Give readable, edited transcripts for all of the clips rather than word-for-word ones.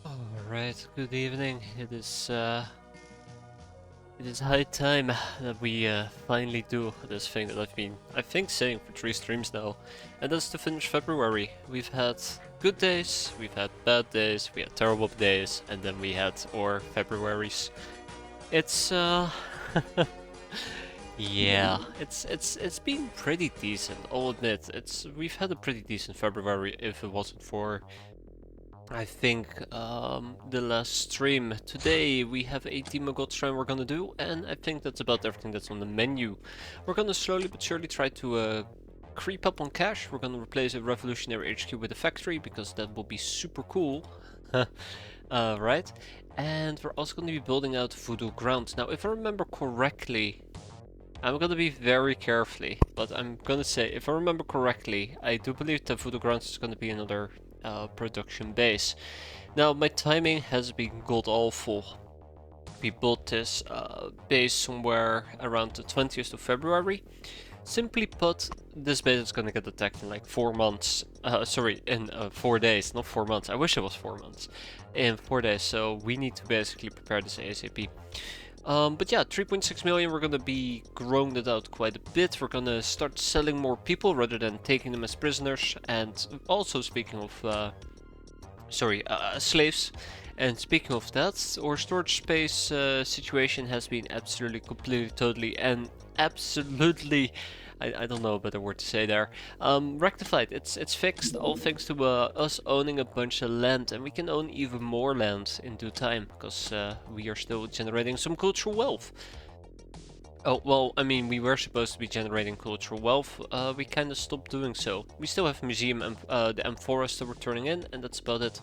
Alright, good evening. It is high time that we finally do this thing that I've been, I think, saying for 3 streams now. And that's to finish February. We've had good days, we've had bad days, we had terrible days, and then we had our Februaries. It's yeah, it's been pretty decent, I'll admit. We've had a pretty decent February if it wasn't for I think the last stream. Today we have a Team of God stream we're gonna do, and I think that's about everything that's on the menu. We're gonna slowly but surely try to creep up on cash. We're gonna replace a revolutionary HQ with a factory, because that will be super cool. Right? And we're also gonna be building out Voodoo Grounds. Now, if I remember correctly, I'm gonna be very carefully, but I'm gonna say, if I remember correctly, I do believe that Voodoo Grounds is gonna be another production base. Now, my timing has been god awful. We built this base somewhere around the 20th of February. Simply put, this base is gonna get attacked in like 4 months. Sorry, in 4 days, not 4 months. I wish it was 4 months. In 4 days, so we need to basically prepare this ASAP. But yeah, 3.6 million, we're gonna be growing it out quite a bit. We're gonna start selling more people rather than taking them as prisoners. And also speaking of, slaves. And speaking of that, our storage space situation has been absolutely, completely, totally, and absolutely, I don't know a better word to say there, rectified. It's fixed, all thanks to us owning a bunch of land, and we can own even more land in due time, because we are still generating some cultural wealth. Oh, well, I mean, we were supposed to be generating cultural wealth, we kind of stopped doing so. We still have a museum and the forest that we're turning in, and that's about it.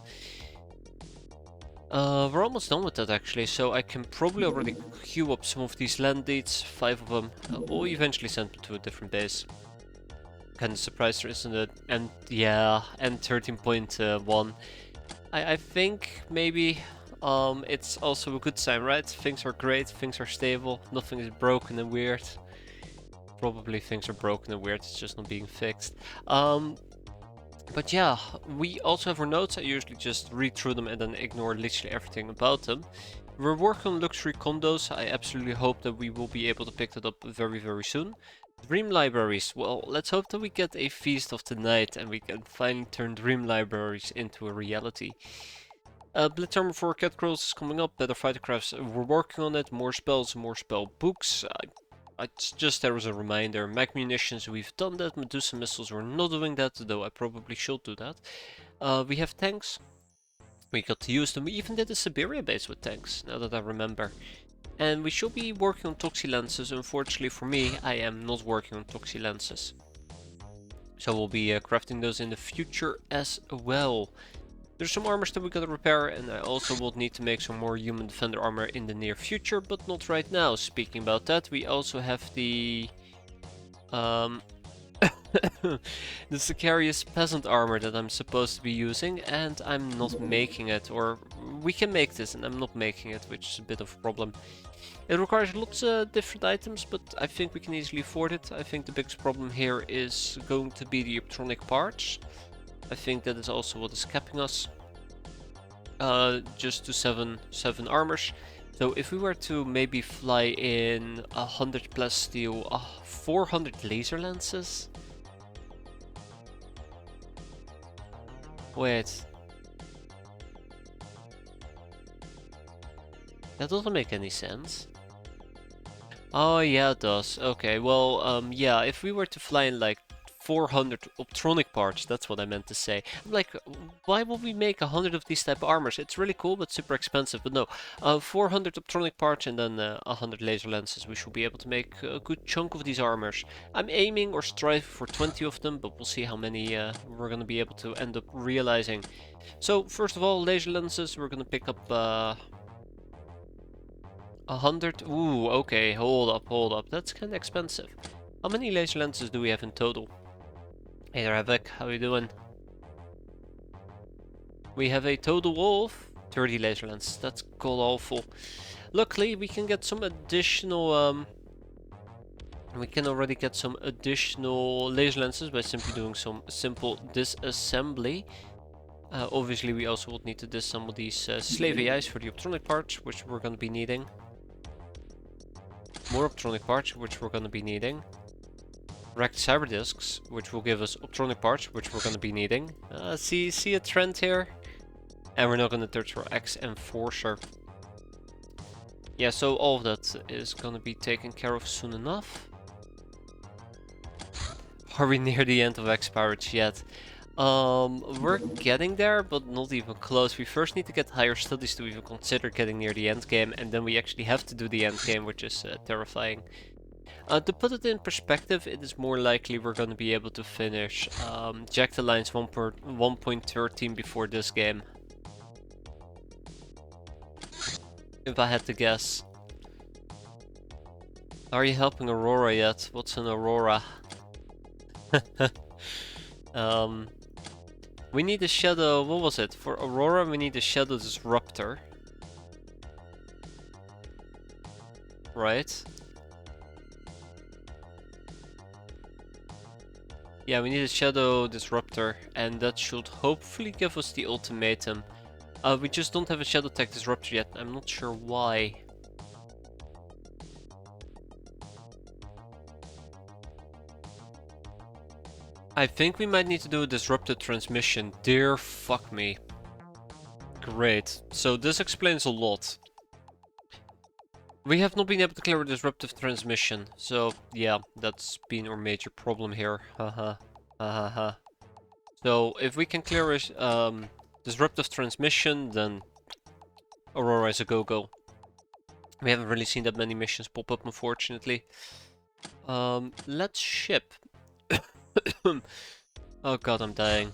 We're almost done with that actually, so I can probably already queue up some of these land deeds, 5 of them. We'll eventually send them to a different base. Kinda surprised, isn't it? And yeah, and 13.1. I think maybe it's also a good sign, right? Things are great, things are stable, nothing is broken and weird. Probably things are broken and weird, it's just not being fixed. But yeah, we also have our notes. I usually just read through them and then ignore literally everything about them. We're working on luxury condos. I absolutely hope that we will be able to pick that up very, very soon. Dream libraries. Well, let's hope that we get a feast of the night and we can finally turn dream libraries into a reality. Blitz Armor for Cat Girls is coming up. Better Fighter Crafts, we're working on it. More spells, more spell books. Just there as a reminder, mag munitions, we've done that. Medusa missiles, we're not doing that, though I probably should do that. We have tanks. We got to use them. We even did a Siberia base with tanks, now that I remember. And we should be working on Toxi lenses. Unfortunately for me, I am not working on Toxi lenses. So we'll be crafting those in the future as well. There's some armors that we gotta repair, and I also will need to make some more human defender armor in the near future, but not right now. Speaking about that, we also have the the Sicarius peasant armor that I'm supposed to be using, and I'm not making it, or we can make this and I'm not making it, which is a bit of a problem. It requires lots of different items, but I think we can easily afford it. I think the biggest problem here is going to be the optronic parts. I think that is also what is capping us. Just to 7 armors. So if we were to maybe fly in 100 plus steel, 400 laser lenses? Wait. That doesn't make any sense. Oh yeah, it does. Okay, well, yeah, if we were to fly in like 400 optronic parts, that's what I meant to say. I'm like, why would we make 100 of these type of armors? It's really cool, but super expensive. But no, 400 optronic parts and then 100 laser lenses. We should be able to make a good chunk of these armors. I'm aiming or striving for 20 of them, but we'll see how many we're going to be able to end up realizing. So, first of all, laser lenses, we're going to pick up 100. Ooh, okay, hold up. That's kind of expensive. How many laser lenses do we have in total? Hey there, Havoc, how you doing? We have a total of 30 laser lenses. That's god awful. Luckily, we can get some additional. We can already get some additional laser lenses by simply doing some simple disassembly. Obviously, we also would need to disassemble these slave AIs for the optronic parts, which we're going to be needing. More optronic parts, which we're going to be needing. Wrecked cyber disks, which will give us optronic parts, which we're going to be needing. See a trend here? And we're now going to search for X Enforcer. Yeah, so all of that is going to be taken care of soon enough. Are we near the end of X-piratez yet? We're getting there, but not even close. We first need to get higher studies to even consider getting near the end game, and then we actually have to do the end game, which is terrifying. To put it in perspective, it is more likely we're going to be able to finish Jack the Lions 1.13 before this game. If I had to guess. Are you helping Aurora yet? What's an Aurora? We need a shadow, what was it? For Aurora we need a shadow disruptor. Right? Yeah, we need a shadow disruptor, and that should hopefully give us the ultimatum. We just don't have a shadow tech disruptor yet, I'm not sure why. I think we might need to do a disrupted transmission. Dear fuck me. Great. So this explains a lot. We have not been able to clear a disruptive transmission. So yeah, that's been our major problem here. Haha. Haha. So if we can clear a disruptive transmission, then Aurora is a go-go. We haven't really seen that many missions pop up, unfortunately. Let's ship. Oh god, I'm dying.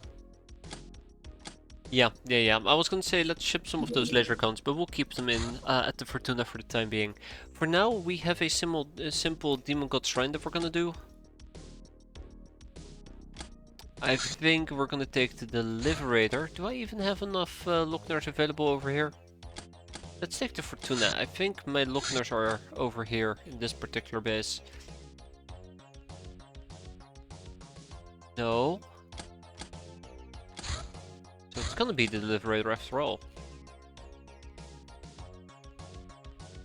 Yeah. I was gonna say let's ship some of those laser guns, but we'll keep them in at the Fortuna for the time being. For now, we have a simple Demon God Shrine that we're gonna do. I think we're gonna take the Deliberator. Do I even have enough Lockners available over here? Let's take the Fortuna. I think my Lockners are over here in this particular base. No. So it's gonna be the Deliberator after all.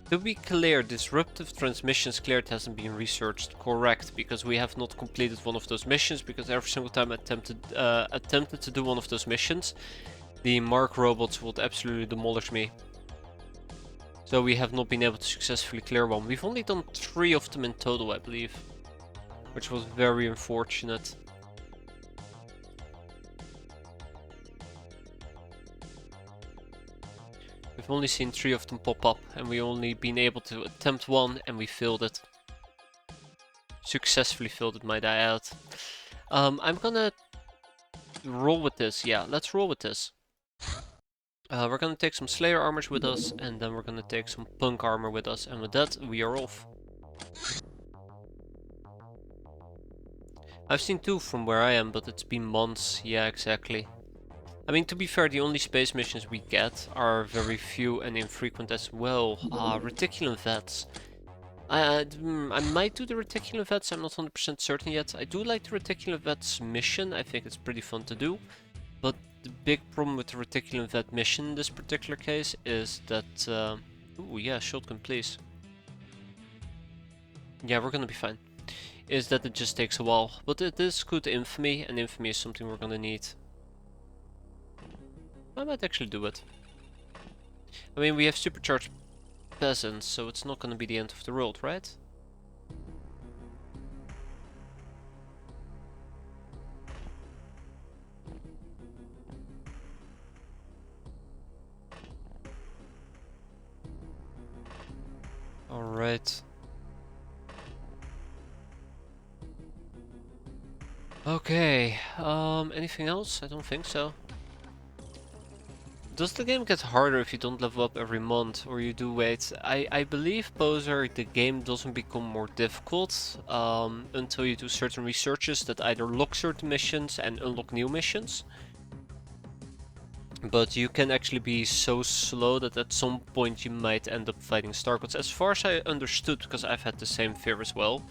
To be clear, disruptive transmissions cleared hasn't been researched. Correct, because we have not completed one of those missions, because every single time I attempted to do one of those missions, the Mark robots would absolutely demolish me. So we have not been able to successfully clear one. We've only done 3 of them in total, I believe. Which was very unfortunate. We've only seen 3 of them pop up, and we only been able to attempt one, and we failed it. Successfully failed it, might I add. I'm gonna roll with this. Yeah, let's roll with this. We're gonna take some Slayer armors with us, and then we're gonna take some Punk armor with us, and with that, we are off. I've seen 2 from where I am, but it's been months. Yeah, exactly. I mean, to be fair, the only space missions we get are very few and infrequent as well. Reticulum Vets. I might do the Reticulum Vets, I'm not 100% certain yet. I do like the Reticulum Vets mission, I think it's pretty fun to do. But the big problem with the Reticulum Vet mission in this particular case is that... ooh, yeah, shotgun please. Yeah, we're gonna be fine. Is that it just takes a while. But it is good infamy, and infamy is something we're gonna need. I might actually do it. I mean, we have supercharged peasants, so it's not gonna be the end of the world, right? Alright. Okay, anything else? I don't think so. Does the game get harder if you don't level up every month, or you do wait? I believe, Poser, the game doesn't become more difficult until you do certain researches that either lock certain missions and unlock new missions. But you can actually be so slow that at some point you might end up fighting Stargods. As far as I understood, because I've had the same fear as well,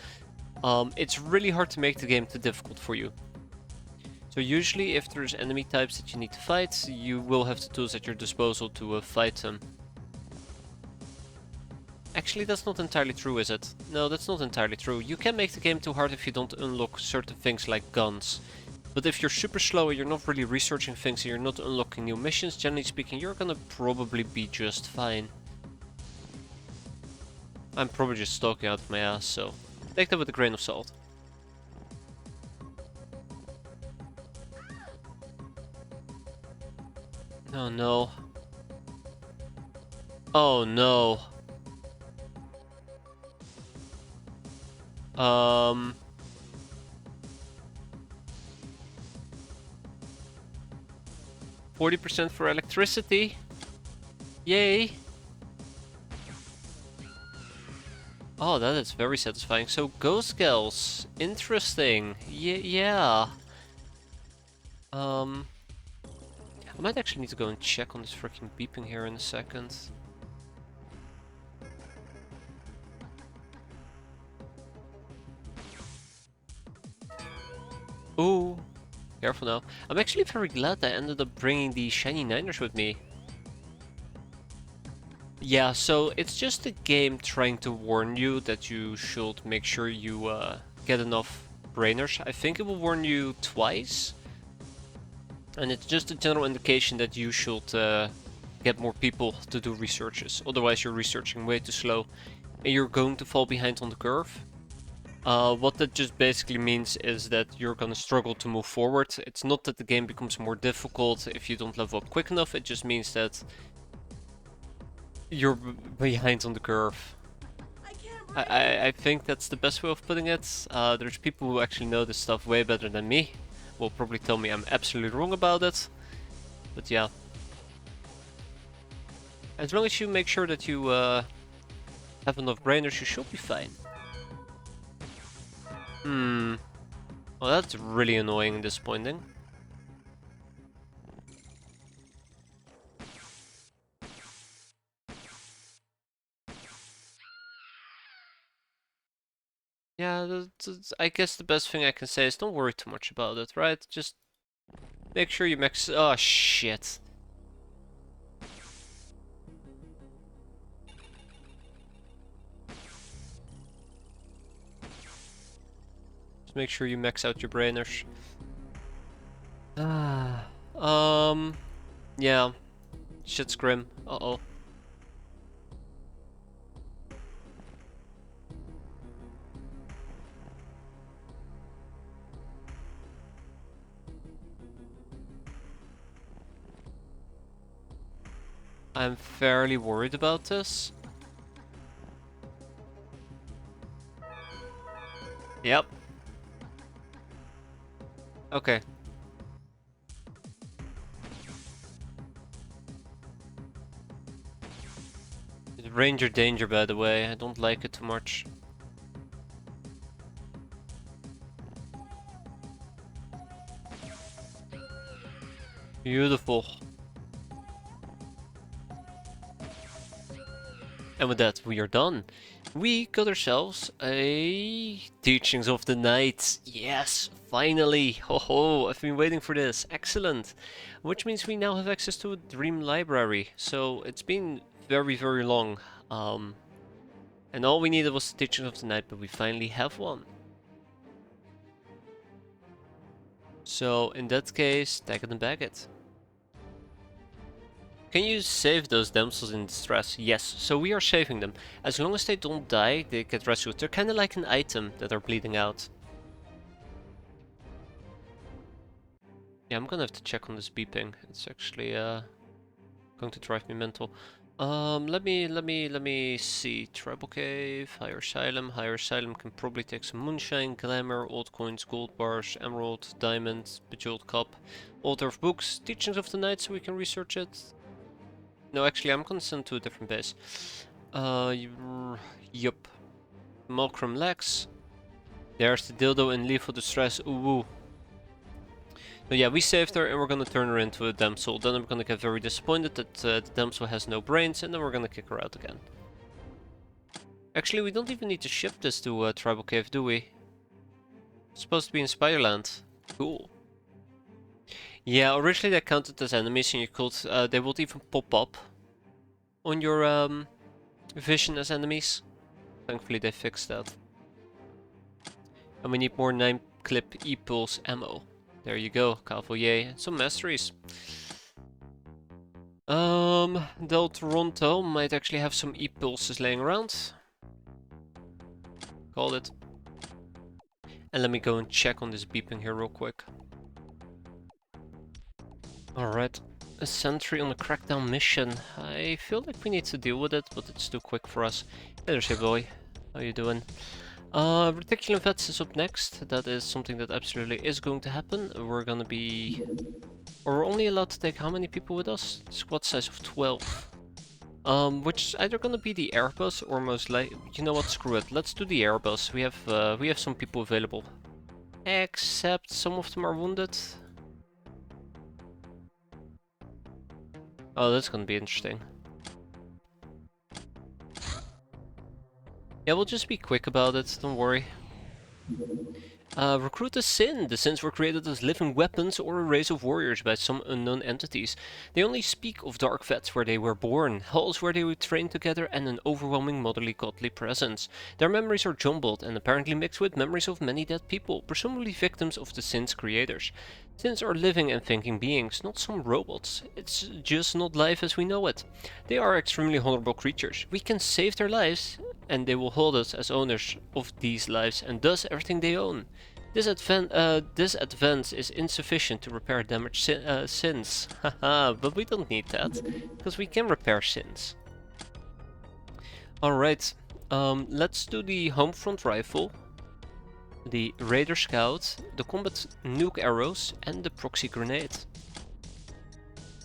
it's really hard to make the game too difficult for you. So usually if there's enemy types that you need to fight, you will have the tools at your disposal to fight them. Actually, that's not entirely true, is it? No, that's not entirely true. You can make the game too hard if you don't unlock certain things like guns. But if you're super slow and you're not really researching things and you're not unlocking new missions, generally speaking, you're gonna probably be just fine. I'm probably just talking out of my ass, so take that with a grain of salt. Oh no. Oh no. 40% for electricity. Yay. Oh, that is very satisfying. So, ghost girls. Interesting. Yeah. I might actually need to go and check on this freaking beeping here in a second. Ooh. Careful now. I'm actually very glad I ended up bringing the shiny niners with me. Yeah, so it's just a game trying to warn you that you should make sure you get enough brainers. I think it will warn you twice. And it's just a general indication that you should get more people to do researches. Otherwise you're researching way too slow and you're going to fall behind on the curve. What that just basically means is that you're gonna struggle to move forward. It's not that the game becomes more difficult if you don't level up quick enough, it just means that you're behind on the curve. I think that's the best way of putting it. There's people who actually know this stuff way better than me. Will probably tell me I'm absolutely wrong about it. But yeah. As long as you make sure that you have enough brainers, you should be fine. Well, that's really annoying and disappointing. Yeah, I guess the best thing I can say is don't worry too much about it, right? Just make sure you max. Oh shit. Just make sure you max out your brainers. Yeah. Shit's grim. Uh-oh. I'm fairly worried about this. Yep. Okay. Ranger danger, by the way. I don't like it too much. Beautiful. And with that, we are done. We got ourselves a Teachings of the Night. Yes, finally. Ho ho, I've been waiting for this. Excellent. Which means we now have access to a dream library. So it's been very, very long. And all we needed was the Teachings of the Night, but we finally have one. So in that case, tag it and bag it. Can you save those damsels in distress? Yes, so we are saving them. As long as they don't die, they get rescued. They're kind of like an item that are bleeding out. Yeah, I'm gonna have to check on this beeping. It's actually going to drive me mental. Let me see. Tribal Cave, Higher Asylum. Higher Asylum can probably take some moonshine, glamour, old coins, gold bars, emerald, diamond, bejeweled cup, altar of books, teachings of the night, so we can research it. No, actually, I'm gonna send to a different base. Yup. Mulcrum Lex. There's the dildo in lethal distress. Ooh. So yeah, we saved her and we're gonna turn her into a damsel. Then I'm gonna get very disappointed that the damsel has no brains, and then we're gonna kick her out again. Actually, we don't even need to ship this to Tribal Cave, do we? It's supposed to be in Spiderland. Cool. Yeah, originally they counted as enemies and you could, they would even pop up on your vision as enemies. Thankfully they fixed that. And we need more 9-clip E-pulse ammo. There you go, Cavalier, and some masteries. Del Toronto might actually have some E-pulses laying around. Call it. And let me go and check on this beeping here real quick. Alright, a sentry on a crackdown mission. I feel like we need to deal with it, but it's too quick for us. Hey there's your boy. How you doing? Reticulum Vets is up next. That is something that absolutely is going to happen. We're gonna be... Or we're only allowed to take how many people with us? Squad size of 12. Which is either gonna be the Airbus or most likely... You know what, screw it. Let's do the Airbus. We have some people available. Except some of them are wounded. Oh, that's gonna be interesting. Yeah, we'll just be quick about it, don't worry. Recruit a Sin. The Sins were created as living weapons or a race of warriors by some unknown entities. They only speak of dark vets where they were born, halls where they were trained together, and an overwhelming motherly godly presence. Their memories are jumbled and apparently mixed with memories of many dead people, presumably victims of the Sins' creators. Sins are living and thinking beings, not some robots. It's just not life as we know it. They are extremely honorable creatures. We can save their lives, and they will hold us as owners of these lives and thus everything they own. This advance is insufficient to repair damaged sins. Haha, but we don't need that, because we can repair sins. Alright, let's do the home front rifle, the Raider Scout, the combat nuke arrows, and the proxy grenade.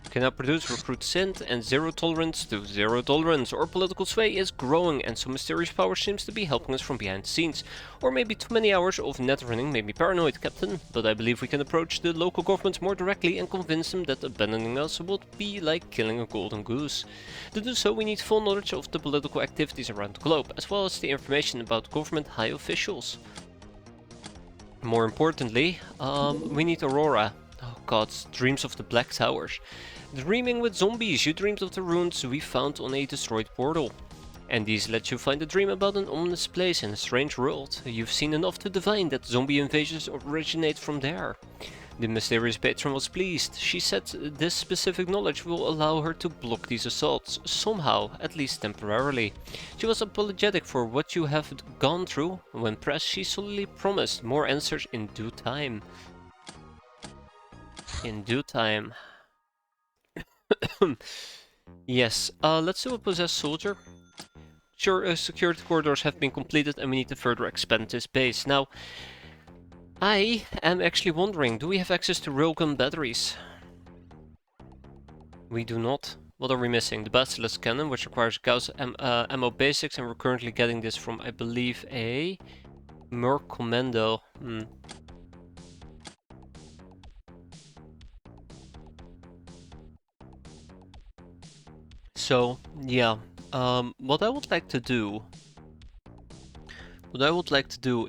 Can now produce recruit Synth and zero tolerance to zero tolerance. Our political sway is growing and some mysterious power seems to be helping us from behind the scenes. Or maybe too many hours of net running made me paranoid, Captain, but I believe we can approach the local governments more directly and convince them that abandoning us would be like killing a golden goose. To do so we need full knowledge of the political activities around the globe, as well as the information about government high officials. More importantly, we need Aurora. Oh god, dreams of the Black Towers. Dreaming with zombies, you dreamed of the ruins we found on a destroyed portal. And these let you find a dream about an ominous place in a strange world. You've seen enough to divine that zombie invasions originate from there. The mysterious patron was pleased. She said this specific knowledge will allow her to block these assaults, somehow, at least temporarily. She was apologetic for what you have gone through. When pressed, she solely promised more answers in due time. In due time. Yes, let's do a possessed soldier. Sure, security corridors have been completed and we need to further expand this base. Now, I am actually wondering, do we have access to railgun batteries? We do not. What are we missing? The Basilisk Cannon, which requires Gauss ammo basics, and we're currently getting this from, I believe, a Merc Commando. So, yeah, what I would like to do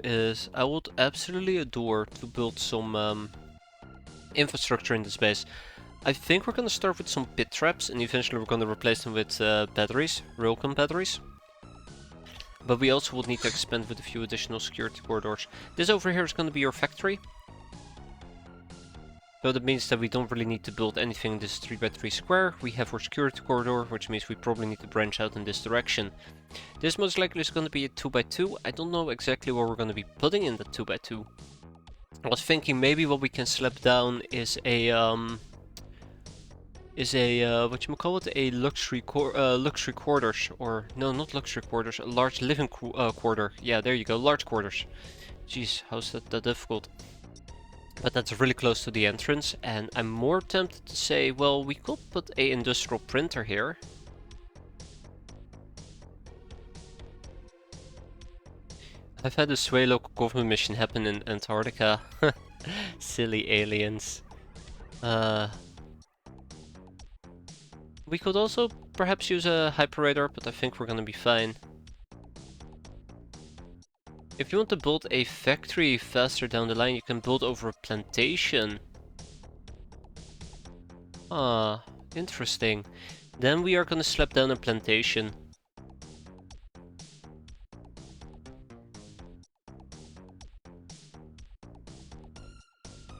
is, I would absolutely adore to build some infrastructure in this base. I think we're gonna start with some pit traps, and eventually we're gonna replace them with batteries, railgun batteries. But we also would need to expand with a few additional security corridors. This over here is gonna be your factory. So that means that we don't really need to build anything in this 3x3 square. We have our security corridor, which means we probably need to branch out in this direction. This most likely is going to be a 2x2. I don't know exactly what we're going to be putting in the 2x2. I was thinking maybe what we can slap down is a whatchamacallit, a luxury quarters, or no, not luxury quarters, a large living quarter. Yeah, there you go, large quarters. Jeez, how's that difficult? But that's really close to the entrance, and I'm more tempted to say, well, we could put a industrial printer here. I've had a Sway local government mission happen in Antarctica. Silly aliens. We could also perhaps use a hyperradar, but I think we're gonna be fine. If you want to build a factory faster down the line, you can build over a plantation. Ah, interesting. Then we are gonna slap down a plantation.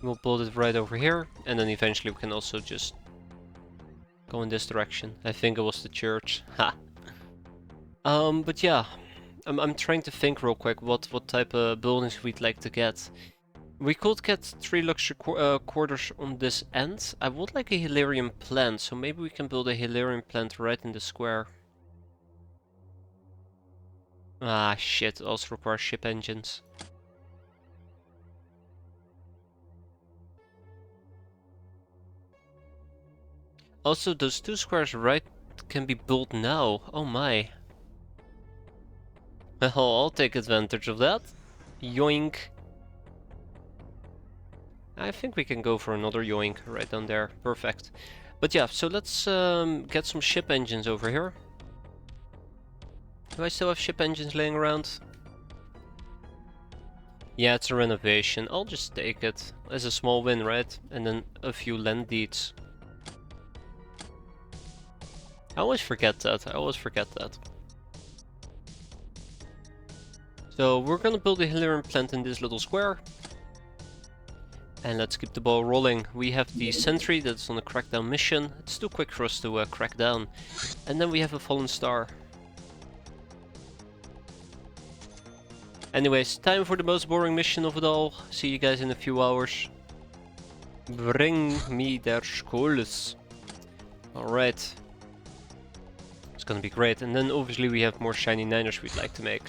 We'll build it right over here, and then eventually we can also just go in this direction. I think it was the church. Ha! But yeah, I'm trying to think real quick what type of buildings we'd like to get. We could get 3 luxury quarters on this end. I would like a Hilarion plant, so maybe we can build a Hilarion plant right in the square. Ah, shit, it also requires ship engines. Also, those 2 squares right can be built now. Oh my. Well, I'll take advantage of that. Yoink. I think we can go for another yoink right down there. Perfect. But yeah, so let's get some ship engines over here. Do I still have ship engines laying around? Yeah, it's a renovation. I'll just take it as a small win, right? And then a few land deeds. I always forget that. I always forget that. So we're gonna build a Hilarion plant in this little square. And let's keep the ball rolling. We have the sentry that's on a crackdown mission. It's too quick for us to crack down. And then we have a fallen star. Anyways, time for the most boring mission of it all. See you guys in a few hours. Bring me their skulls. Alright. It's gonna be great. And then obviously we have more shiny niners we'd like to make.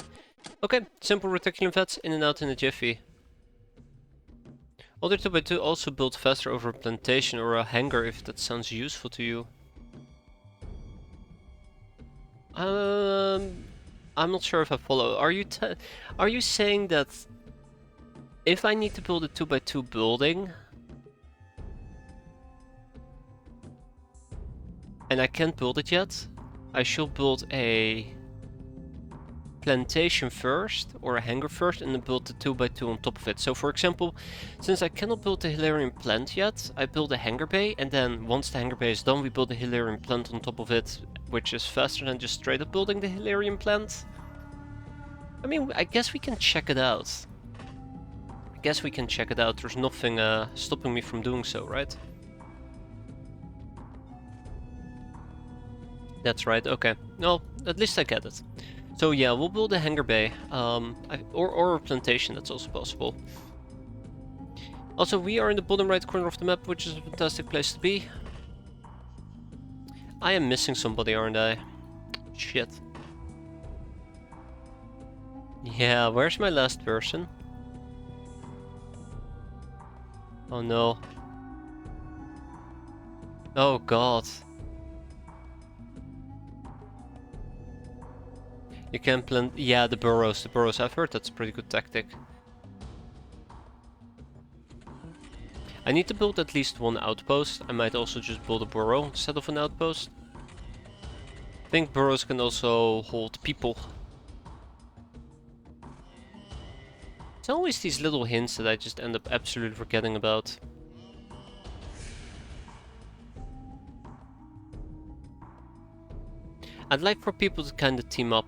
Okay, simple reticulum vets in and out in a jiffy. Other 2x2 also build faster over a plantation or a hangar if that sounds useful to you. I'm not sure if I follow. Are you saying that if I need to build a 2x2 building and I can't build it yet, I should build a plantation first or a hangar first and then build the 2x2 on top of it? So for example, since I cannot build the Hilarion plant yet, I build a hangar bay, and then once the hangar bay is done we build a Hilarion plant on top of it, which is faster than just straight up building the Hilarion plant. I mean, I guess we can check it out. There's nothing stopping me from doing so, right? That's right, okay. No, at least I get it. So yeah, we'll build a hangar bay, or a plantation, that's also possible. Also, we are in the bottom right corner of the map, which is a fantastic place to be. I am missing somebody, aren't I? Shit. Yeah, where's my last person? Oh no. Oh god. You can plant... Yeah, the burrows. I've heard that's a pretty good tactic. I need to build at least one outpost. I might also just build a burrow instead of an outpost. I think burrows can also hold people. It's always these little hints that I just end up absolutely forgetting about. I'd like for people to kind of team up.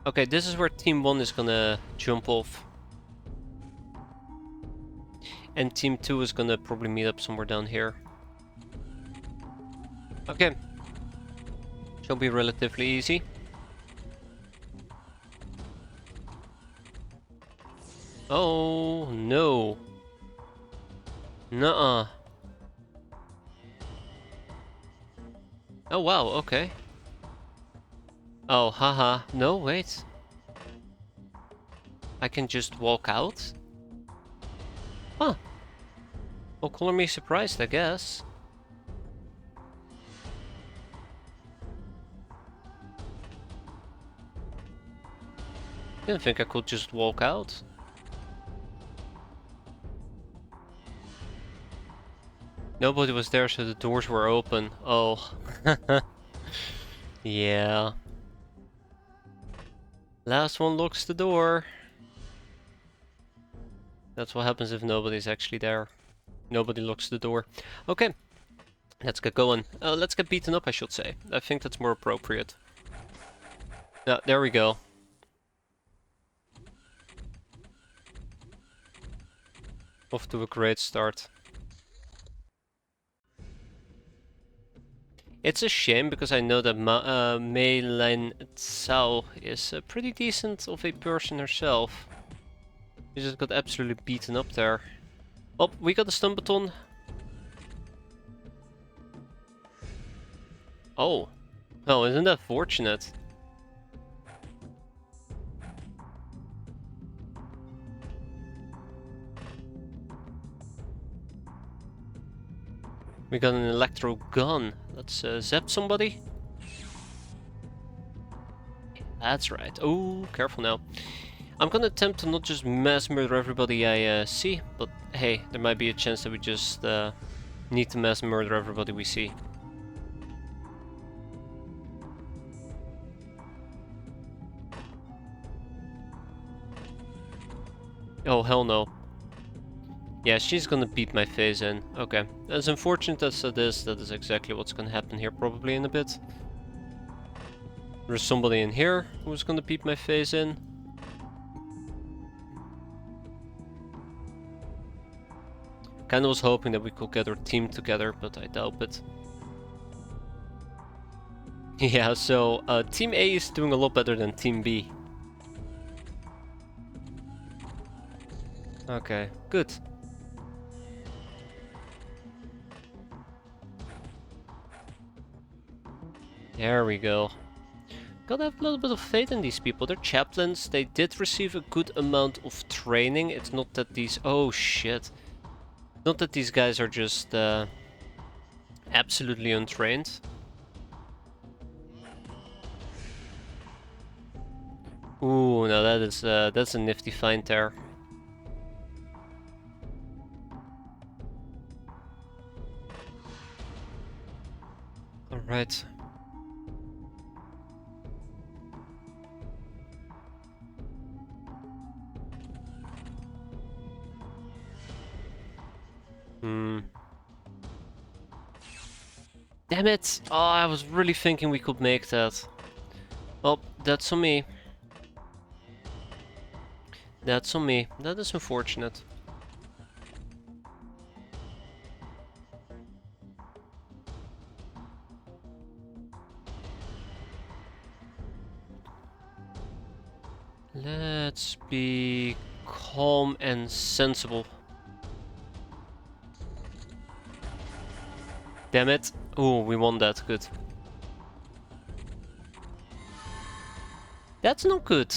Okay, this is where Team 1 is gonna jump off. And Team 2 is gonna probably meet up somewhere down here. Okay. Shall be relatively easy. Oh, no. Nuh-uh. Oh, wow, okay. Oh, haha. No, wait. I can just walk out? Huh. Well, color me surprised, I guess. Didn't think I could just walk out. Nobody was there, so the doors were open. Oh. Yeah. Last one locks the door. That's what happens if nobody's actually there. Nobody locks the door. Okay, let's get going. Let's get beaten up, I should say. I think that's more appropriate. Yeah, there we go. Off to a great start. It's a shame because I know that Mei Lan Tsao is pretty decent of a person herself. She just got absolutely beaten up there. Oh, we got a stun baton. Oh. Oh, isn't that fortunate? We got an electro gun. Let's zap somebody. That's right. Oh, careful now. I'm gonna attempt to not just mass murder everybody I see, but hey, there might be a chance that we just need to mass murder everybody we see. Oh, hell no. Yeah, she's gonna beat my face in. Okay. As unfortunate as it is, that is exactly what's gonna happen here probably in a bit. There's somebody in here who's gonna beat my face in. Kinda was hoping that we could get our team together, but I doubt it. Yeah, so Team A is doing a lot better than Team B. Okay, good. There we go. Gotta have a little bit of faith in these people. They're chaplains. They did receive a good amount of training. It's not that these... Oh, shit. Not that these guys are just absolutely untrained. Ooh, no, that's a nifty find there. All right. Damn it! Oh, I was really thinking we could make that. Well, that's on me. That's on me. That is unfortunate. Let's be calm and sensible. Damn it. Ooh, we won that. Good. That's not good.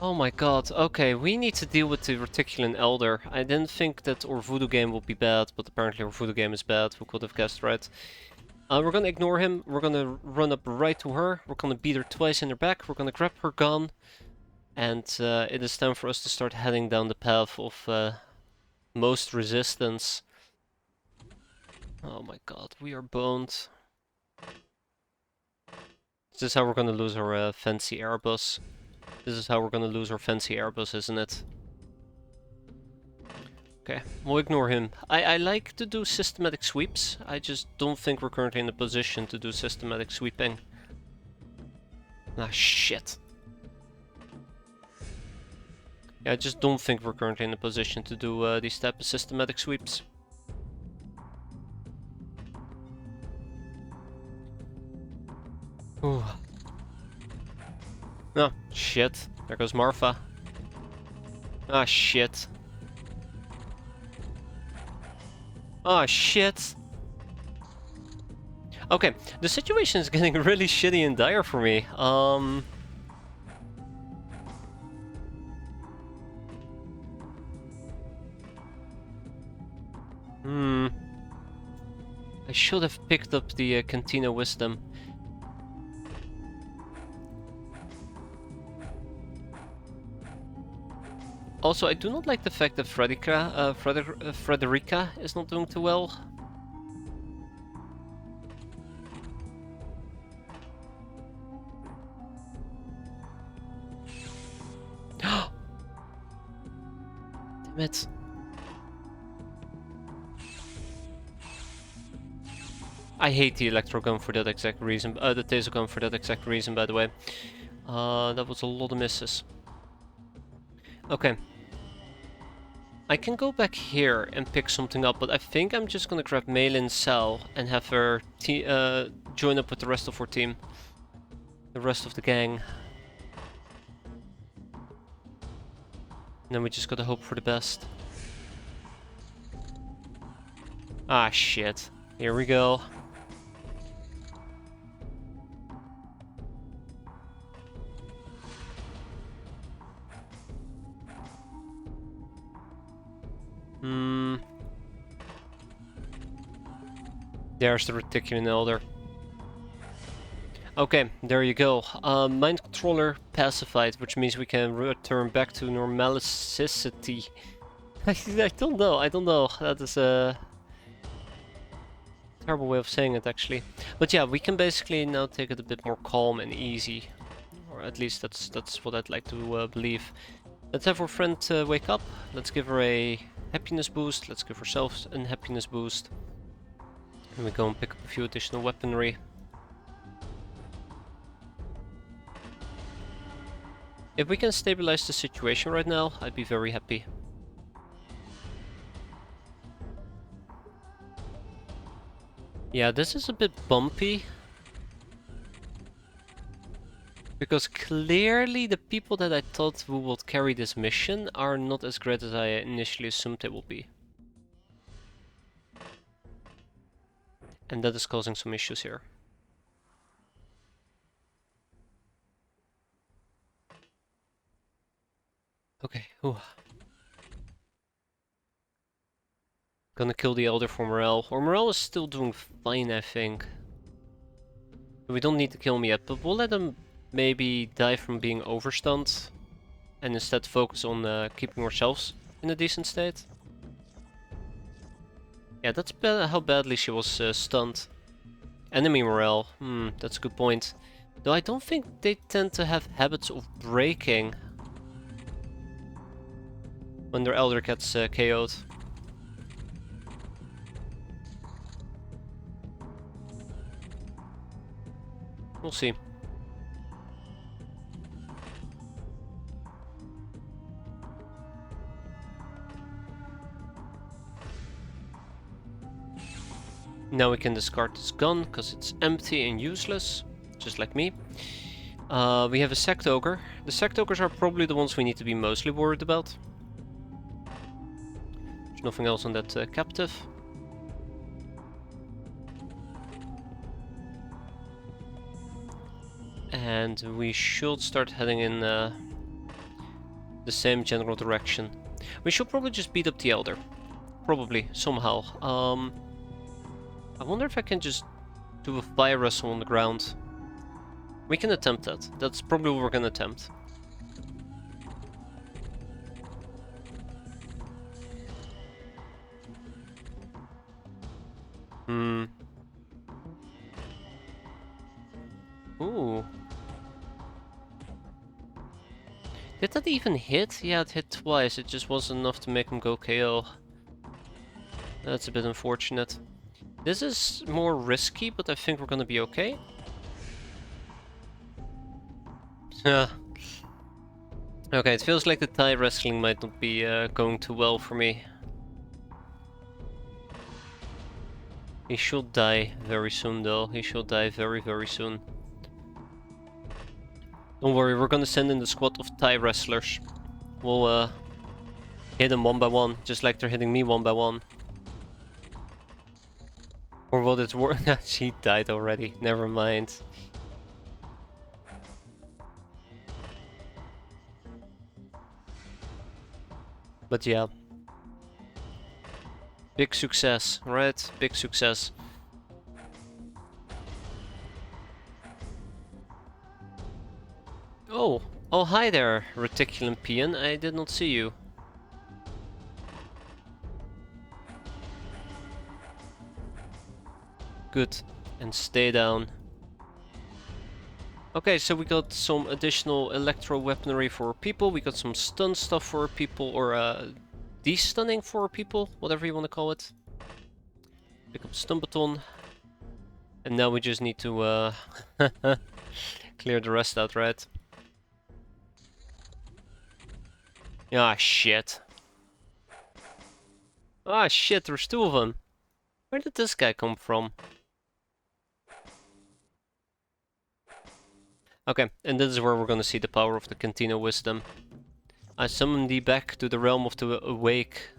Oh my god. Okay, we need to deal with the Reticulan Elder. I didn't think that our voodoo game would be bad, but apparently our voodoo game is bad. Who could have guessed, right? We're gonna ignore him. We're gonna run up right to her. We're gonna beat her twice in her back. We're gonna grab her gun. And it is time for us to start heading down the path of most resistance. Oh my god, we are boned. This is how we're gonna lose our fancy Airbus. This is how we're gonna lose our fancy Airbus, isn't it? Okay, we'll ignore him. I like to do systematic sweeps. I just don't think we're currently in a position to do systematic sweeping. Ah, shit. Yeah, I just don't think we're currently in a position to do these type of systematic sweeps. Ooh. Oh, shit. There goes Marfa. Ah, shit. Ah, shit. Okay, the situation is getting really shitty and dire for me. I should have picked up the Cantina Wisdom. Also, I do not like the fact that Frederica is not doing too well. Damn it. I hate the electro gun for that exact reason. The taser gun for that exact reason, by the way. That was a lot of misses. Okay. I can go back here and pick something up, but I think I'm just gonna grab Maylin Sal and have her join up with the rest of our team. The rest of the gang. And then we just gotta hope for the best. Ah, shit. Here we go. There's the Reticulan Elder. Okay, there you go. Mind controller pacified, which means we can return back to normalicity. I don't know. That is a terrible way of saying it, actually. But yeah, we can basically now take it a bit more calm and easy. Or at least that's what I'd like to believe. Let's have our friend wake up. Let's give her a happiness boost. Let's give ourselves a happiness boost. And we go and pick up a few additional weaponry. If we can stabilize the situation right now, I'd be very happy. Yeah, this is a bit bumpy. Because clearly the people that I thought who would carry this mission are not as great as I initially assumed they will be. And that is causing some issues here. Okay, ooh. Gonna kill the Elder for morale. Or morale is still doing fine, I think. We don't need to kill him yet, but we'll let him maybe die from being overstunned. And instead focus on keeping ourselves in a decent state. Yeah, that's how badly she was stunned. Enemy morale, that's a good point. Though I don't think they tend to have habits of breaking when their Elder gets KO'd. We'll see. Now we can discard this gun, because it's empty and useless, just like me. We have a Sect Ogre. The Sect Ogres are probably the ones we need to be mostly worried about. There's nothing else on that captive. And we should start heading in the same general direction. We should probably just beat up the Elder. Probably, somehow. I wonder if I can just do a fire wrestle on the ground. We can attempt that. That's probably what we're gonna attempt. Ooh. Did that even hit? Yeah, it hit twice. It just wasn't enough to make him go KO. That's a bit unfortunate. This is more risky, but I think we're gonna be okay. Okay, it feels like the Thai wrestling might not be going too well for me. He should die very soon though. He should die very, very soon. Don't worry, we're gonna send in the squad of Thai wrestlers. We'll hit them one by one, just like they're hitting me one by one. Or will it work? She died already, never mind. But yeah. Big success, right? Big success. Oh, oh hi there, Reticulan Peon. I did not see you. Good, and stay down. Okay, so we got some additional electro weaponry for our people. We got some stun stuff for our people, or de-stunning for our people, whatever you want to call it. Pick up stun baton. And now we just need to clear the rest out, right? Ah, shit. Ah, shit, there's two of them. Where did this guy come from? Okay, and this is where we're gonna see the power of the Cantina Wisdom. I summon thee back to the realm of the awake.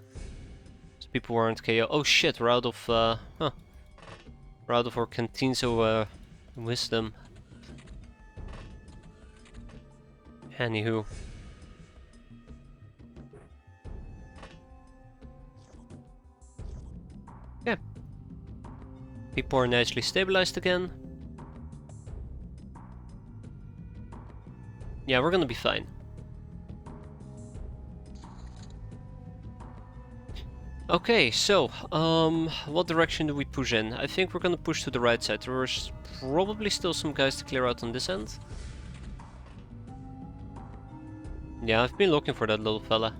So people aren't KO. Oh shit, we're out of we're out of our Cantina Wisdom. Anywho. Yeah. People are nicely stabilized again. Yeah, we're gonna be fine. Okay, so, what direction do we push in? I think we're gonna push to the right side. There's probably still some guys to clear out on this end. Yeah, I've been looking for that little fella.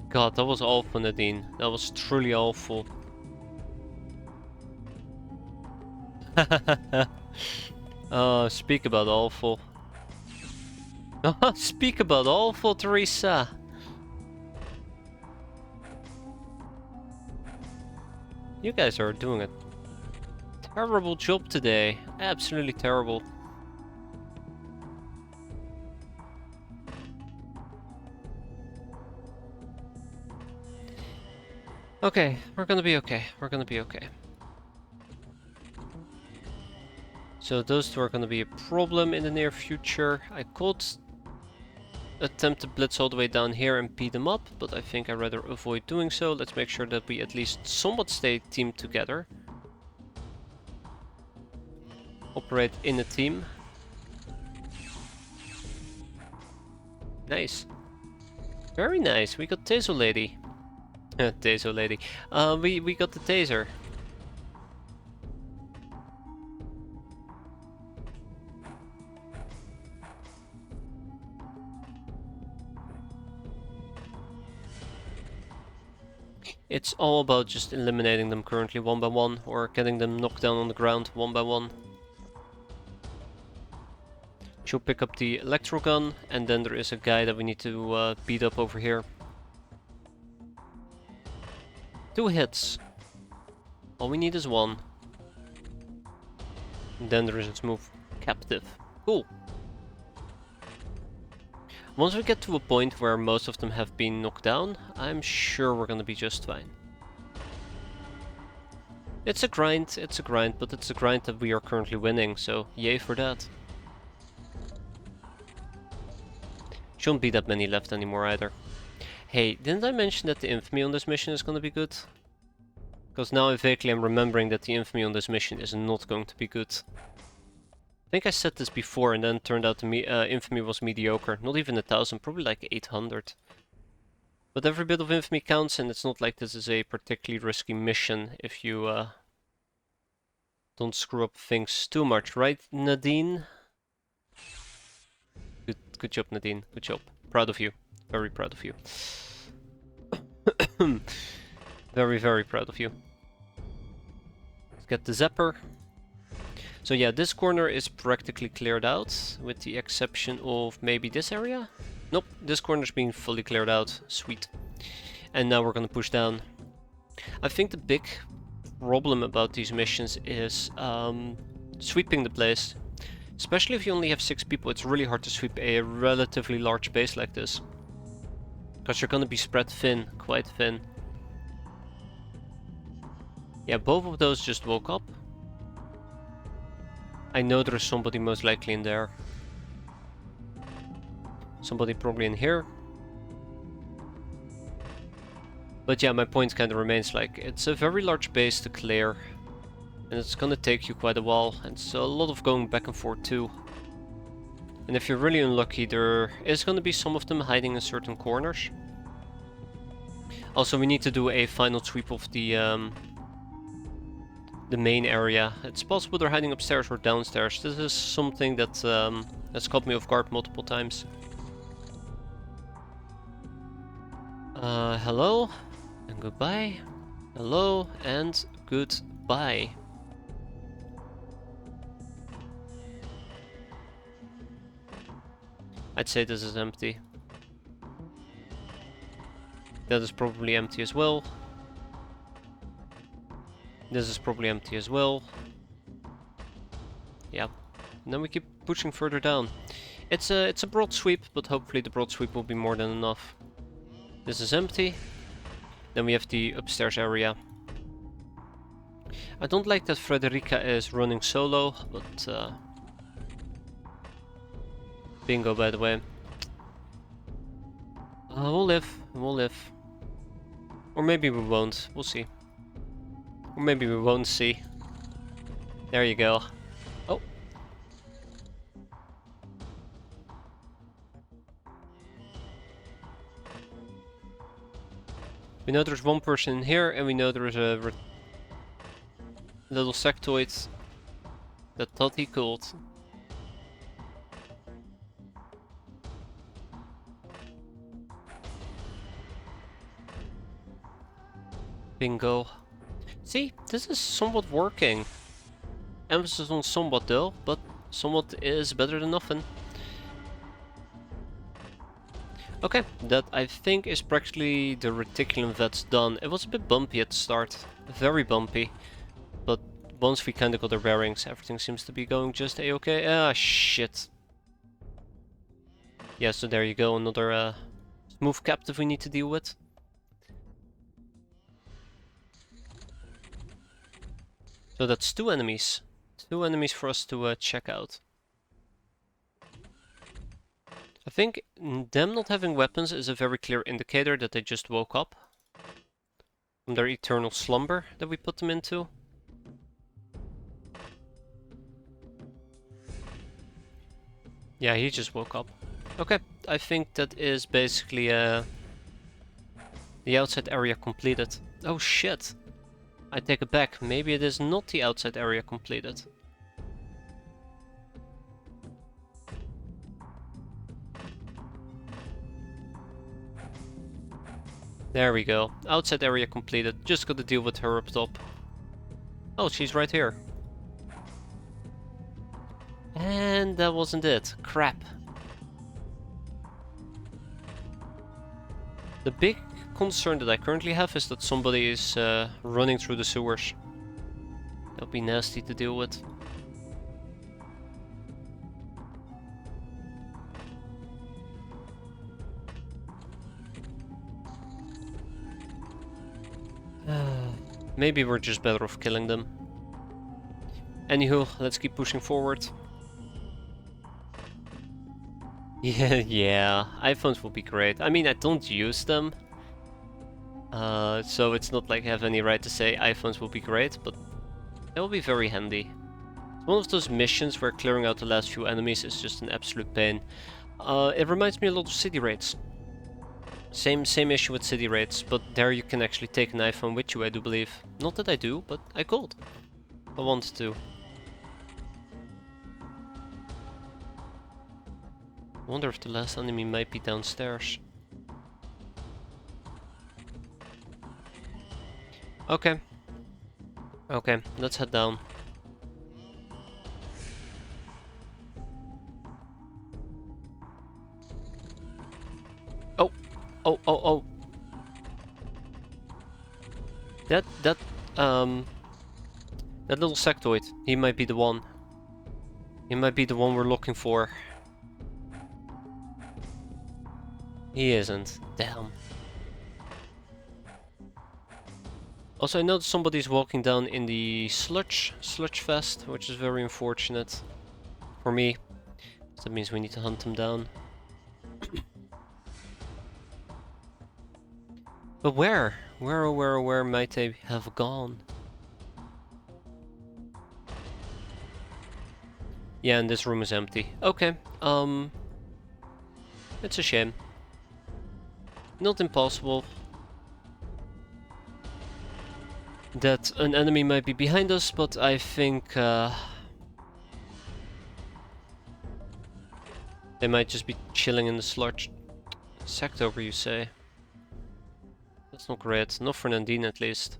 God, that was awful, Nadine. That was truly awful. Speak about awful. Speak about awful, Teresa. You guys are doing a terrible job today. Absolutely terrible. Okay, we're gonna be okay. We're gonna be okay. So those two are gonna be a problem in the near future. I could attempt to blitz all the way down here and beat them up, but I think I'd rather avoid doing so. Let's make sure that we at least somewhat stay teamed together. Operate in a team. Nice. Very nice. We got Taser Lady. Taser Lady. We got the taser. It's all about just eliminating them currently one by one, or getting them knocked down on the ground one by one. She'll pick up the electro gun, and then there is a guy that we need to beat up over here. 2 hits. All we need is 1. And then there is its move. Captive. Cool. Once we get to a point where most of them have been knocked down, I'm sure we're gonna be just fine. It's a grind, but it's a grind that we are currently winning, so yay for that. Shouldn't be that many left anymore either. Hey, didn't I mention that the infamy on this mission is gonna be good? Because now I vaguely am remembering that the infamy on this mission is not going to be good. I think I said this before and then it turned out the infamy was mediocre. Not even 1,000, probably like 800. But every bit of infamy counts, and it's not like this is a particularly risky mission if you don't screw up things too much, right, Nadine? Good job, Nadine. Good job. Proud of you. Very proud of you. Very, very proud of you. Let's get the zapper. So yeah, this corner is practically cleared out, with the exception of maybe this area? Nope, this corner's being fully cleared out. Sweet. And now we're gonna push down. I think the big problem about these missions is sweeping the place. Especially if you only have 6 people, it's really hard to sweep a relatively large base like this. Because you're gonna be spread thin, quite thin. Yeah, both of those just woke up. I know there's somebody most likely in there. Somebody probably in here. But yeah, my point kind of remains, like, it's a very large base to clear. And it's gonna take you quite a while. And it's a lot of going back and forth too. And if you're really unlucky, there is gonna be some of them hiding in certain corners. Also, we need to do a final sweep of the main area. It's possible they're hiding upstairs or downstairs. This is something that has caught me off guard multiple times. Hello and goodbye. Hello and goodbye. I'd say this is empty. That is probably empty as well. This is probably empty as well. Yeah. And then we keep pushing further down. It's a broad sweep, but hopefully the broad sweep will be more than enough. This is empty. Then we have the upstairs area. I don't like that Frederica is running solo, but bingo, by the way. We'll live. We'll live. Or maybe we won't. We'll see. Or maybe we won't see. There you go. Oh. We know there's one person in here, and we know there's a little sectoid that thought he could. Bingo. See, this is somewhat working. Emphasis on somewhat though, but somewhat is better than nothing. Okay, that I think is practically the reticulum that's done. It was a bit bumpy at the start, very bumpy, but once we kinda got our bearings, everything seems to be going just a-okay. Ah, shit. Yeah, so there you go, another smooth captive we need to deal with. So that's two enemies. Two enemies for us to check out. I think them not having weapons is a very clear indicator that they just woke up from their eternal slumber that we put them into. Yeah, he just woke up. Okay, I think that is basically the outside area completed. Oh shit! I take it back, maybe it is not the outside area completed. There we go. Outside area completed. Just got to deal with her up top. Oh, she's right here. And that wasn't it. Crap. The big concern that I currently have is that somebody is running through the sewers. That'll be nasty to deal with. Maybe we're just better off killing them. Anywho, let's keep pushing forward. Yeah, iPhones will be great. I mean, I don't use them. So it's not like I have any right to say iPhones will be great, but they will be very handy. It's one of those missions where clearing out the last few enemies is just an absolute pain. It reminds me a lot of city raids. Same issue with city raids, but there you can actually take an iPhone with you, I do believe. Not that I do, but I could. I wanted to. I wonder if the last enemy might be downstairs. Okay. Okay, let's head down. Oh! Oh, oh, oh! That little sectoid, he might be the one. He might be the one we're looking for. He isn't. Damn. Also, I noticed somebody's walking down in the sludge fest, which is very unfortunate for me. That means we need to hunt him down. But where? Where might they have gone? Yeah, and this room is empty. Okay, it's a shame. Not impossible that an enemy might be behind us, but I think they might just be chilling in the sludge sector, you say. That's not great. Not for Nandine at least.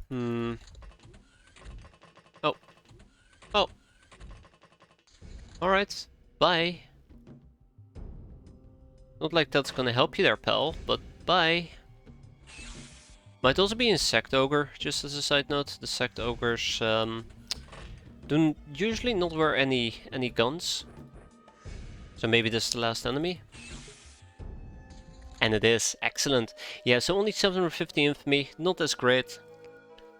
Hmm. Oh. Oh. Alright. Bye. Not like that's gonna help you there, pal, but bye. Might also be Insect Ogre, just as a side note. The Sect Ogres do usually not wear any guns. So maybe this is the last enemy. And it is. Excellent. Yeah, so only 750 infamy. Not as great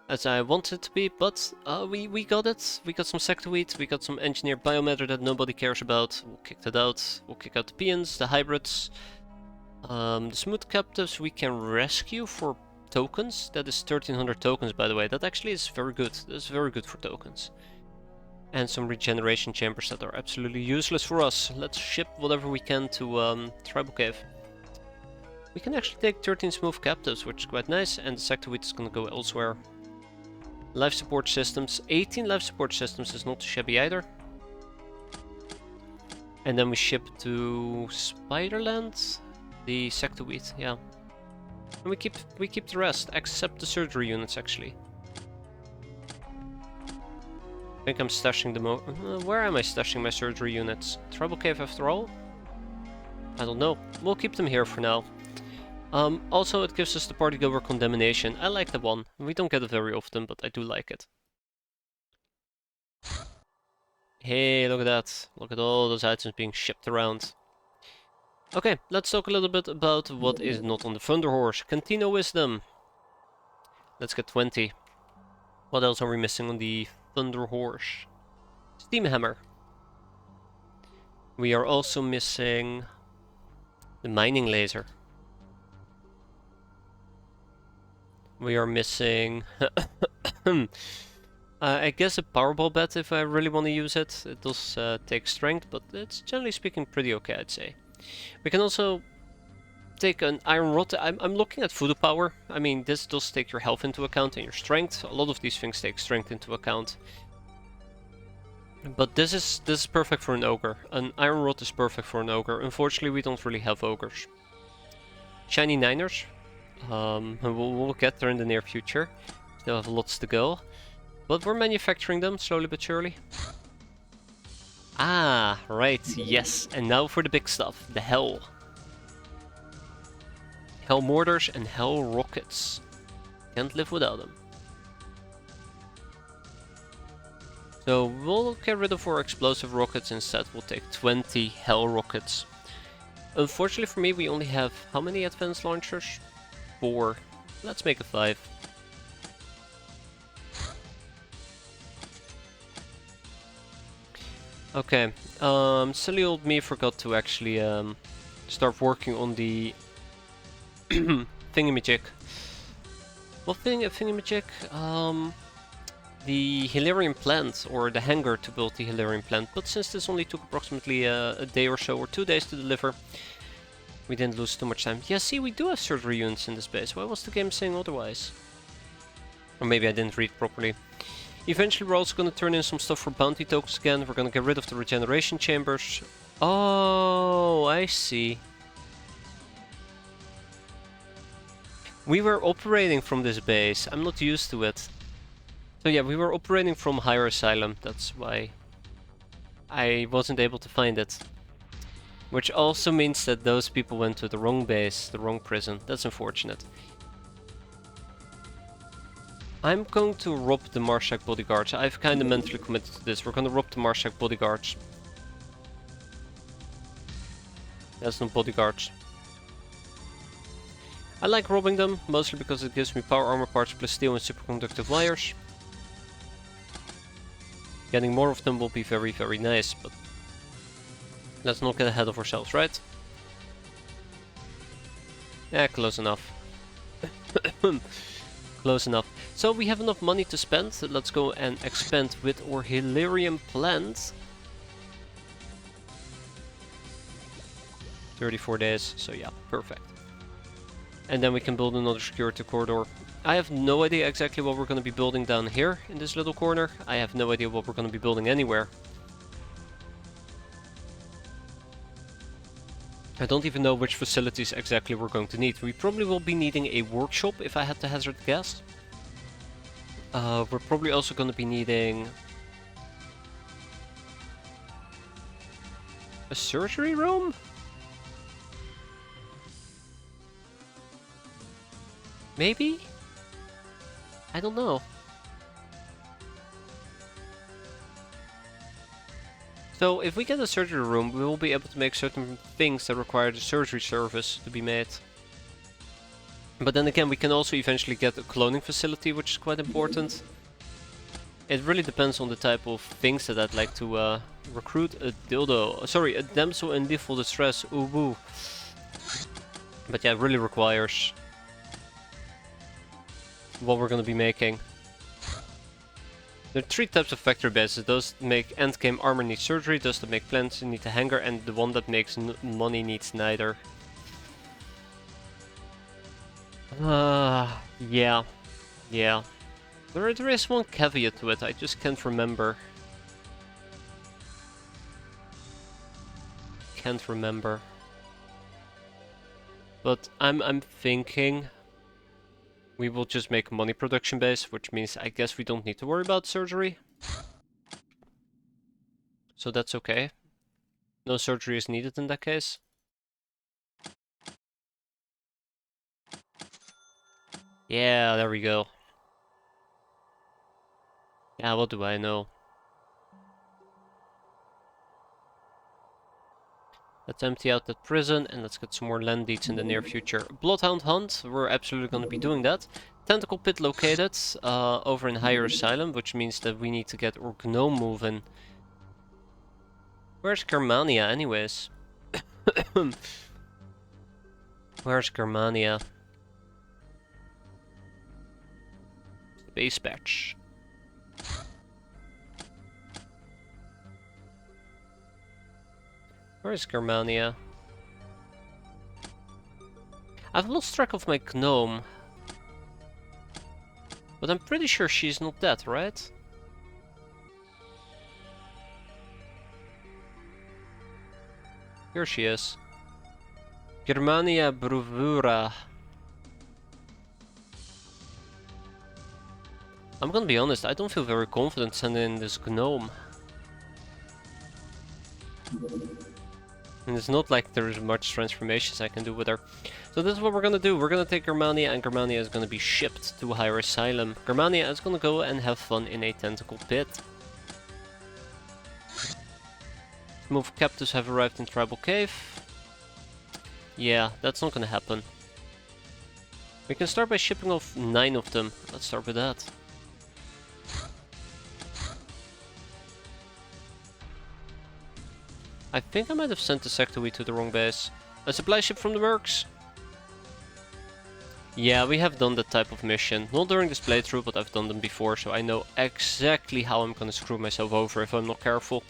as I wanted it to be, but we got it. We got some sectoid, we got some engineered biomatter that nobody cares about. We'll kick that out. We'll kick out the peons, the hybrids. The smooth captives we can rescue for tokens. That is 1300 tokens, by the way. That actually is very good. That's very good for tokens. And some regeneration chambers that are absolutely useless for us. Let's ship whatever we can to Tribal Cave. We can actually take 13 smooth captives, which is quite nice, and the sectoid is gonna go elsewhere. Life support systems. 18 life support systems is not too shabby either. And then we ship to Spiderland, the sectoid, yeah. And we keep the rest, except the surgery units actually. I think I'm stashing them. Where am I stashing my surgery units? Tribal Cave after all? I don't know. We'll keep them here for now. Also, it gives us the party goer condemnation. I like that one. We don't get it very often, but I do like it. Hey, look at that. Look at all those items being shipped around. Okay, let's talk a little bit about what is not on the Thunder Horse. Cantina Wisdom. Let's get 20. What else are we missing on the Thunder Horse? Steam Hammer. We are also missing the Mining Laser. We are missing... I guess a Powerball bat if I really want to use it. It does take strength, but it's generally speaking pretty okay, I'd say. We can also take an Iron Rod. I'm looking at Voodoo Power. I mean, this does take your health into account and your strength. A lot of these things take strength into account. But this is perfect for an Ogre. An Iron Rod is perfect for an Ogre. Unfortunately, we don't really have Ogres. Shiny Niners. We'll get there in the near future. Still have lots to go. But we're manufacturing them, slowly but surely. Ah, right, yes. And now for the big stuff. The Hell. Hell Mortars and Hell Rockets. Can't live without them. So we'll get rid of our explosive rockets instead. We'll take 20 Hell Rockets. Unfortunately for me, we only have how many advanced launchers? 4. Let's make it 5. Okay, silly old me forgot to actually start working on the thingamajig. What thingamajig? The Hilarion plant, or the hangar to build the Hilarion plant, but since this only took approximately a day or so, or 2 days to deliver, we didn't lose too much time. Yeah, see, we do have surgery units in this base. Why was the game saying otherwise? Or maybe I didn't read properly. Eventually we're also going to turn in some stuff for bounty tokens again. We're going to get rid of the regeneration chambers. Oh, I see. We were operating from this base. I'm not used to it. So yeah, we were operating from Higher Asylum. That's why I wasn't able to find it. Which also means that those people went to the wrong base, the wrong prison. That's unfortunate. I'm going to rob the Marshak bodyguards. I've kind of mentally committed to this. We're going to rob the Marshak bodyguards. There's no bodyguards. I like robbing them, mostly because it gives me power armor parts plus steel and superconductive wires. Getting more of them will be very, very nice, but let's not get ahead of ourselves, right? Yeah, close enough. Close enough. So we have enough money to spend. So let's go and expand with our Hilarion plant. 34 days, so yeah, perfect. And then we can build another security corridor. I have no idea exactly what we're going to be building down here in this little corner. I have no idea what we're going to be building anywhere. I don't even know which facilities exactly we're going to need. We probably will be needing a workshop if I had to hazard a guess. We're probably also going to be needing a surgery room? Maybe? I don't know. So if we get a surgery room, we will be able to make certain things that require the surgery service to be made. But then again, we can also eventually get a cloning facility, which is quite important. It really depends on the type of things that I'd like to recruit. A dildo, sorry, a damsel in lethal distress, ooh woo. But yeah, it really requires what we're going to be making. There are 3 types of factory bases. Those that make endgame armor need surgery, those that make plants need a hangar, and the one that makes money needs neither. Yeah. Yeah. There is one caveat to it, I just can't remember. Can't remember. But I'm thinking we will just make a money production base, which means I guess we don't need to worry about surgery. So that's okay. No surgery is needed in that case. Yeah, there we go. Yeah, what do I know? Let's empty out that prison and let's get some more land deeds in the near future. Bloodhound Hunt, we're absolutely going to be doing that. Tentacle Pit located over in Higher Asylum, which means that we need to get our gnome moving. Where's Germania anyways? Where's Germania? Base batch. Where is Germania? I've lost track of my gnome. But I'm pretty sure she's not dead, right? Here she is. Germania Bravura. I'm gonna be honest, I don't feel very confident sending in this gnome. And it's not like there's much transformations I can do with her. So this is what we're gonna do. We're gonna take Germania, and Germania is gonna be shipped to Higher Asylum. Germania is gonna go and have fun in a tentacle pit. Move captives have arrived in Tribal Cave. Yeah, that's not gonna happen. We can start by shipping off 9 of them. Let's start with that. I think I might have sent the Sectoid to the wrong base. A supply ship from the Mercs? Yeah, we have done that type of mission. Not during this playthrough, but I've done them before, so I know exactly how I'm gonna screw myself over if I'm not careful.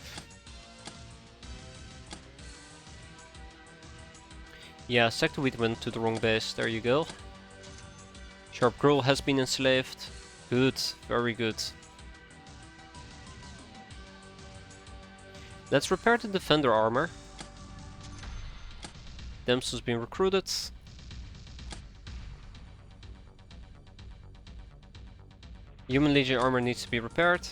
Yeah, Sectoid went to the wrong base, there you go. Sharp Girl has been enslaved. Good, very good. Let's repair the defender armor. Damsel's been recruited. Human Legion armor needs to be repaired.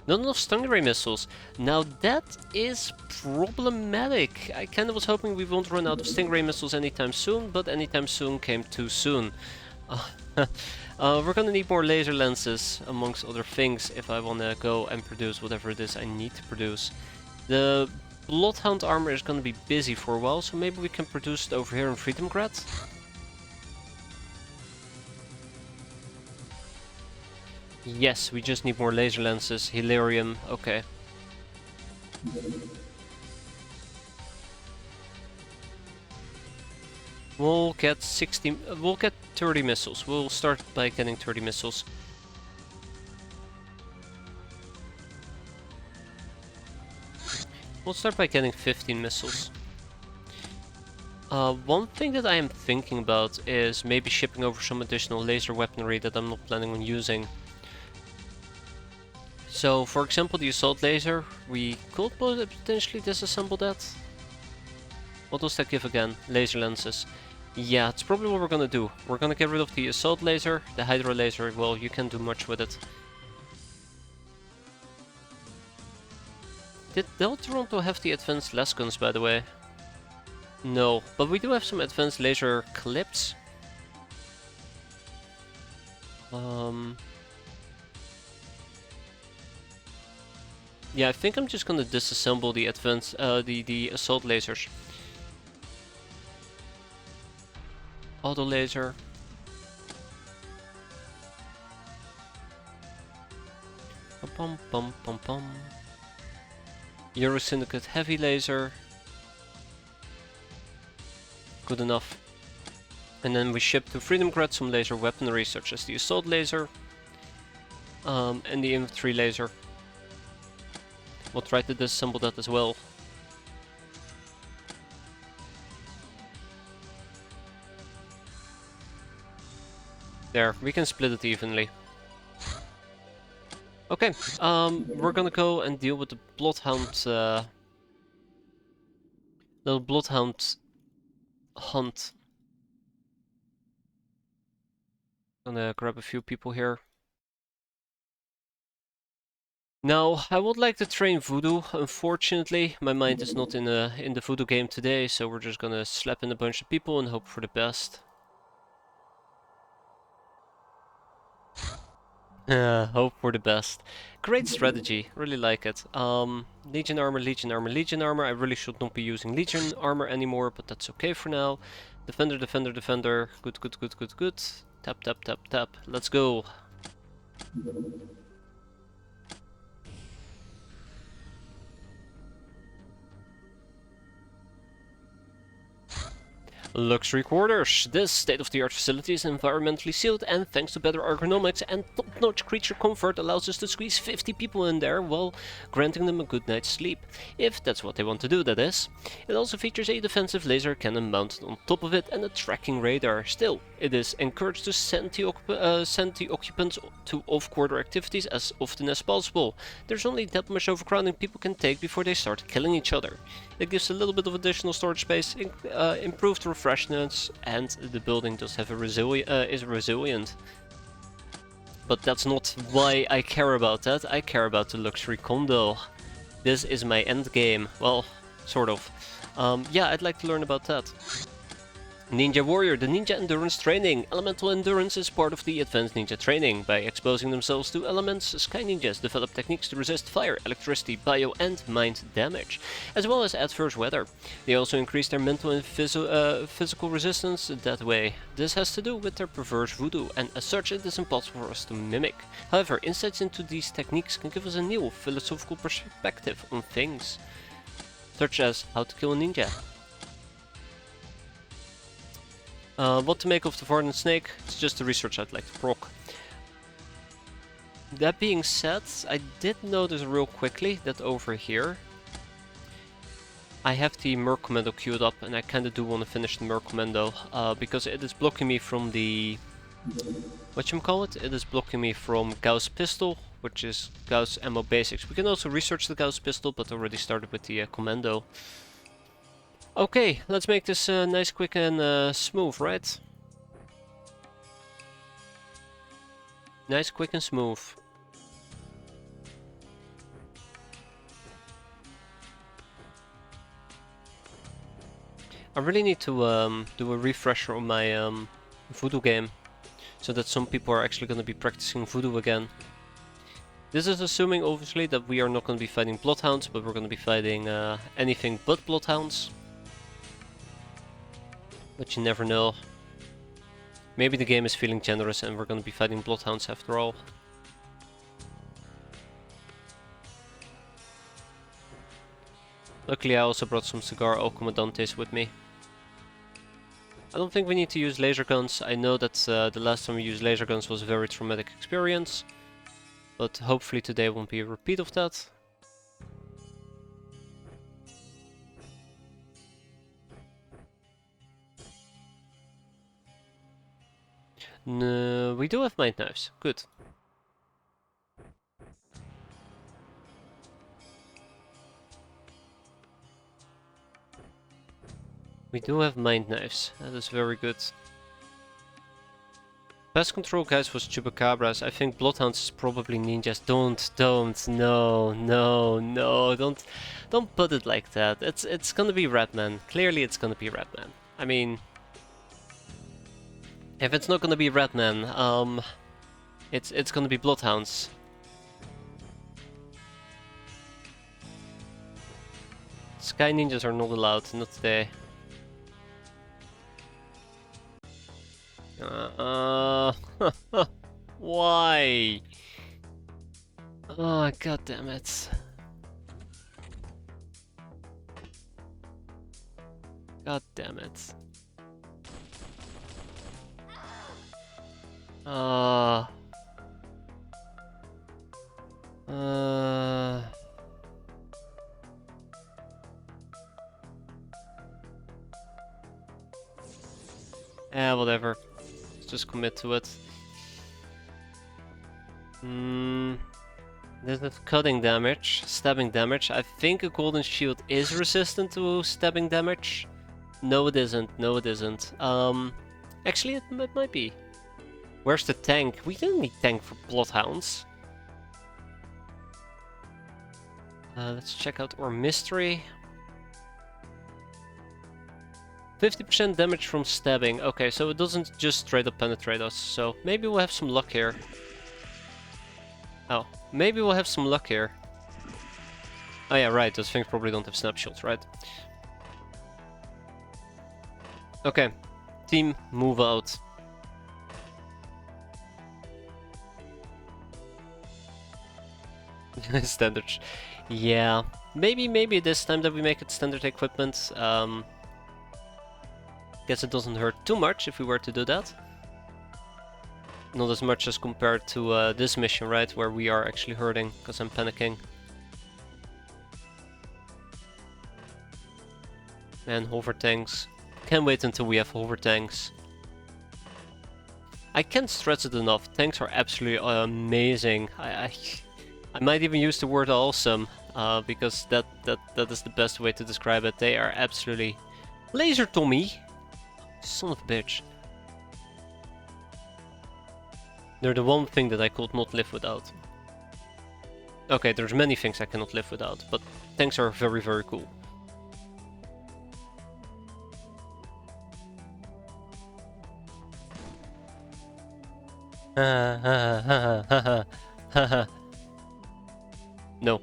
Not enough stingray missiles. Now that is problematic. I kinda was hoping we won't run out of stingray missiles anytime soon, but anytime soon came too soon. We're gonna need more laser lenses, amongst other things, if I wanna go and produce whatever it is I need to produce. The Bloodhound armor is gonna be busy for a while, so maybe we can produce it over here in Freedomgrad? Yes, we just need more laser lenses. Hilarium, okay. We'll get 30 missiles. We'll start by getting 30 missiles. We'll start by getting 15 missiles. One thing that I am thinking about is maybe shipping over some additional laser weaponry that I'm not planning on using. So, for example, the assault laser, we could potentially disassemble that. What does that give again? Laser lenses. Yeah, it's probably what we're gonna do. We're gonna get rid of the assault laser, the hydro laser, well, you can't do much with it. Did Del Toronto have the advanced las guns, by the way? No, but we do have some advanced laser clips. Yeah, I think I'm just gonna disassemble the advanced, the assault lasers. Auto laser. Pum pum pum pum. Euro Syndicate heavy laser. Good enough. And then we ship to Freedomgrad some laser weaponry such as the assault laser and the infantry laser. We'll try to disassemble that as well. There, we can split it evenly. Okay, we're gonna go and deal with the Bloodhound, little Bloodhound hunt. Gonna grab a few people here. Now, I would like to train Voodoo. Unfortunately, my mind is not in the Voodoo game today, so we're just gonna slap in a bunch of people and hope for the best. Hope for the best. Great strategy, really like it. Legion armor, Legion armor, Legion armor. I really should not be using Legion armor anymore, but that's okay for now. Defender, defender, defender. Good, good, good, good, good. Tap, tap, tap, tap. Let's go. Luxury quarters. This state-of-the-art facility is environmentally sealed, and thanks to better ergonomics and top-notch creature comfort allows us to squeeze 50 people in there while granting them a good night's sleep. If that's what they want to do, that is. It also features a defensive laser cannon mounted on top of it and a tracking radar. Still, it is encouraged to send the occupants to off-quarter activities as often as possible. There's only that much overcrowding people can take before they start killing each other. It gives a little bit of additional storage space, improved freshness, and the building does have is resilient. But that's not why I care about that. I care about the luxury condo. This is my end game. Well, sort of. Yeah, I'd like to learn about that. Ninja Warrior, the Ninja Endurance Training. Elemental Endurance is part of the Advanced Ninja Training. By exposing themselves to elements, Sky Ninjas develop techniques to resist fire, electricity, bio and mind damage, as well as adverse weather. They also increase their mental and physical resistance that way. This has to do with their perverse voodoo, and as such it is impossible for us to mimic. However, insights into these techniques can give us a new philosophical perspective on things, such as how to kill a ninja. What to make of the Varden Snake? It's just the research I'd like to proc. That being said, I did notice real quickly that over here I have the Merc Commando queued up, and I kinda do want to finish the Merc Commando because it is blocking me from the... whatchamacallit? It is blocking me from Gauss Pistol, which is Gauss Ammo Basics. We can also research the Gauss Pistol, but already started with the Commando. Okay, let's make this nice, quick, and smooth, right? Nice, quick, and smooth. I really need to do a refresher on my Voodoo game, so that some people are actually going to be practicing Voodoo again. This is assuming, obviously, that we are not going to be fighting Bloodhounds, but we're going to be fighting anything but Bloodhounds. But you never know. Maybe the game is feeling generous and we're gonna be fighting Bloodhounds after all. Luckily I also brought some Cigar Al Comandantes with me. I don't think we need to use laser guns. I know that the last time we used laser guns was a very traumatic experience. But hopefully today won't be a repeat of that. No, we do have mind knives. Good. We do have mind knives. That is very good. Pest control guys was chupacabras. I think bloodhounds is probably ninjas. No, don't put it like that. It's gonna be Redman. Clearly it's gonna be Redman. I mean, if it's not gonna be Redman, it's gonna be bloodhounds. Sky ninjas are not allowed, not today. Why? Oh, god damn it. God damn it. Whatever. Let's just commit to it. This is cutting damage, stabbing damage. I think a golden shield is resistant to stabbing damage. No, it isn't. No, it isn't. Actually, it might be. Where's the tank? We don't need tank for bloodhounds. Let's check out our mystery. 50% damage from stabbing. Okay, so it doesn't just straight up penetrate us. So maybe we'll have some luck here. Oh, maybe we'll have some luck here. Oh yeah, right, those things probably don't have snapshots, right? Okay, team, move out. Standard. Yeah, maybe this time that we make it standard equipment. Guess it doesn't hurt too much if we were to do that. Not as much as compared to this mission, right, where we are actually hurting because I'm panicking. And hover tanks. Can't wait until we have hover tanks. I can't stress it enough. Tanks are absolutely amazing. I might even use the word awesome because that is the best way to describe it. They are absolutely laser Tommy. Son of a bitch. They're the one thing that I could not live without. Okay, there's many things I cannot live without, but tanks are very, very cool. No.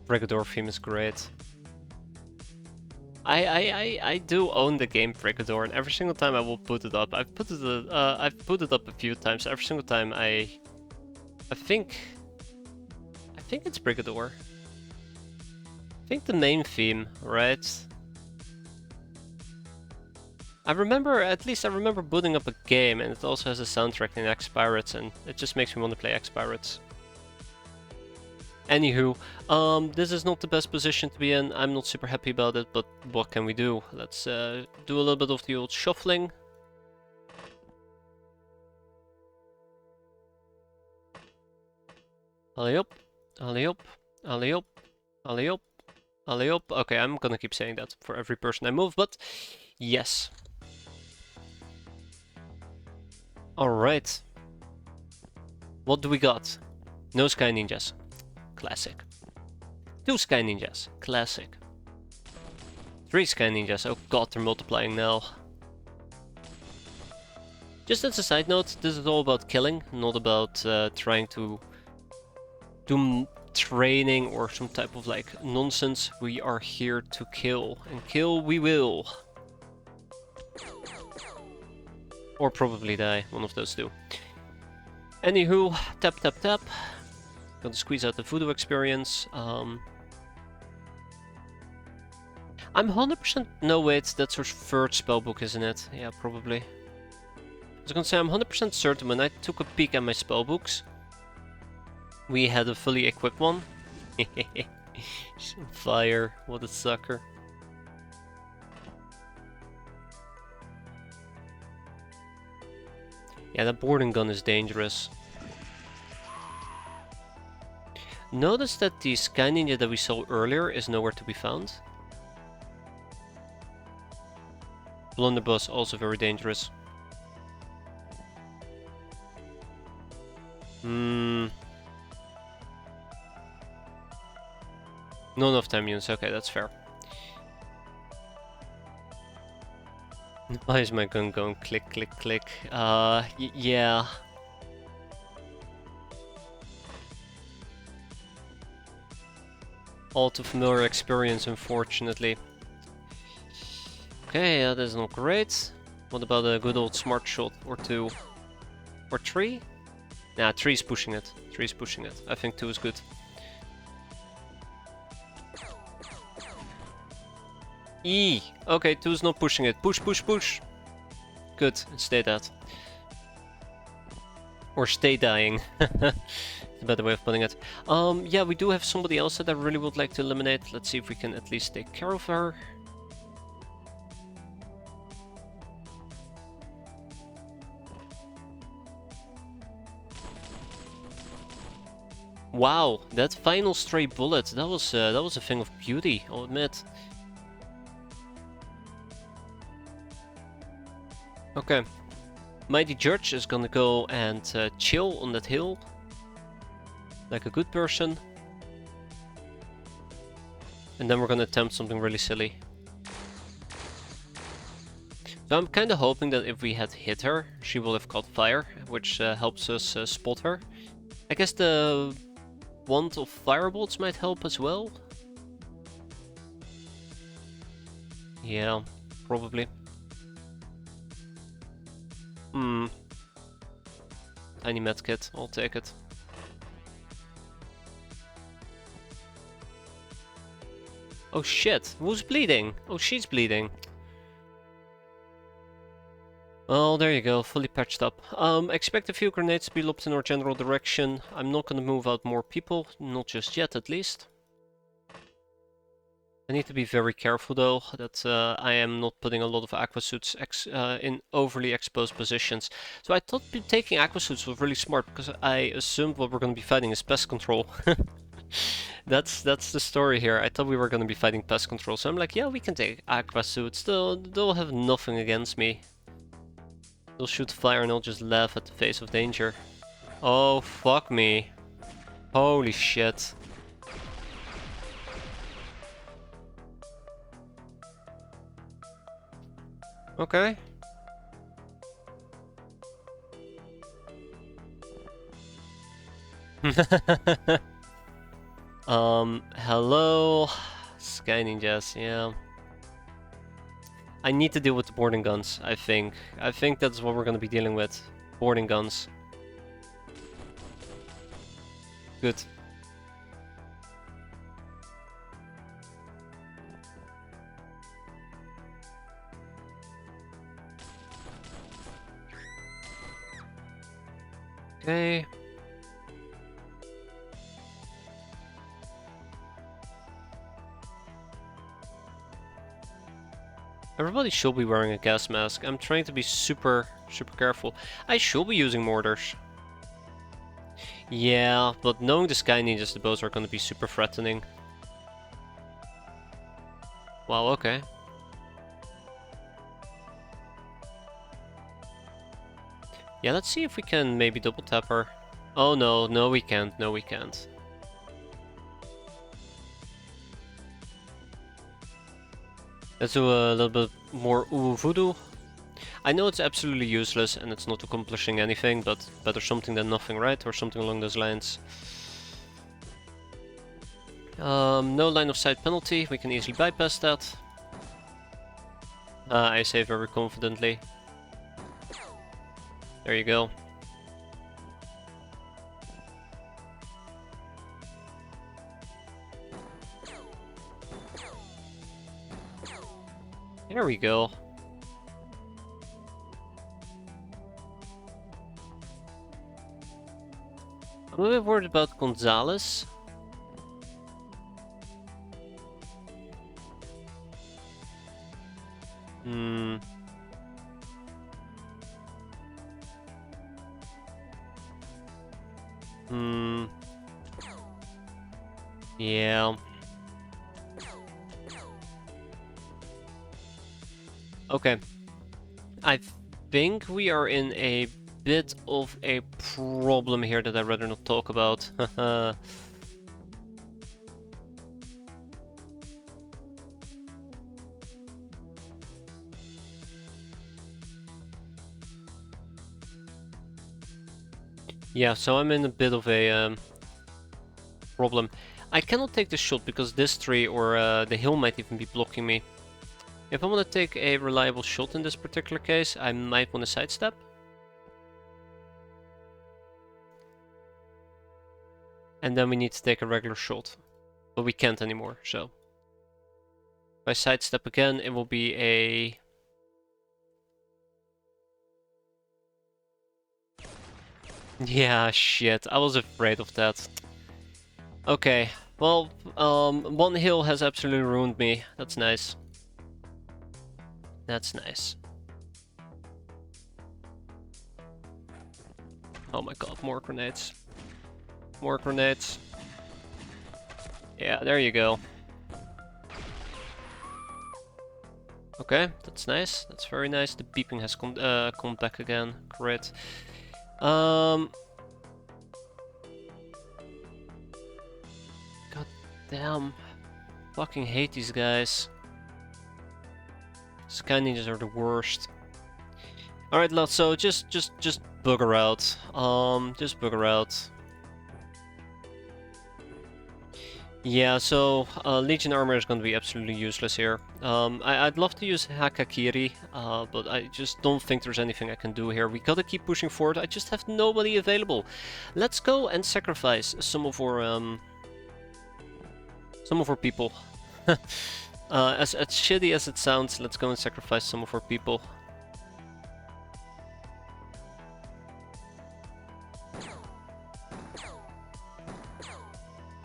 Brigador theme is great. I do own the game Brigador, and every single time I will put it up. I've put it up a few times. Every single time I think it's Brigador. I think the main theme, right? I remember booting up a game, and it also has a soundtrack in X-Pirates, and it just makes me want to play X-Pirates. Anywho, this is not the best position to be in. I'm not super happy about it, but what can we do? Let's do a little bit of the old shuffling. Alley up, alley up, alley up, alley up, alley up. Okay, I'm gonna keep saying that for every person I move, but yes. Alright. What do we got? No Sky Ninjas. Classic. 2 Sky Ninjas. Classic. 3 Sky Ninjas. Oh god, they're multiplying now. Just as a side note, this is all about killing, not about trying to do training or some type of like nonsense. We are here to kill, and kill we will. Or probably die, one of those two. Anywho, tap tap tap. Gonna squeeze out the voodoo experience. I'm 100%... No, wait, that's her third spellbook, isn't it? Yeah, probably. I was gonna say, I'm 100% certain when I took a peek at my spellbooks, we had a fully equipped one. Fire, what a sucker. Yeah, that boarding gun is dangerous. Notice that the Sky Ninja that we saw earlier is nowhere to be found. Blunderbuss, also very dangerous. None of them use, okay, that's fair. Why is my gun going click, click, click? Yeah. All too familiar experience, unfortunately. Okay, that is not great. What about a good old smart shot or two? Or three? Nah, three's pushing it. Three's pushing it. I think two is good. E! Okay, two's not pushing it. Push, push, push! Good, stay dead. Or stay dying. A better way of putting it. Yeah, we do have somebody else that I really would like to eliminate. Let's see if we can at least take care of her. Wow, that final stray bullet, that was a thing of beauty, I'll admit. Okay, Mighty Judge is gonna go and chill on that hill, like a good person. And then we're gonna attempt something really silly. So I'm kinda hoping that if we had hit her, she will have caught fire, which helps us spot her. I guess the wand of firebolts might help as well. Yeah, probably. Tiny medkit, I'll take it. Oh shit, who's bleeding? Oh, she's bleeding. Well, there you go, fully patched up. Expect a few grenades to be lobbed in our general direction. I'm not gonna move out more people, not just yet at least. I need to be very careful though, that I am not putting a lot of aquasuits in overly exposed positions. So I thought taking aquasuits was really smart, because I assumed what we're gonna be fighting is pest control. That's the story here. I thought we were gonna be fighting pest control, so I'm like, yeah, we can take aquasuits. They'll have nothing against me. They'll shoot fire and I'll just laugh at the face of danger. Oh, fuck me. Holy shit. Okay. Hello? Sky Ninjas, yeah. I need to deal with the boarding guns, I think. I think that's what we're gonna be dealing with. Boarding guns. Good. Okay. Everybody should be wearing a gas mask. I'm trying to be super careful. I should be using mortars. Yeah, but knowing the Sky Ninjas, the bows are gonna be super threatening. Wow, okay. Yeah, let's see if we can maybe double tap her. Oh no, no we can't, no we can't. Let's do a little bit more voodoo. I know it's absolutely useless and it's not accomplishing anything, but better something than nothing, right? Or something along those lines. No line of sight penalty, we can easily bypass that. I say very confidently. There you go. There we go. I'm a bit worried about Gonzalez. Hmm. Hmm. Yeah. Okay. I think we are in a bit of a problem here that I'd rather not talk about. Yeah, so I'm in a bit of a problem. I cannot take this shot because this tree or the hill might even be blocking me. If I want to take a reliable shot in this particular case, I might want to sidestep. And then we need to take a regular shot. But we can't anymore, so. If I sidestep again, it will be a... Yeah, shit, I was afraid of that. Okay, well, one hill has absolutely ruined me. That's nice. That's nice. Oh my god, more grenades. More grenades. Yeah, there you go. Okay, that's nice. That's very nice. The beeping has come back again. Great. God damn. Fucking hate these guys. Sky ninjas are the worst. Alright, lads, so just bugger out. Just bugger out. Yeah, so Legion armor is going to be absolutely useless here. I'd love to use Hakakiri, but I just don't think there's anything I can do here. We gotta keep pushing forward. I just have nobody available. Let's go and sacrifice some of our people. As shitty as it sounds, let's go and sacrifice some of our people.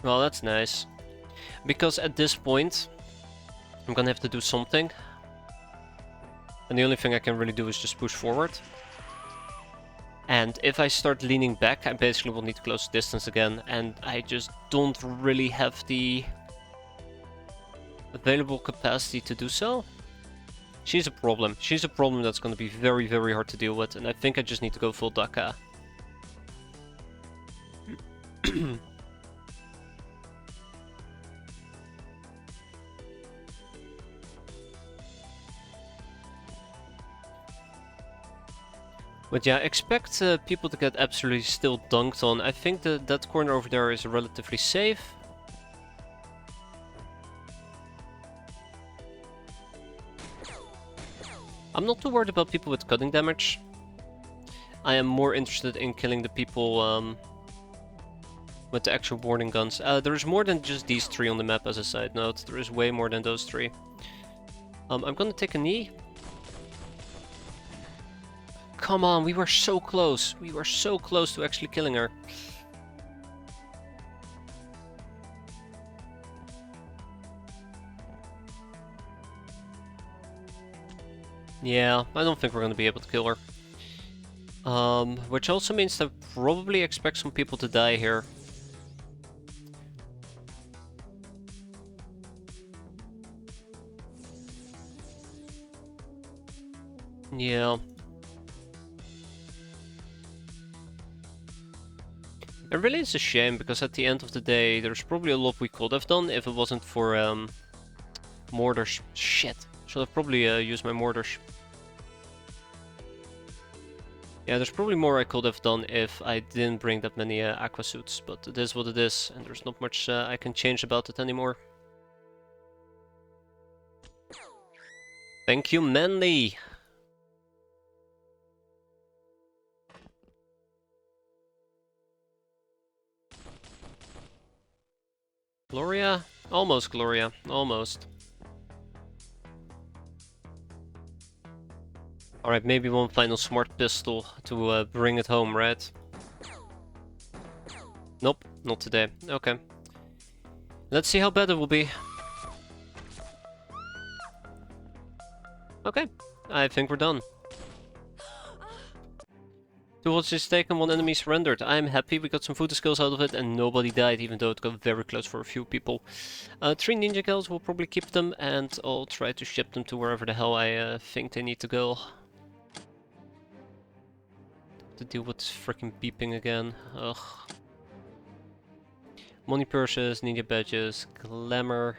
Well, that's nice. Because at this point, I'm gonna have to do something. And the only thing I can really do is just push forward. And if I start leaning back, I basically will need to close distance again. And I just don't really have the available capacity to do so. She's a problem. She's a problem that's gonna be very, very hard to deal with. And I think I just need to go full Daka. But yeah, expect people to get absolutely still dunked on. I think that corner over there is relatively safe. I'm not too worried about people with cutting damage. I am more interested in killing the people with the actual boarding guns. There's more than just these three on the map as a side note. There is way more than those three. I'm gonna take a knee. Come on, we were so close. We were so close to actually killing her. Yeah, I don't think we're gonna be able to kill her. Which also means that I probably expect some people to die here. Yeah. It really is a shame, because at the end of the day, there's probably a lot we could have done if it wasn't for mortars. Shit. Should have probably used my mortars. Yeah, there's probably more I could have done if I didn't bring that many aqua suits, but it is what it is, and there's not much I can change about it anymore. Thank you, Manly! Gloria? Almost Gloria. Almost. Alright, maybe one final smart pistol to bring it home, right? Nope, not today. Okay. Let's see how bad it will be. Okay, I think we're done. 2 hostages taken, 1 enemy surrendered. I'm happy we got some food skills out of it and nobody died, even though it got very close for a few people. 3 ninja kills, we'll probably keep them and I'll try to ship them to wherever the hell I think they need to go. To deal with this freaking beeping again. Ugh. Money purses, ninja badges, glamour.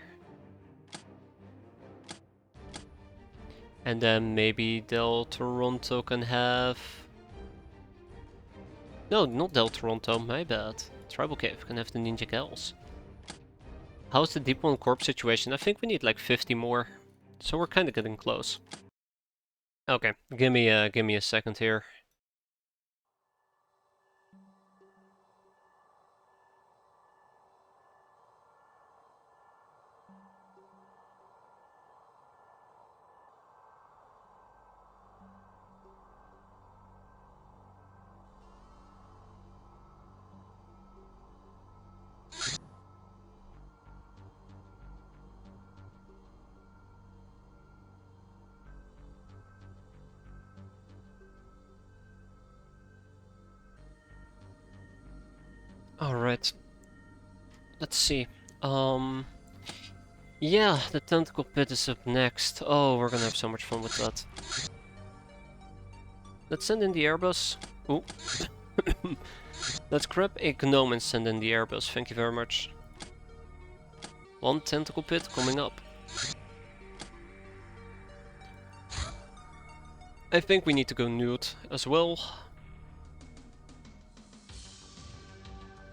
And then maybe Del Toronto can have... No, not Del Toronto, my bad. Tribal Cave can have the ninja gals. How's the Deep One Corp situation? I think we need like 50 more. So we're kinda getting close. Okay, give me a second here. Alright. Let's see. Yeah, the tentacle pit is up next. Oh, we're gonna have so much fun with that. Let's send in the airbus. Ooh. Let's grab a gnome and send in the airbus. Thank you very much. 1 tentacle pit coming up. I think we need to go nude as well.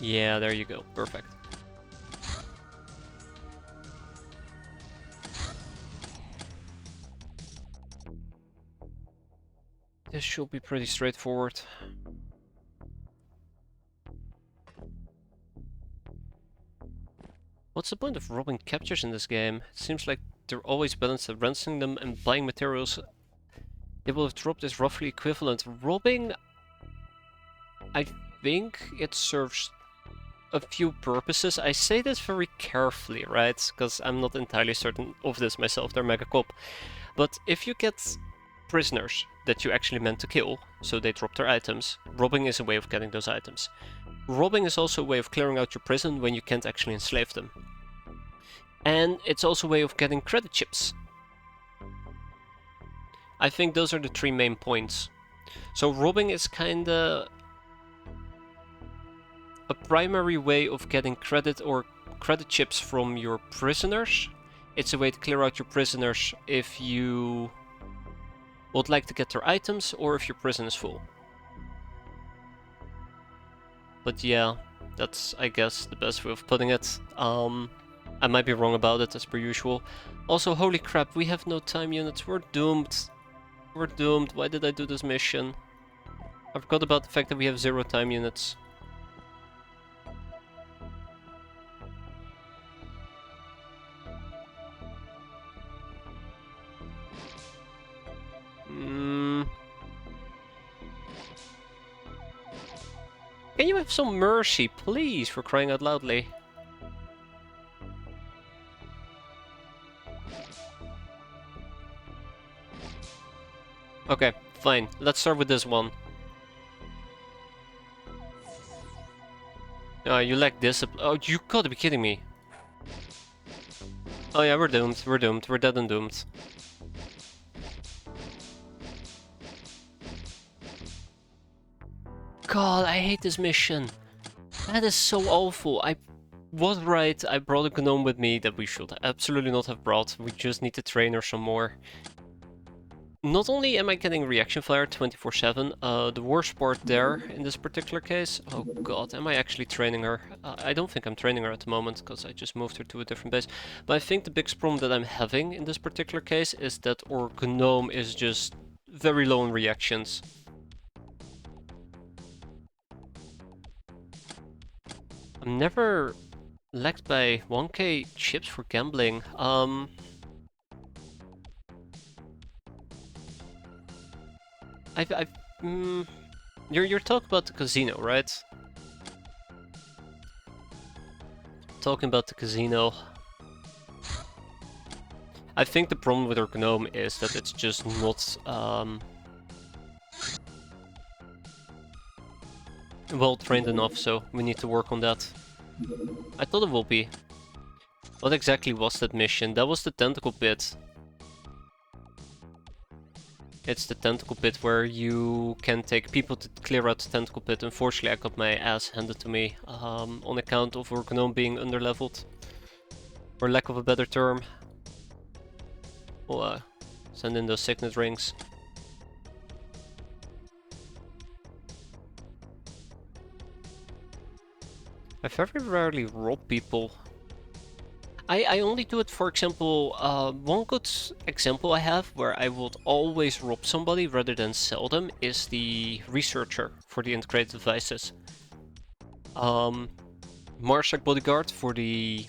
Yeah, there you go. Perfect. This should be pretty straightforward. What's the point of robbing captures in this game? It seems like they're always balanced at ransoming them and buying materials they will have dropped is roughly equivalent. Robbing, I think it serves a few purposes. I say this very carefully, right? Because I'm not entirely certain of this myself, they're mega cop. But if you get prisoners that you actually meant to kill, so they drop their items, robbing is a way of getting those items. Robbing is also a way of clearing out your prison when you can't actually enslave them. And it's also a way of getting credit chips. I think those are the 3 main points. So robbing is kinda a primary way of getting credit or credit chips from your prisoners. It's a way to clear out your prisoners if you would like to get their items or if your prison is full. But yeah, that's, I guess, the best way of putting it. I might be wrong about it, as per usual. Also, holy crap, we have no time units. We're doomed. We're doomed. Why did I do this mission? I forgot about the fact that we have 0 time units. Can you have some mercy, please, for crying out loudly? Okay, fine. Let's start with this one. You lack discipline. Oh, you gotta be kidding me. Oh yeah, we're doomed. We're doomed. We're dead and doomed. God, I hate this mission. That is so awful. I was right. I brought a gnome with me that we should absolutely not have brought. We just need to train her some more. Not only am I getting reaction fire 24/7, the worst part there in this particular case... Oh god, am I actually training her? I don't think I'm training her at the moment, because I just moved her to a different base. But I think the biggest problem that I'm having in this particular case is that our gnome is just very low in reactions. I'm never lagged by 1k chips for gambling. mm, you're talking about the casino, right? Talking about the casino. I think the problem with our gnome is that it's just not well trained enough, so we need to work on that. I thought it will be. What exactly was that mission? That was the tentacle pit. It's the tentacle pit where you can take people to clear out the tentacle pit. Unfortunately, I got my ass handed to me on account of our gnome being underleveled. For lack of a better term. We'll send in those signet rings. I very rarely rob people. I only do it, for example, one good example I have where I would always rob somebody rather than sell them is the researcher for the integrated devices. Marshak bodyguard for the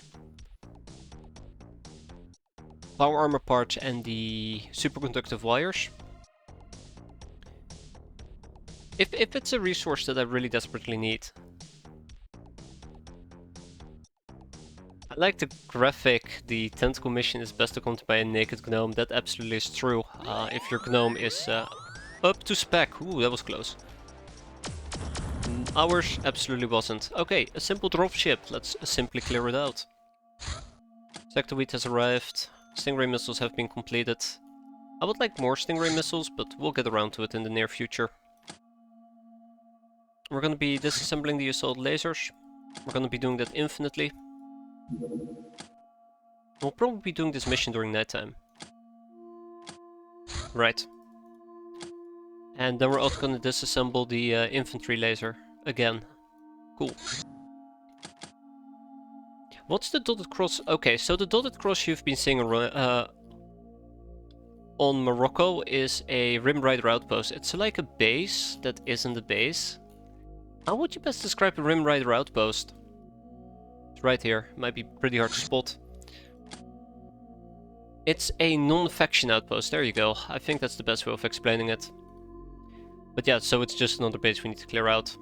power armor parts and the superconductive wires. If it's a resource that I really desperately need. I like the graphic, the tentacle mission is best accompanied by a naked gnome. That absolutely is true. If your gnome is up to spec. Ooh, that was close. Ours absolutely wasn't. Okay, a simple dropship. Let's simply clear it out. Sector wheat has arrived. Stingray missiles have been completed. I would like more Stingray missiles, but we'll get around to it in the near future. We're gonna be disassembling the assault lasers. We're gonna be doing that infinitely. We'll probably be doing this mission during nighttime. Right. And then we're also gonna disassemble the infantry laser again. Cool. What's the dotted cross? Okay, so the dotted cross you've been seeing on Morocco is a Rim Rider outpost. It's like a base that isn't a base. How would you best describe a Rim Rider outpost? It's right here. Might be pretty hard to spot. It's a non-faction outpost. There you go. I think that's the best way of explaining it. But yeah, so it's just another base we need to clear out.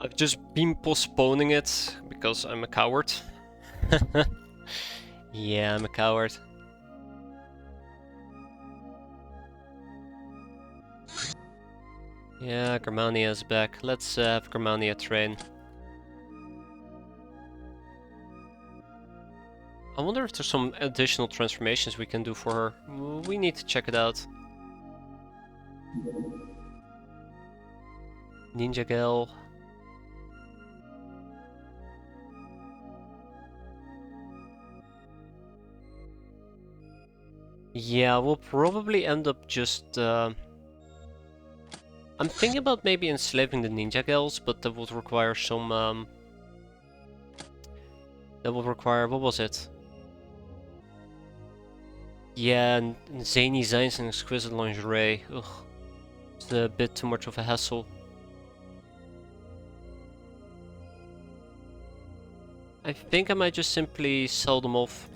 I've just been postponing it because I'm a coward. Yeah, I'm a coward. Yeah, Germania is back. Let's have Germania train. I wonder if there's some additional transformations we can do for her. We need to check it out. Ninja Gal. Yeah, we'll probably end up just... I'm thinking about maybe enslaving the Ninja Gals, but that would require some... That would require... what was it? Yeah, zany designs and exquisite lingerie. Ugh. It's a bit too much of a hassle. I think I might just simply sell them off.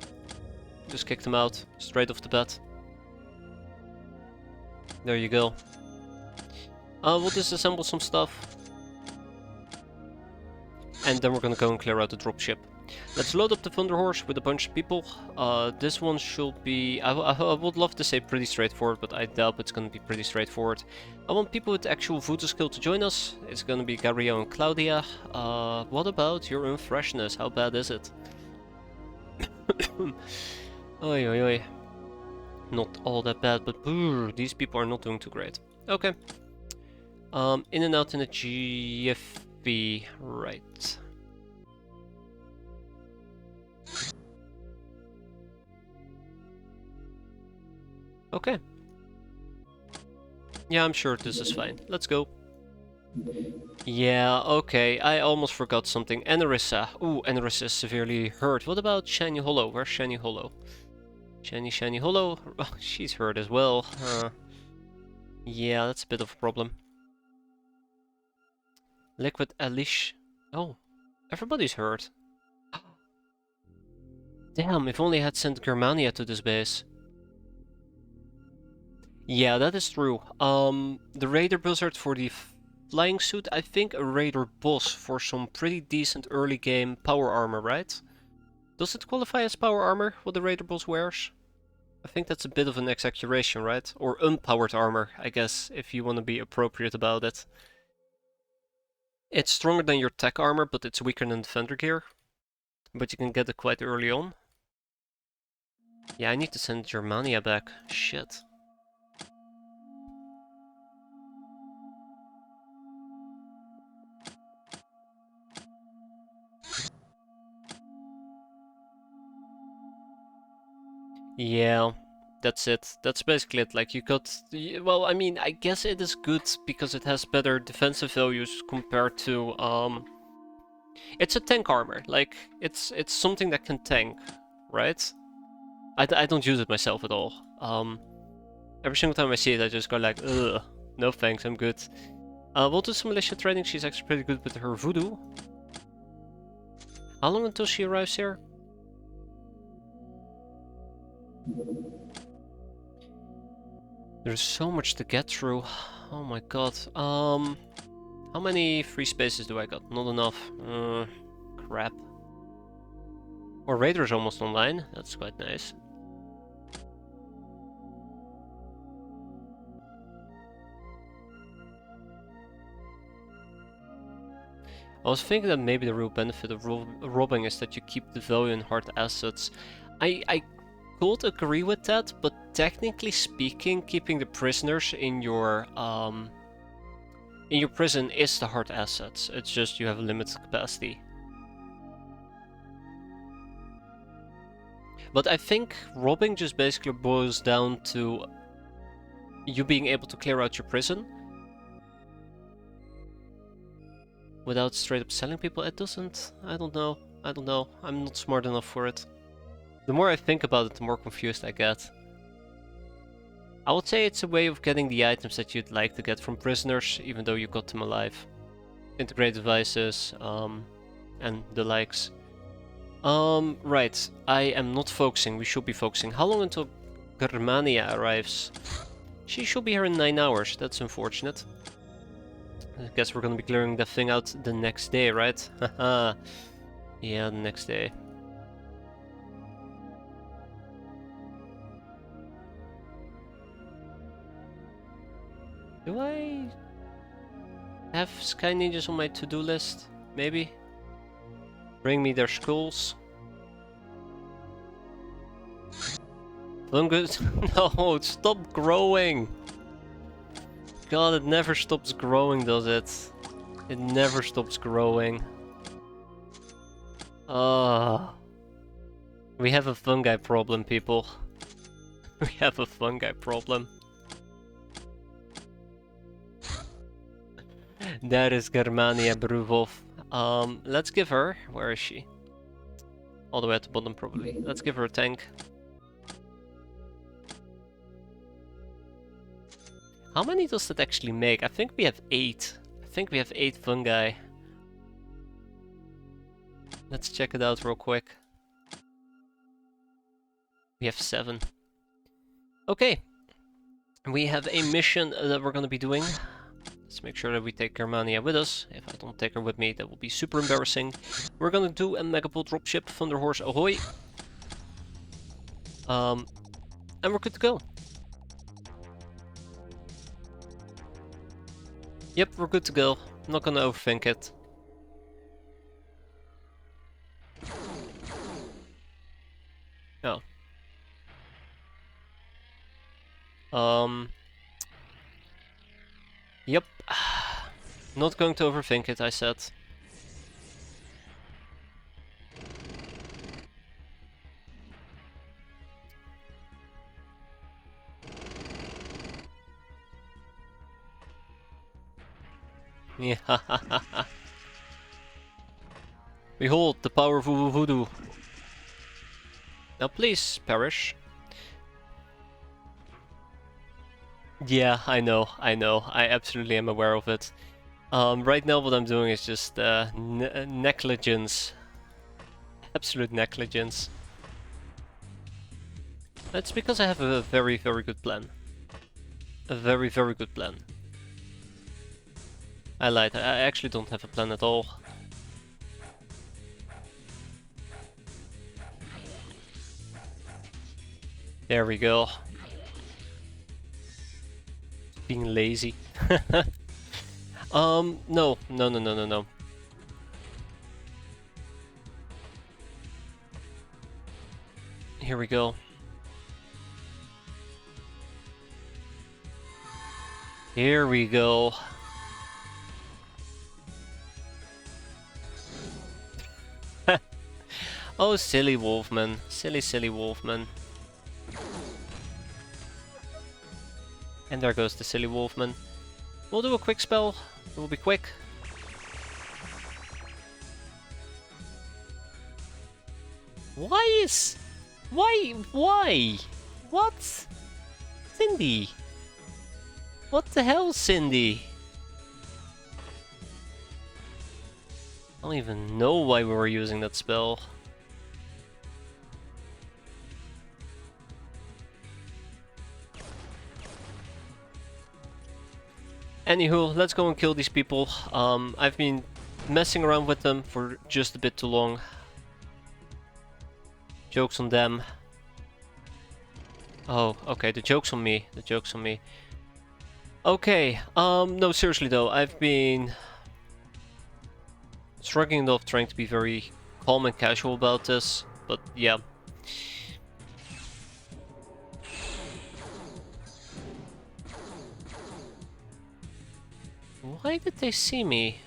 Just kick them out, straight off the bat. There you go. We'll disassemble some stuff. And then we're gonna go and clear out the dropship. Let's load up the Thunder Horse with a bunch of people. This one should be... I would love to say pretty straightforward, but I doubt it's gonna be pretty straightforward. I want people with actual voodoo skill to join us. It's gonna be Gabriel and Claudia. What about your unfreshness? How bad is it? Oi oi oi. Not all that bad, but these people are not doing too great. Okay. In and out in a GFB, right. Okay. Yeah, I'm sure this is fine. Let's go. Yeah, okay, I almost forgot something. Enerissa. Ooh, Enerissa is severely hurt. What about Shiny Hollow? Where's Shiny Hollow? Shiny Hollow. Oh, she's hurt as well. Yeah, that's a bit of a problem. Liquid Elish. Oh, everybody's hurt. Damn, if only I had sent Germania to this base. Yeah, that is true. The Raider Buzzard for the flying suit, I think a Raider Boss for some pretty decent early game power armor, right? Does it qualify as power armor, what the Raider Boss wears? I think that's a bit of an exaggeration, right? Or unpowered armor, I guess, if you want to be appropriate about it. It's stronger than your tech armor, but it's weaker than Defender gear. But you can get it quite early on. Yeah, I need to send Germania back. Shit. Yeah, that's it. That's basically it. Like, you got... Well, I mean, I guess it is good because it has better defensive values compared to... It's a tank armor. Like, it's something that can tank, right? I don't use it myself at all. Every single time I see it, I just go like, ugh, no thanks, I'm good. We'll do some militia training. She's actually pretty good with her voodoo. How long until she arrives here? There's so much to get through. Oh my god. How many free spaces do I got? Not enough. Crap. Or Raider's almost online. That's quite nice. I was thinking that maybe the real benefit of robbing is that you keep the value in hard assets. I could agree with that, but technically speaking, keeping the prisoners in your prison is the hard assets. It's just you have a limited capacity. But I think robbing just basically boils down to you being able to clear out your prison without straight up selling people. It doesn't. I don't know. I'm not smart enough for it. The more I think about it, the more confused I get. I would say it's a way of getting the items that you'd like to get from prisoners, even though you got them alive. Integrate devices, and the likes. Right. I am not focusing. We should be focusing. How long until Germania arrives? She should be here in 9 hours. That's unfortunate. I guess we're gonna be clearing that thing out the next day, right? Haha. Yeah, the next day. Do I have Sky Ninjas on my to-do list? Maybe? Bring me their skulls. Fungus? No, stop growing! God, it never stops growing, does it? It never stops growing. Ah. We have a fungi problem, people. We have a fungi problem. That is Germania Bruvov. Let's give her... Where is she? All the way at the bottom, probably. Let's give her a tank. How many does that actually make? I think we have 8. I think we have 8 fungi. Let's check it out real quick. We have 7. Okay. We have a mission that we're gonna be doing. Let's make sure that we take Germania with us. If I don't take her with me, that will be super embarrassing. We're gonna do a Megapole dropship, Thunderhorse ahoy! And we're good to go. Yep, we're good to go. I'm not gonna overthink it. Oh. Yep. Not going to overthink it, I said. Yeah. Behold the power of voodoo. Now please, perish. Yeah, I know. I absolutely am aware of it. Right now what I'm doing is just negligence. Absolute negligence. That's because I have a very, very good plan. A very, very good plan. I lied, I actually don't have a plan at all. There we go. Being lazy. No. Here we go. Here we go. Oh, silly Wolfman. Silly, silly Wolfman. And there goes the silly Wolfman. We'll do a quick spell. It will be quick. Why is... Why? What? Cindy? What the hell, Cindy? I don't even know why we were using that spell. Anywho, let's go and kill these people. I've been messing around with them for just a bit too long. Joke's on them. Oh, okay, the joke's on me. The joke's on me. Okay, no, seriously though, I've been shrugging it off, trying to be very calm and casual about this, but yeah. Why did they see me?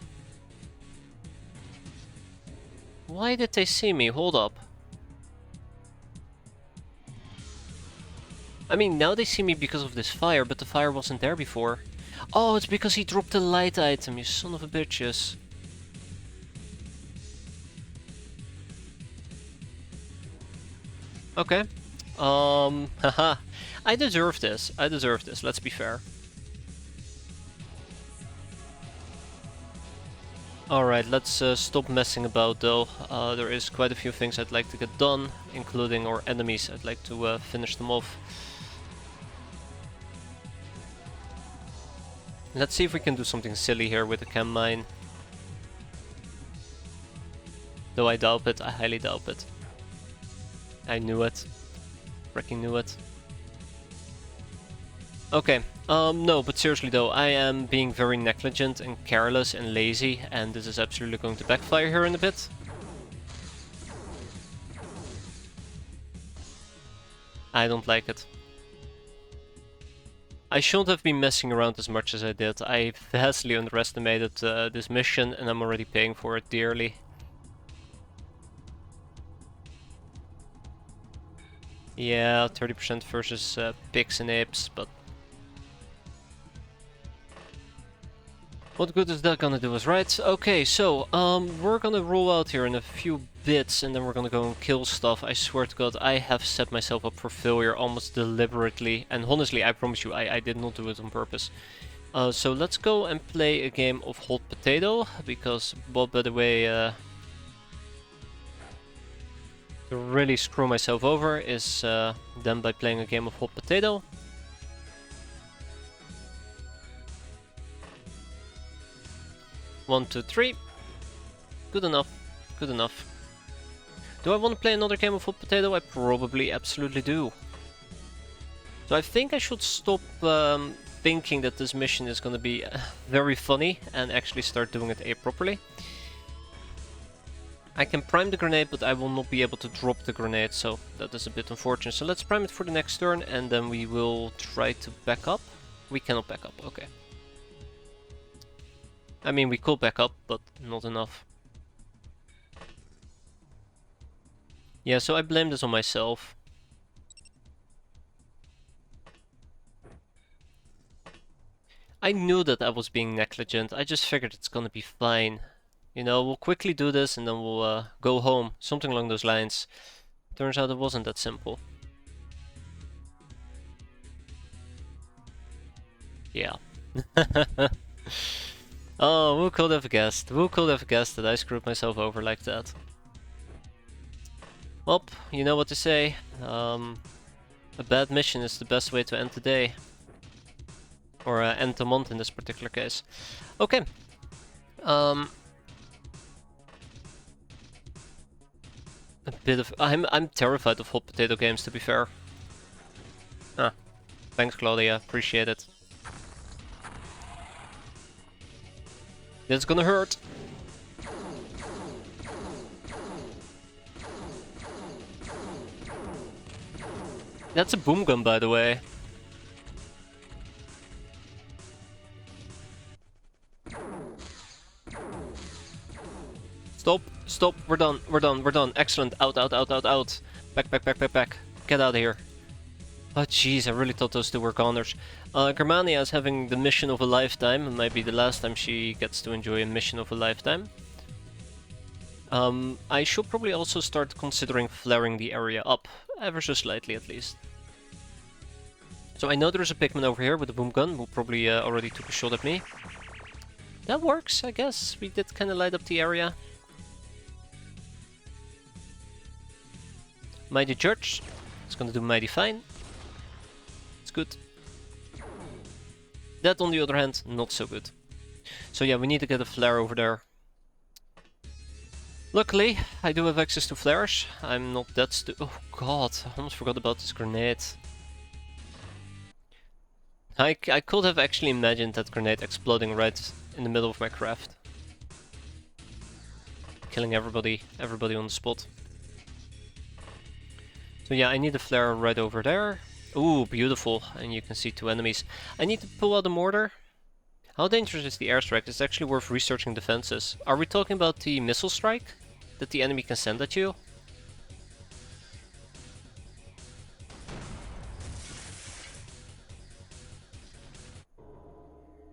Why did they see me? Hold up. I mean, now they see me because of this fire, but the fire wasn't there before. Oh, it's because he dropped the light item, you son of a bitches. Okay. Haha. I deserve this. I deserve this, let's be fair. Alright, let's stop messing about though. There is quite a few things I'd like to get done, including our enemies. I'd like to finish them off. Let's see if we can do something silly here with the chem mine. Though I doubt it, I highly doubt it. I knew it. Freaking knew it. Okay, no, but seriously though, I am being very negligent and careless and lazy, and this is absolutely going to backfire here in a bit. I don't like it. I shouldn't have been messing around as much as I did. I vastly underestimated this mission, and I'm already paying for it dearly. Yeah, 30% versus pigs and apes, but... what good is that gonna do us, right? Okay, so, we're gonna roll out here in a few bits, and then we're gonna go and kill stuff. I swear to God, I have set myself up for failure almost deliberately, and honestly, I promise you, I did not do it on purpose. So let's go and play a game of Hot Potato, because, well, by the way, to really screw myself over is done by playing a game of Hot Potato. One, two, three. Good enough. Good enough. Do I want to play another game of Hot Potato? I probably absolutely do. So I think I should stop thinking that this mission is going to be very funny and actually start doing it properly. I can prime the grenade, but I will not be able to drop the grenade, so that is a bit unfortunate. So let's prime it for the next turn, and then we will try to back up. We cannot back up, okay. I mean, we could back up, but not enough. Yeah, so I blame this on myself. I knew that I was being negligent. I just figured it's gonna be fine. You know, we'll quickly do this and then we'll go home. Something along those lines. Turns out it wasn't that simple. Yeah. Oh, who could have guessed? Who could have guessed that I screwed myself over like that? Well, you know what to say. A bad mission is the best way to end the day. Or end the month in this particular case. Okay. A bit of... I'm terrified of hot potato games, to be fair. Ah, thanks Claudia, appreciate it. That's gonna hurt. That's a boom gun, by the way. Stop, stop, we're done, we're done, we're done. Excellent, out, out, out, out, out. Back, back, back, back, back. Get out of here. Oh jeez, I really thought those two were goners. Germania is having the mission of a lifetime. It might be the last time she gets to enjoy a mission of a lifetime. I should probably also start considering flaring the area up, ever so slightly at least. So I know there's a pigman over here with a boom gun, who probably already took a shot at me. That works, I guess. We did kind of light up the area. Mighty Judge. It's gonna do mighty fine. It's good. That, on the other hand, not so good. So yeah, we need to get a flare over there. Luckily, I do have access to flares. I'm not that oh god, I almost forgot about this grenade. I could have actually imagined that grenade exploding right in the middle of my craft. Killing everybody on the spot. So yeah, I need a flare right over there. Ooh, beautiful. And you can see two enemies. I need to pull out a mortar. How dangerous is the airstrike? It's actually worth researching defenses. Are we talking about the missile strike that the enemy can send at you?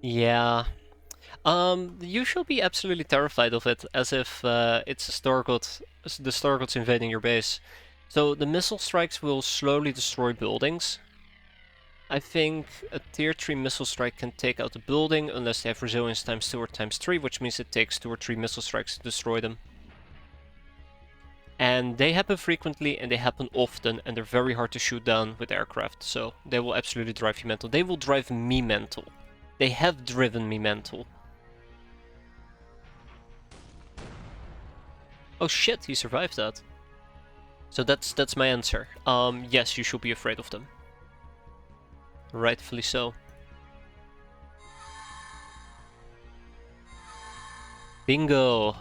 Yeah. You should be absolutely terrified of it, as if it's a star god, the star god's invading your base. So the missile strikes will slowly destroy buildings. I think a tier 3 missile strike can take out a building unless they have resilience times 2 or times 3, which means it takes 2 or 3 missile strikes to destroy them. And they happen frequently and they happen often, and they're very hard to shoot down with aircraft, so they will absolutely drive you mental. They will drive me mental. They have driven me mental. Oh shit, he survived that. So that's my answer. Yes, you should be afraid of them. Rightfully so. Bingo!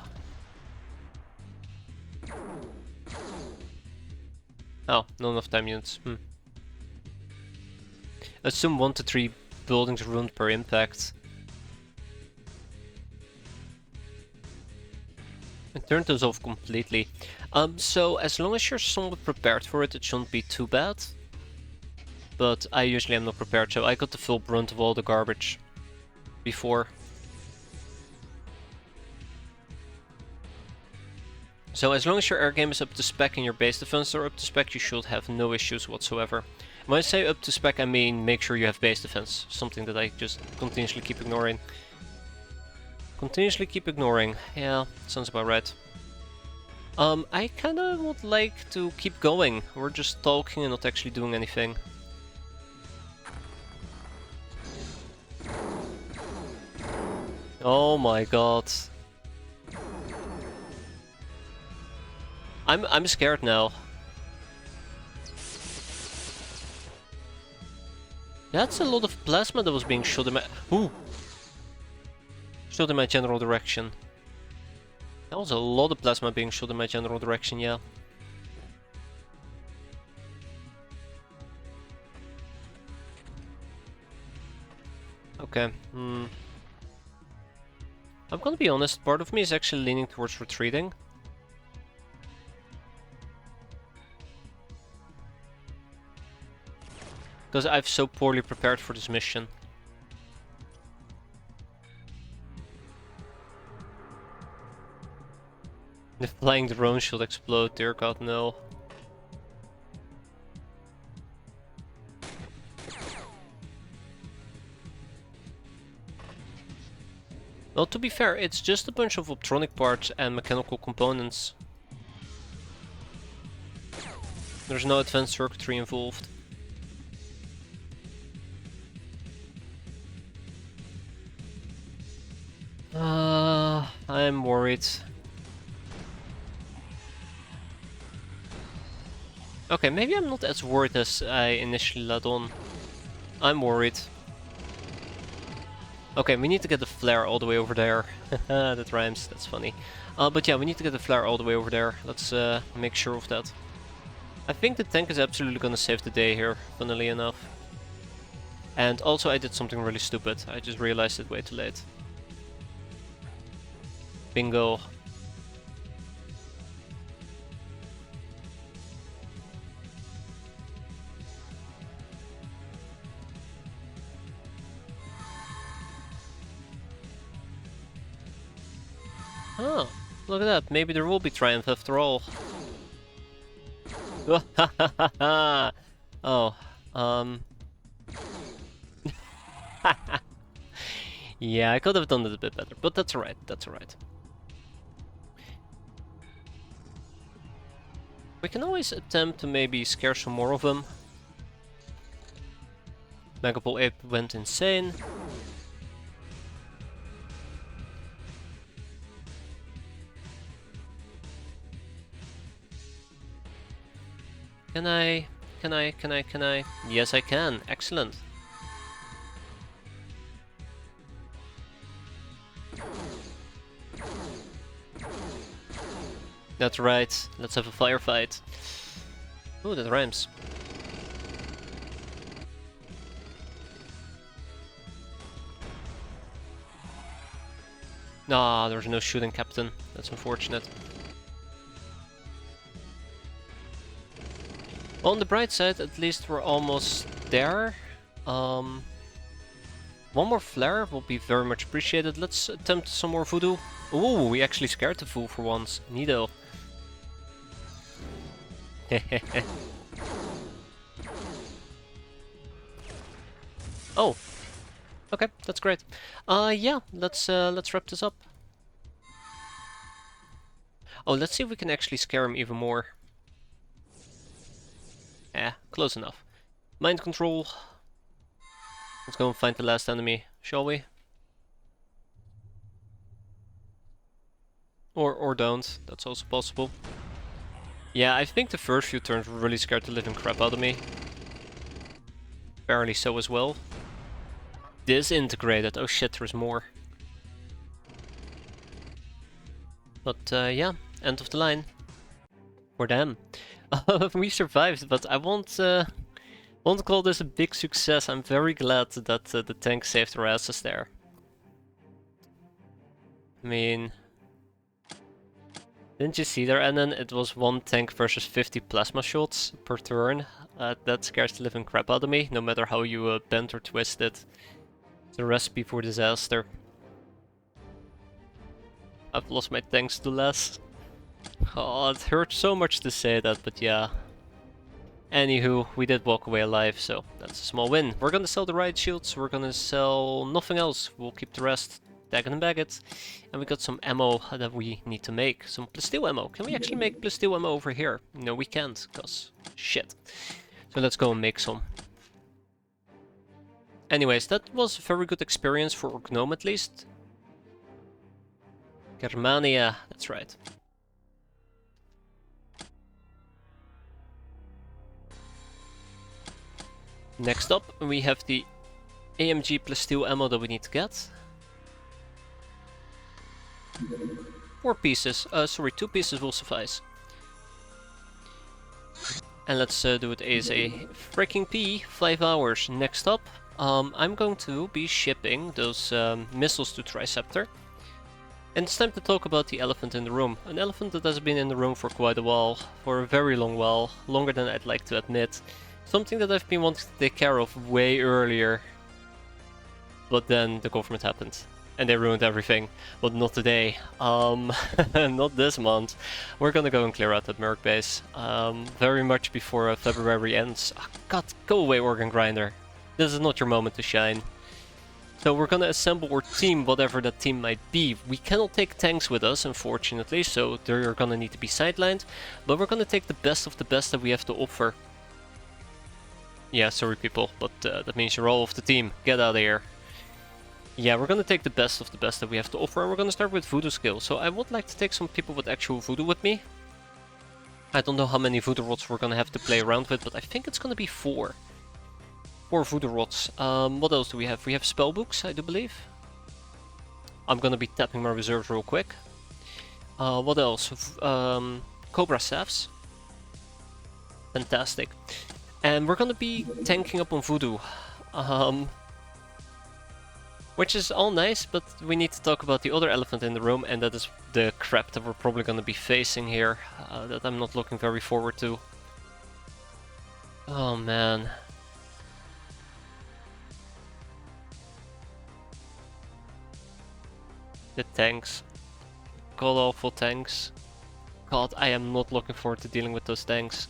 Oh, not enough time units. Assume 1 to 3 buildings ruined per impact. I turned those off completely. So as long as you're somewhat prepared for it, it shouldn't be too bad. But I usually am not prepared, so I got the full brunt of all the garbage before. So as long as your air game is up to spec and your base defense are up to spec, you should have no issues whatsoever. When I say up to spec, I mean make sure you have base defense, something that I just continuously keep ignoring. Yeah, sounds about right. I kinda would like to keep going. We're just talking and not actually doing anything. Oh my god. I'm scared now. That's a lot of plasma that was being shot in my... Ooh! Shot in my general direction. That was a lot of plasma being shot in my general direction, yeah. Okay, I'm gonna be honest, part of me is actually leaning towards retreating. Because I've so poorly prepared for this mission. The flying drone should explode, dear god, no. Well, to be fair, it's just a bunch of optronic parts and mechanical components. There's no advanced circuitry involved. I'm worried. Okay, maybe I'm not as worried as I initially let on. I'm worried. Okay, we need to get the flare all the way over there. That rhymes, that's funny. But yeah, we need to get the flare all the way over there. Let's make sure of that. I think the tank is absolutely gonna save the day here, funnily enough. And also I did something really stupid. I just realized it way too late. Bingo. Oh, look at that. Maybe there will be triumph after all. Oh, yeah, I could have done it a bit better, but that's alright, that's alright. We can always attempt to maybe scare some more of them. Megapole Ape went insane. Can I? Yes, I can. Excellent. That's right. Let's have a firefight. Ooh, that rhymes. Nah, there's no shooting, Captain. That's unfortunate. On the bright side, at least we're almost there. One more flare will be very much appreciated. Let's attempt some more voodoo. Ooh, we actually scared the fool for once. Neato. Oh. Okay, that's great. Yeah, let's wrap this up. Oh, let's see if we can actually scare him even more. Yeah, close enough. Mind control. Let's go and find the last enemy, shall we? Or don't, that's also possible. Yeah, I think the first few turns really scared the living crap out of me. Apparently so as well. Disintegrated, oh shit, there's more. But yeah, end of the line. For them. We survived, but I won't call this a big success. I'm very glad that the tank saved our asses there. I mean... Didn't you see there? And then it was one tank versus 50 plasma shots per turn. That scares the living crap out of me, no matter how you bend or twist it. It's a recipe for disaster. I've lost my tanks to less. Oh, it hurts so much to say that, but yeah. Anywho, we did walk away alive, so that's a small win. We're gonna sell the riot shields, we're gonna sell nothing else. We'll keep the rest, tag it and bag it. And we got some ammo that we need to make. Some plasteel ammo. Can we actually make plasteel ammo over here? No, we can't, cause shit. So let's go and make some. Anyways, that was a very good experience for Gnome at least. Germania, that's right. Next up, we have the AMG plasteel ammo that we need to get. 4 pieces, sorry, 2 pieces will suffice. And let's do it as a freaking P, 5 hours. Next up, I'm going to be shipping those missiles to Triceptor. And it's time to talk about the elephant in the room. An elephant that has been in the room for quite a while, for a very long while, longer than I'd like to admit. Something that I've been wanting to take care of way earlier. But then the government happened. And they ruined everything. But not today. Not this month. We're gonna go and clear out that Merc base. Very much before February ends. Oh, God, go away, Organ Grinder. This is not your moment to shine. So we're gonna assemble our team, whatever that team might be. We cannot take tanks with us, unfortunately, so they're gonna need to be sidelined. But we're gonna take the best of the best that we have to offer. Yeah, sorry people, but that means you're all off the team. Get out of here. Yeah, we're gonna take the best of the best that we have to offer, and we're gonna start with voodoo skill. So I would like to take some people with actual voodoo with me. I don't know how many voodoo rods we're gonna have to play around with, but I think it's gonna be 4. 4 voodoo rods. What else do we have? We have spell books, I do believe. I'm gonna be tapping my reserves real quick. What else? Cobra staffs. Fantastic. And we're gonna be tanking up on voodoo. Which is all nice, but we need to talk about the other elephant in the room, and that is the crap that we're probably gonna be facing here. That I'm not looking very forward to. Oh man. The tanks. God awful tanks. God, I am not looking forward to dealing with those tanks.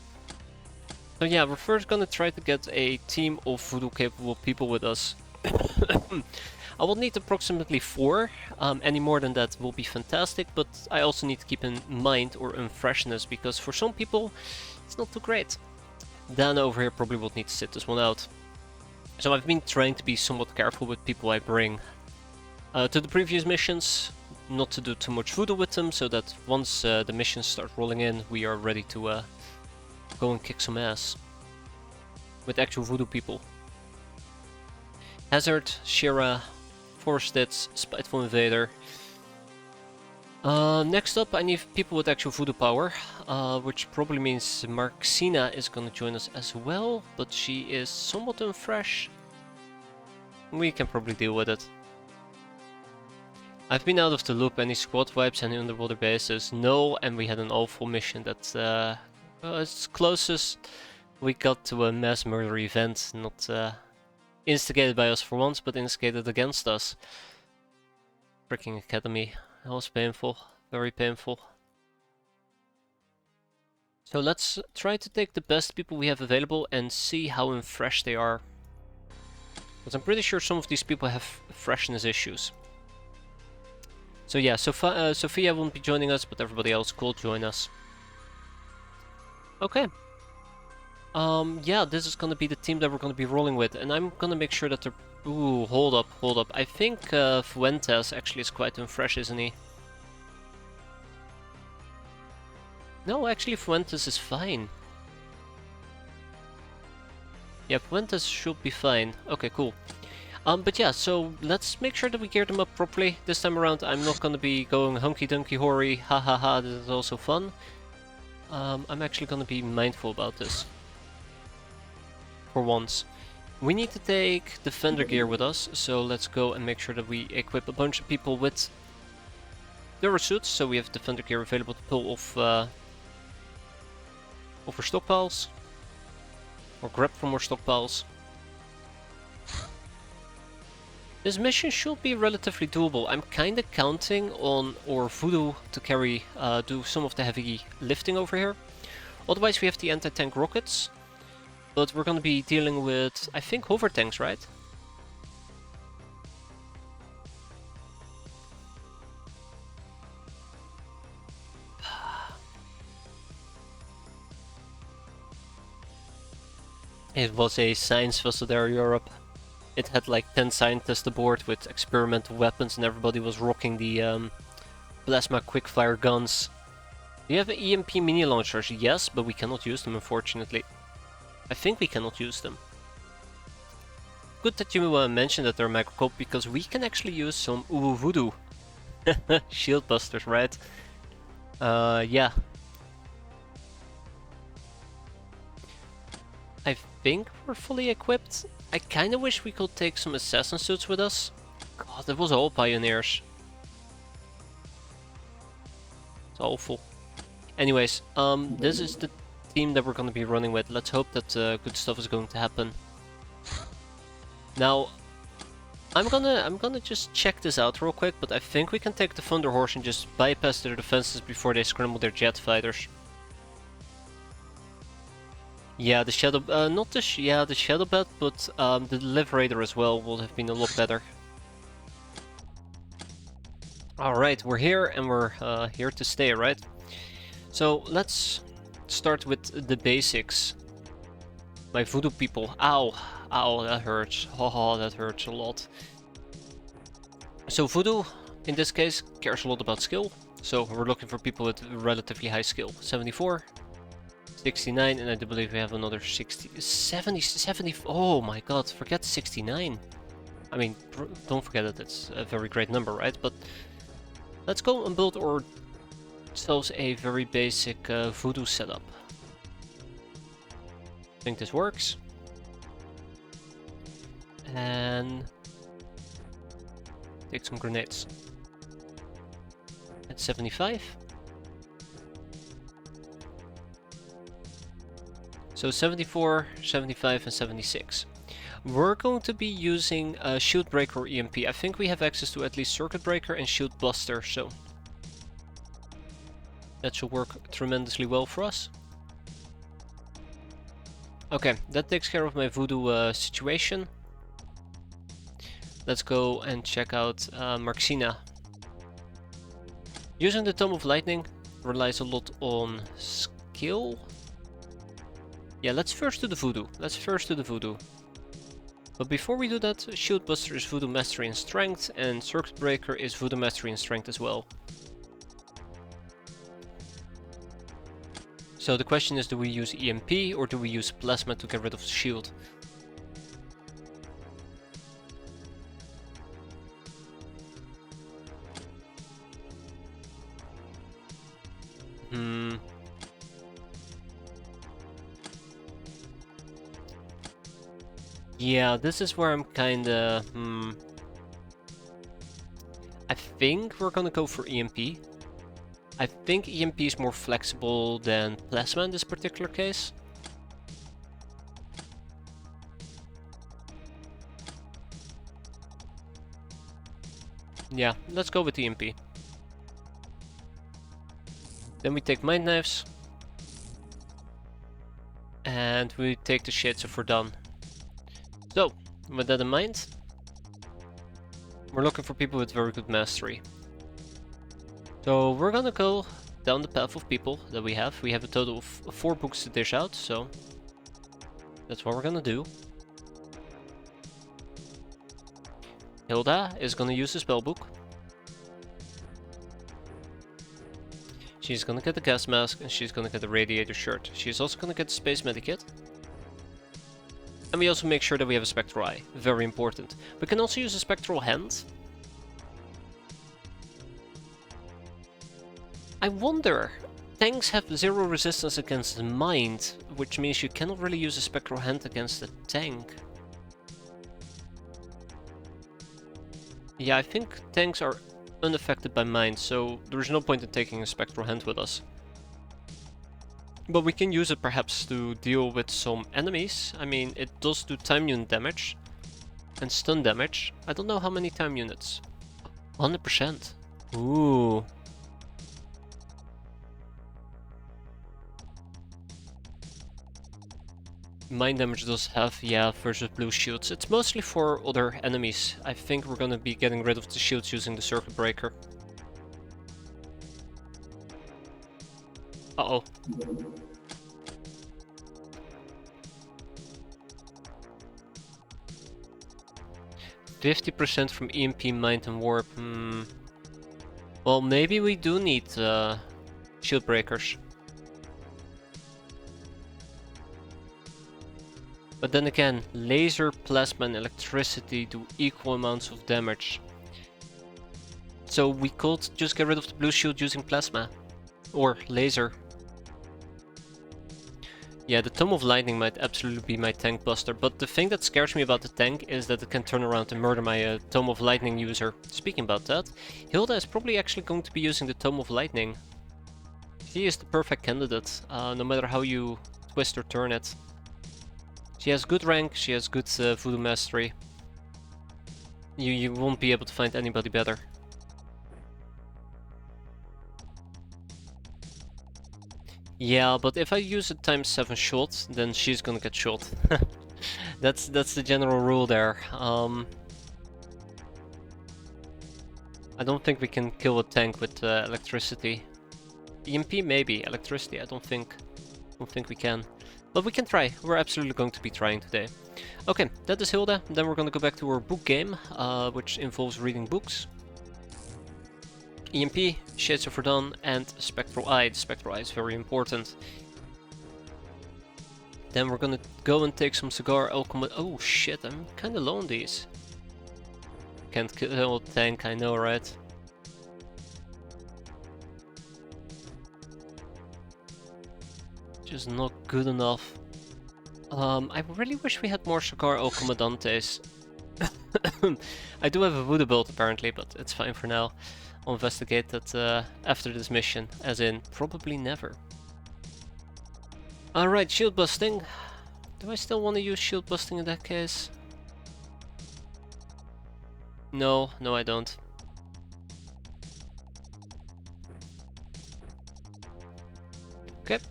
So yeah, we're first gonna try to get a team of voodoo capable people with us. I will need approximately 4. Any more than that will be fantastic, but I also need to keep in mind or unfreshness, because for some people it's not too great. Dan over here probably will need to sit this one out. So I've been trying to be somewhat careful with people I bring to the previous missions, not to do too much voodoo with them, so that once the missions start rolling in, we are ready to go and kick some ass with actual voodoo people. Hazard, Shira, Forstitz, Spiteful Invader. Next up, I need people with actual voodoo power, which probably means Marxina is gonna join us as well, but she is somewhat unfresh. We can probably deal with it. I've been out of the loop. Any squad wipes, any underwater bases? No, and we had an awful mission that it's closest we got to a mass murder event, not instigated by us for once, but instigated against us. Freaking academy. That was painful. Very painful. So let's try to take the best people we have available and see how unfresh they are. Because I'm pretty sure some of these people have freshness issues. So yeah, Sophia won't be joining us, but everybody else will join us. Okay. Yeah, this is gonna be the team that we're gonna be rolling with, and I'm gonna make sure that they're... Ooh, hold up. I think Fuentes actually is quite unfresh, isn't he? No, actually Fuentes is fine. Yeah, Fuentes should be fine. Okay, cool. But yeah, so let's make sure that we gear them up properly. This time around, I'm not gonna be going hunky-dunky hoary, ha ha ha, this is also fun. I'm actually gonna be mindful about this. For once. We need to take defender gear with us, so let's go and make sure that we equip a bunch of people with Durasuits, so we have defender gear available to pull off our stockpiles. Or grab from our stockpiles. This mission should be relatively doable. I'm kinda counting on our voodoo to carry, do some of the heavy lifting over here. Otherwise we have the anti-tank rockets. But we're gonna be dealing with, I think, hover tanks, right? It was a science vessel there, Europe. It had like 10 scientists aboard with experimental weapons, and everybody was rocking the plasma quickfire guns. Do you have EMP mini launchers? Yes, but we cannot use them, unfortunately. I think we cannot use them. Good that you mentioned that they're microscope, because we can actually use some voodoo. Shield busters, right? Yeah. I think we're fully equipped. I kinda wish we could take some assassin suits with us. God, that was all pioneers. It's awful. Anyways, this is the team that we're gonna be running with. Let's hope that good stuff is going to happen. Now, I'm gonna just check this out real quick, but I think we can take the Thunder Horse and just bypass their defenses before they scramble their jet fighters. Yeah, the Shadow, the Shadow Bat, but the Liberator as well would have been a lot better. Alright, we're here and we're here to stay, right? So let's start with the basics. My voodoo people. Ow! Ow, that hurts. Oh, that hurts a lot. So Voodoo, in this case, cares a lot about skill. So we're looking for people with relatively high skill. 74, 69, and I do believe we have another 60, 70, 70. Oh my god, forget 69. I mean, don't forget that it's a very great number, right? But let's go and build ourselves a very basic Voodoo setup. I think this works. And take some grenades. At 75. So 74, 75, and 76. We're going to be using Shield Breaker or EMP. I think we have access to at least Circuit Breaker and Shield Buster, so that should work tremendously well for us. Okay, that takes care of my Voodoo situation. Let's go and check out Marxina. Using the Tome of Lightning relies a lot on skill. Yeah, let's first do the Voodoo. But before we do that, Shield Buster is Voodoo Mastery and Strength, and Circuit Breaker is Voodoo Mastery and Strength as well. So the question is, do we use EMP or do we use Plasma to get rid of the shield? Yeah, this is where I'm kinda... I think we're gonna go for EMP. I think EMP is more flexible than Plasma in this particular case. Yeah, let's go with EMP. Then we take Mind Knives. And we take the shades if we're done. So, with that in mind, we're looking for people with very good mastery. So we're gonna go down the path of people that we have. We have a total of 4 books to dish out, so that's what we're gonna do. Hilda is gonna use the spell book. She's gonna get the gas mask and she's gonna get the radiator shirt. She's also gonna get the space medikit. And we also make sure that we have a spectral eye. Very important. We can also use a spectral hand. I wonder, tanks have 0 resistance against mind, which means you cannot really use a spectral hand against a tank. Yeah, I think tanks are unaffected by mind, so there's no point in taking a spectral hand with us. But we can use it perhaps to deal with some enemies. I mean, it does do time unit damage and stun damage. I don't know how many time units. 100%. Ooh. Mind damage does have, yeah, versus blue shields. It's mostly for other enemies. I think we're gonna be getting rid of the shields using the Circuit Breaker. Uh-oh. 50% from EMP, Mind, and Warp. Well, maybe we do need shield breakers. But then again, laser, plasma, and electricity do equal amounts of damage. So we could just get rid of the blue shield using plasma. Or laser. Yeah, the Tome of Lightning might absolutely be my tank buster, but the thing that scares me about the tank is that it can turn around and murder my Tome of Lightning user. Speaking about that, Hilda is probably actually going to be using the Tome of Lightning. She is the perfect candidate, no matter how you twist or turn it. She has good rank, she has good voodoo mastery. You won't be able to find anybody better. Yeah, but if I use a times 7 shot, then she's gonna get shot. That's the general rule there. I don't think we can kill a tank with electricity. EMP maybe, electricity I don't think we can. But we can try, we're absolutely going to be trying today. Okay, that is Hilda, then we're gonna go back to our book game, which involves reading books. EMP, Shades of Verdun, and Spectral Eye. The Spectral Eye is very important. Then we're gonna go and take some Cigar Alchemy. Oh shit, I'm kinda low on these. Can't kill tank, I know, right? Just not good enough. I really wish we had more Cigar Alcomodantes. I do have a voodoo build apparently, but it's fine for now. I'll investigate that after this mission, as in probably never. Alright, shield busting. Do I still want to use shield busting in that case? No, I don't. Okay. It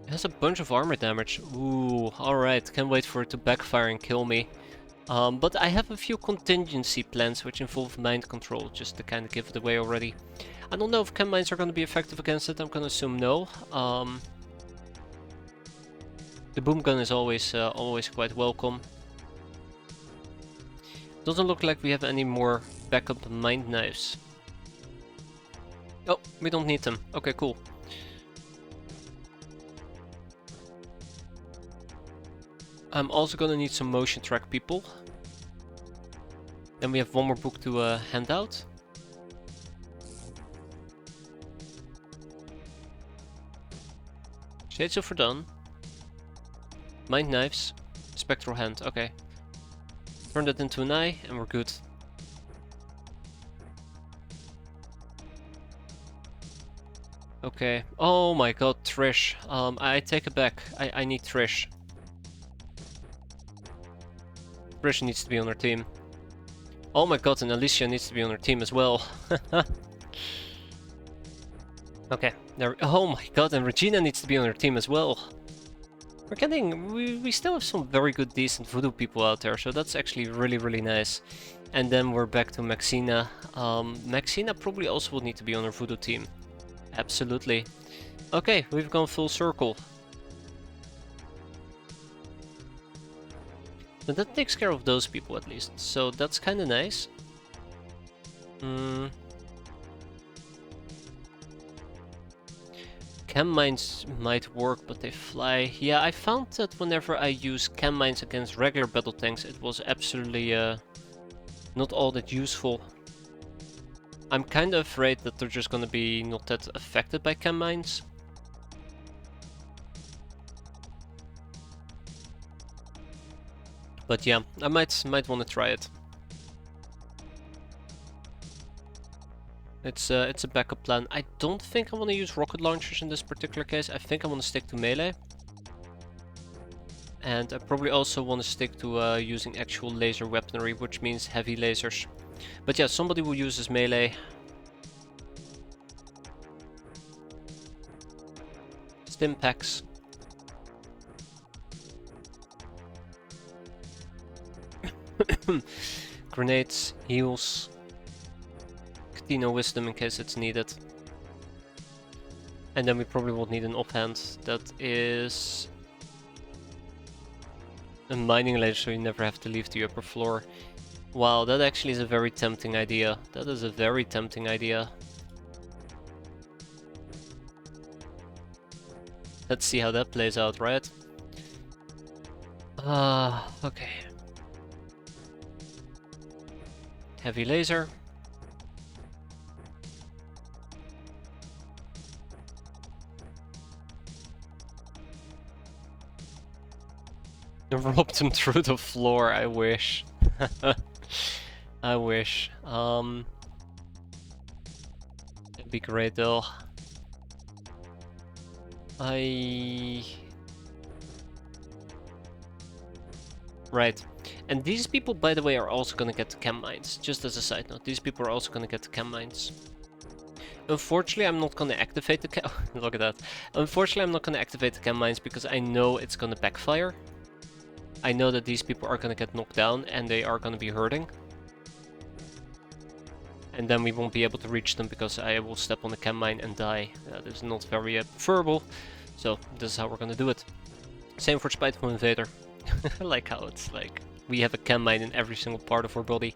has a bunch of armor damage. Ooh, alright, can't wait for it to backfire and kill me. But I have a few contingency plans which involve mind control, just to kind of give it away already. I don't know if chem mines are going to be effective against it, I'm going to assume no. The boom gun is always quite welcome. Doesn't look like we have any more backup mind knives. Oh, we don't need them. Okay, cool. I'm also gonna need some motion track people. Then we have one more book to hand out. Shades of Verdun. Mind knives. Spectral hand, okay. Turn that into an eye and we're good. Okay. Oh my god, Trish. I take it back. I need Trish. Trish needs to be on our team. Oh my god, and Alicia needs to be on our team as well. Okay, there. Oh my god, and Regina needs to be on our team as well. We're getting. We still have some very good, decent voodoo people out there, so that's actually really nice. And then we're back to Maxina. Maxina probably also will need to be on our voodoo team. Absolutely. Okay, we've gone full circle. But that takes care of those people at least, so that's kind of nice. Chem mines might work, but they fly. Yeah, I found that whenever I use chem mines against regular battle tanks, it was absolutely not all that useful. I'm kind of afraid that they're just gonna be not that affected by chem mines. But yeah, I might want to try it. It's a backup plan. I don't think I want to use rocket launchers in this particular case. I think I want to stick to melee. And I probably also want to stick to using actual laser weaponry, which means heavy lasers. But yeah, somebody will use this melee. Stim packs. Grenades, heals, Catino Wisdom in case it's needed. And then we probably will need an offhand that is a mining laser, so you never have to leave the upper floor. Wow, that actually is a very tempting idea. That is a very tempting idea. Let's see how that plays out, right? Okay. Heavy laser. Robbed him through the floor, I wish. I wish. It'd be great though. Right. And these people, by the way, are also gonna get the chem mines. Just as a side note, these people are also gonna get the chem mines. Unfortunately, I'm not gonna activate the chem... Look at that. Unfortunately, I'm not gonna activate the chem mines because I know it's gonna backfire. I know that these people are gonna get knocked down and they are gonna be hurting. And then we won't be able to reach them because I will step on the chem mine and die. That is not very preferable. So this is how we're gonna do it. Same for Spiteful Invader. I like how it's like we have a chem mine in every single part of our body.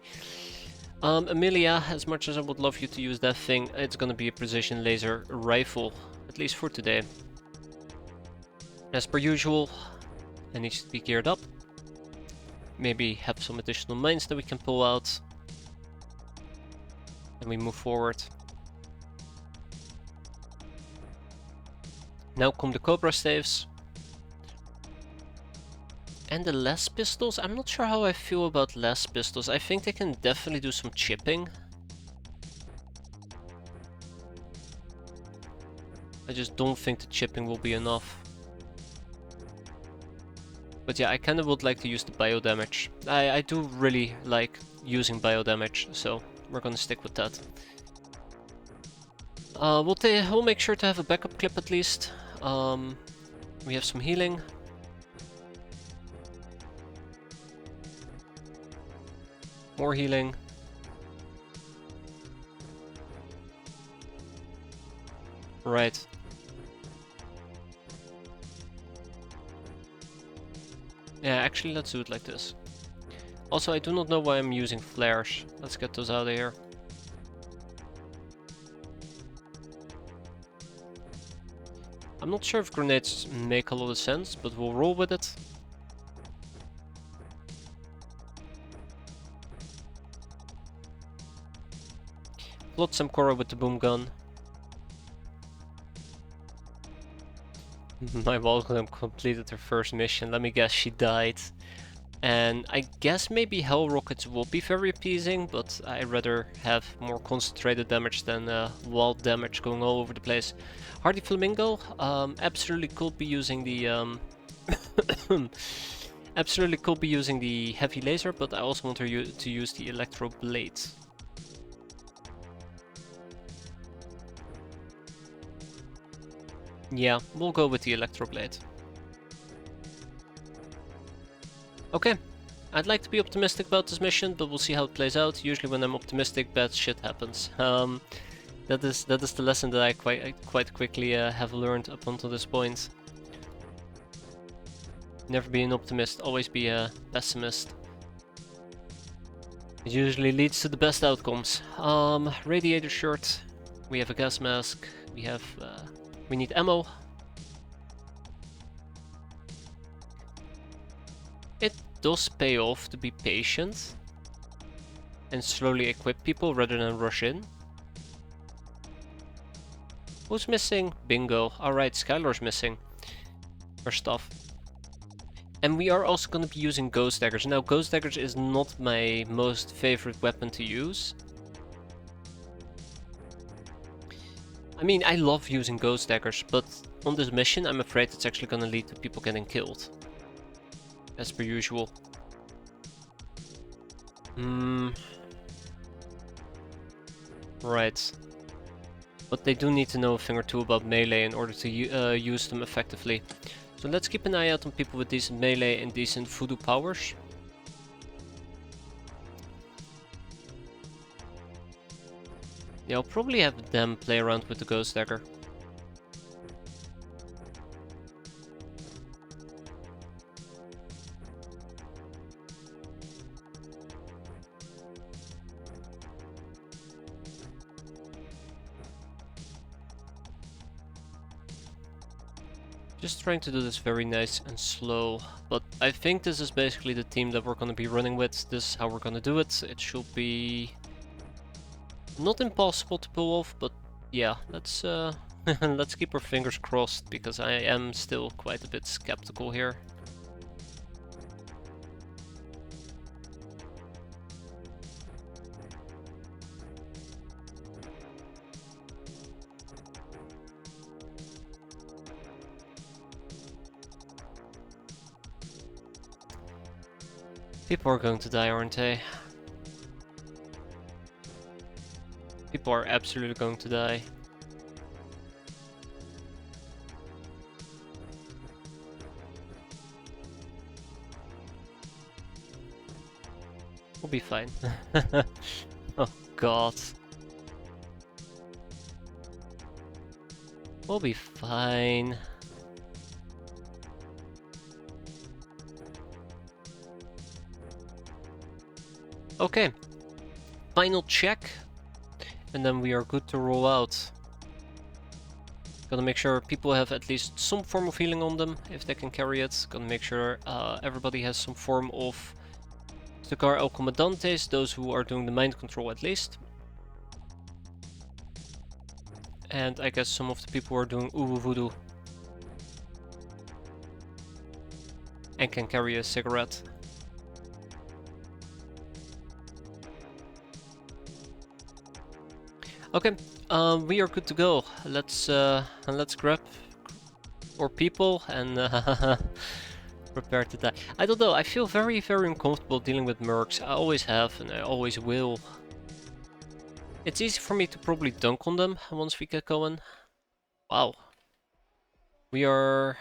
Amelia, as much as I would love you to use that thing, it's gonna be a precision laser rifle, at least for today. As per usual, it needs to be geared up. Maybe have some additional mines that we can pull out. And we move forward. Now come the Cobra staves. And the less pistols, I'm not sure how I feel about less pistols. I think they can definitely do some chipping. I just don't think the chipping will be enough. But yeah, I kind of would like to use the bio damage. I do really like using bio damage, so we're gonna stick with that. We'll make sure to have a backup clip at least. We have some healing. More healing. Right. Yeah, actually let's do it like this. Also, I do not know why I'm using flares. Let's get those out of here. I'm not sure if grenades make a lot of sense, but we'll roll with it. Flood some Cora with the boom gun. My Walgrim completed her first mission. Let me guess, she died. And I guess maybe Hell Rockets will be very appeasing, but I'd rather have more concentrated damage than wild damage going all over the place. Hardy Flamingo, absolutely could be using the absolutely could be using the heavy laser, but I also want to use the electro blade. Yeah, we'll go with the electro blade. Okay, I'd like to be optimistic about this mission, but we'll see how it plays out. Usually when I'm optimistic, bad shit happens. That is the lesson that I quite quickly have learned up until this point. Never be an optimist, always be a pessimist. It usually leads to the best outcomes. Radiator shirt. We have a gas mask. We need ammo. It does pay off to be patient and slowly equip people rather than rush in. Who's missing? Bingo. Alright, Skylar's missing her stuff. And we are also going to be using Ghost Daggers. Now, Ghost Daggers is not my most favorite weapon to use. I mean, I love using Ghost Daggers, but on this mission I'm afraid it's actually going to lead to people getting killed. As per usual. Right. But they do need to know a thing or two about melee in order to use them effectively. So let's keep an eye out on people with decent melee and decent voodoo powers. Yeah, I'll probably have them play around with the Ghost Dagger. Just trying to do this very nice and slow, but I think this is basically the team that we're going to be running with. This is how we're going to do it. It should be not impossible to pull off, but yeah, let's let's keep our fingers crossed, because I am still quite a bit skeptical here. People are going to die, aren't they? People are absolutely going to die. We'll be fine. Oh god. We'll be fine. Okay, final check, and then we are good to roll out. Gotta make sure people have at least some form of healing on them, if they can carry it. Gotta make sure everybody has some form of Cigar El Comandantes, those who are doing the mind control at least. And I guess some of the people who are doing Uwu Voodoo and can carry a cigarette. Okay, we are good to go. Let's grab our people and prepare to die. I don't know, I feel very, very uncomfortable dealing with mercs. I always have and I always will. It's easy for me to probably dunk on them once we get going. Wow. We are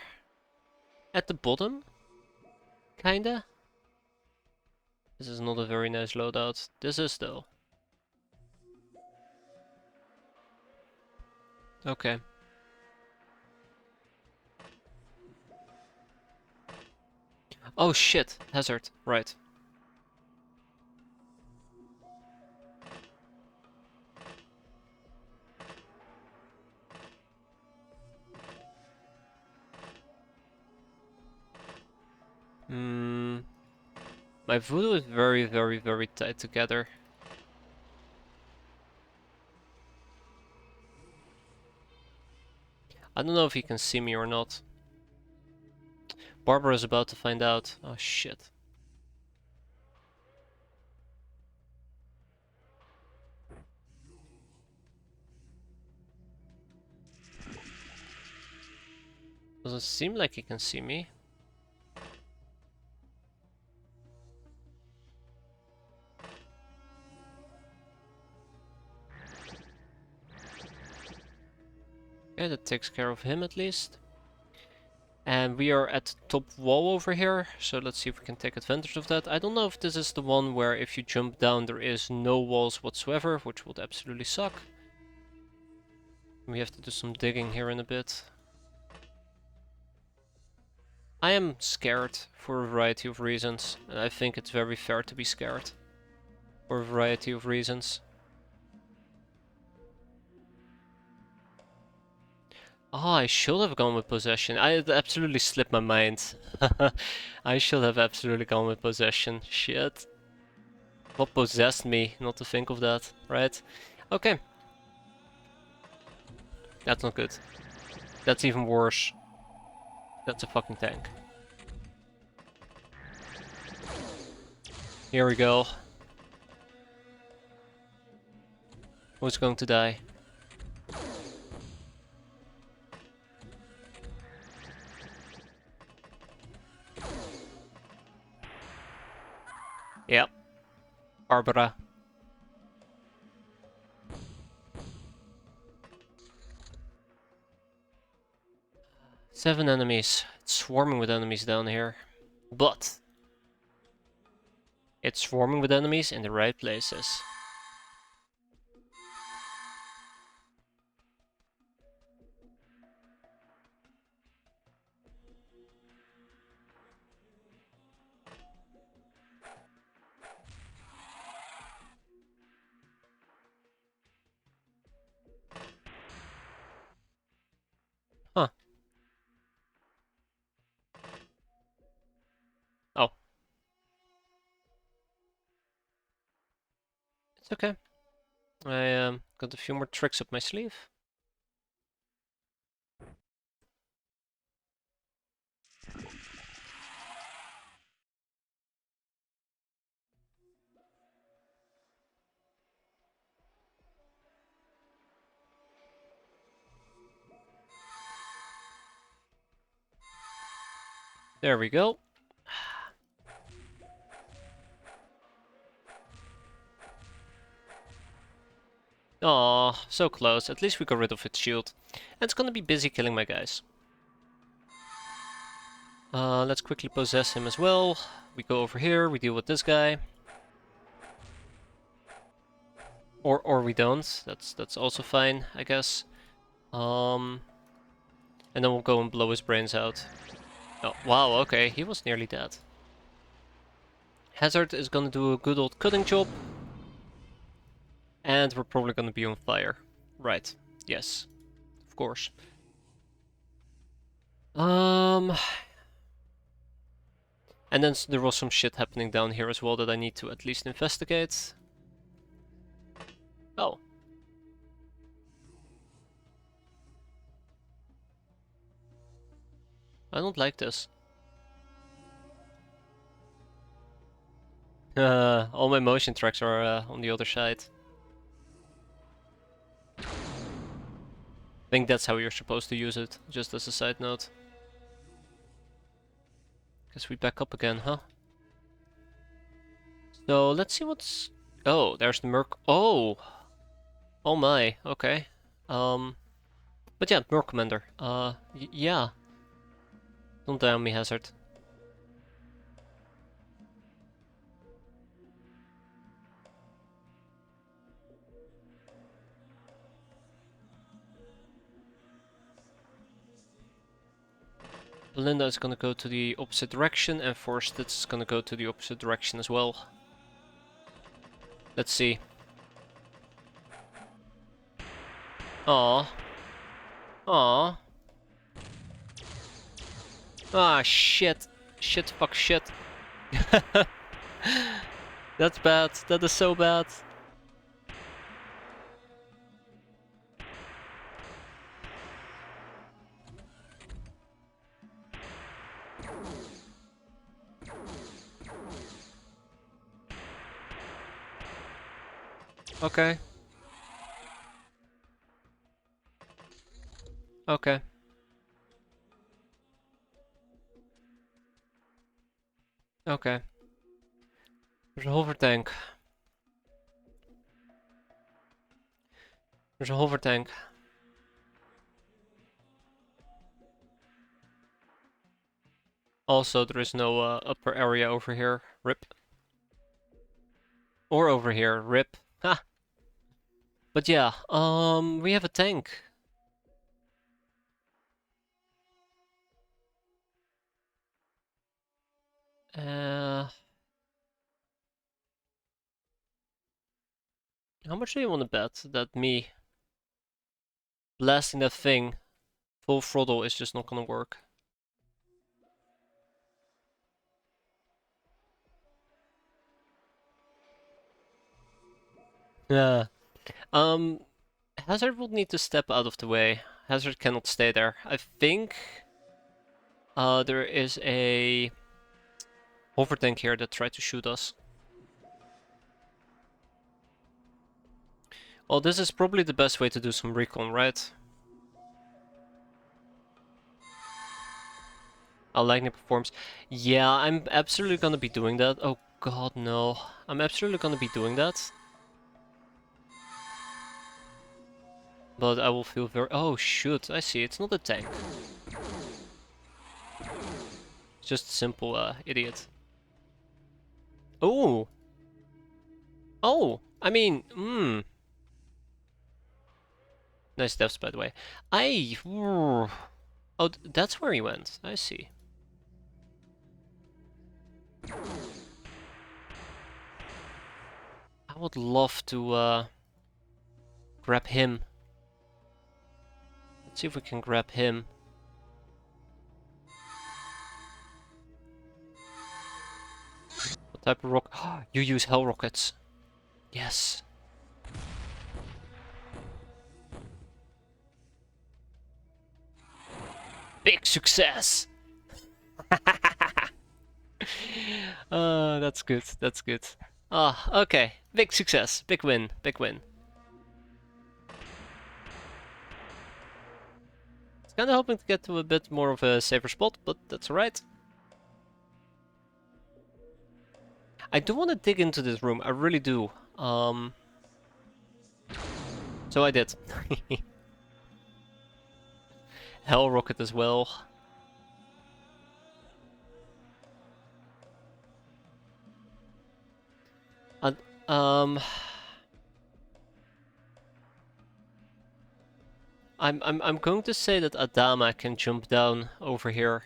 at the bottom, kinda. This is not a very nice loadout. This is though. Okay. Oh shit, hazard, right. My voodoo is very, very, very tight together. I don't know if he can see me or not. Barbara's about to find out. Oh shit. Doesn't seem like he can see me. Okay, that takes care of him at least. And we are at the top wall over here, so let's see if we can take advantage of that. I don't know if this is the one where if you jump down there is no walls whatsoever, which would absolutely suck. We have to do some digging here in a bit. I am scared for a variety of reasons, and I think it's very fair to be scared for a variety of reasons. Oh, I should have gone with possession. I had absolutely slipped my mind. I should have absolutely gone with possession. Shit. What possessed me not to think of that, right? Okay. That's not good. That's even worse. That's a fucking tank. Here we go. Who's going to die? Yep. Barbara. Seven enemies. It's swarming with enemies down here. But it's swarming with enemies in the right places. Huh. Oh. It's okay. I got a few more tricks up my sleeve. There we go. Aw, so close. At least we got rid of its shield. And it's gonna be busy killing my guys. Let's quickly possess him as well. We go over here, we deal with this guy. Or we don't. That's also fine, I guess. And then we'll go and blow his brains out. Oh, wow, okay, he was nearly dead. Hazard is gonna do a good old cutting job. And we're probably gonna be on fire. Right. Yes. Of course. And then there was some shit happening down here as well that I need to at least investigate. Oh. I don't like this. All my motion tracks are on the other side. I think that's how you're supposed to use it, just as a side note. Guess we back up again, huh? So let's see what's... Oh, there's the Merc... Oh! Oh my, okay. But yeah, Merc Commander. Yeah. Don't die on me, Hazard. Belinda is gonna go to the opposite direction, and Forsted is gonna go to the opposite direction as well. Let's see. Aww. Aww. Ah, shit. Shit, fuck, shit. That's bad. That is so bad. Okay. Okay. Okay. There's a hover tank. There's a hover tank. Also, there is no upper area over here. RIP. Or over here. RIP. Ha! But yeah, we have a tank. How much do you want to bet that me blasting that thing full throttle is just not gonna work? Yeah. Hazard will need to step out of the way. Hazard cannot stay there. I think there is a hover tank here that tried to shoot us. Well, this is probably the best way to do some recon, right? Lightning performs. Yeah, I'm absolutely gonna be doing that. Oh god, no. I'm absolutely gonna be doing that. But I will feel very... Oh, shoot. I see. It's not a tank. It's just a simple idiot. Oh! Oh! I mean, Nice deaths, by the way. Oh, that's where he went. I see. I would love to grab him. Let's see if we can grab him. What type of rock? You use hell rockets. Yes. Big success! That's good. That's good. Ah, okay. Big success. Big win. Big win. I was kind of hoping to get to a bit more of a safer spot, but that's alright. I do want to dig into this room. I really do. So I did. Hell rocket as well. And, I'm going to say that Adama can jump down over here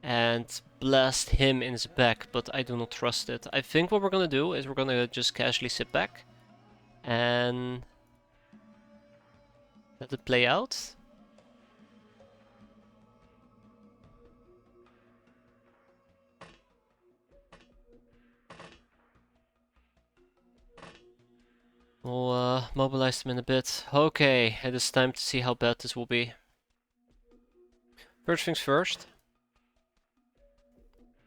and blast him in his back, but I do not trust it. I think what we're gonna do is we're gonna just casually sit back and let it play out. We'll mobilize them in a bit. Okay, it is time to see how bad this will be. First things first.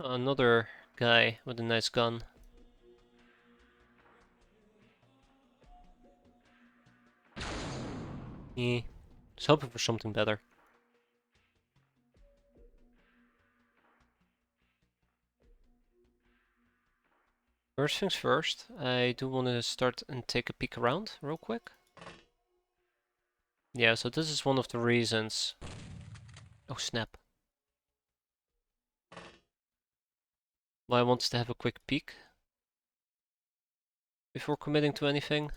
Another guy with a nice gun. Just hoping for something better. First things first, I do want to start and take a peek around real quick. Yeah, so this is one of the reasons. Oh snap. Why I wanted to have a quick peek before committing to anything.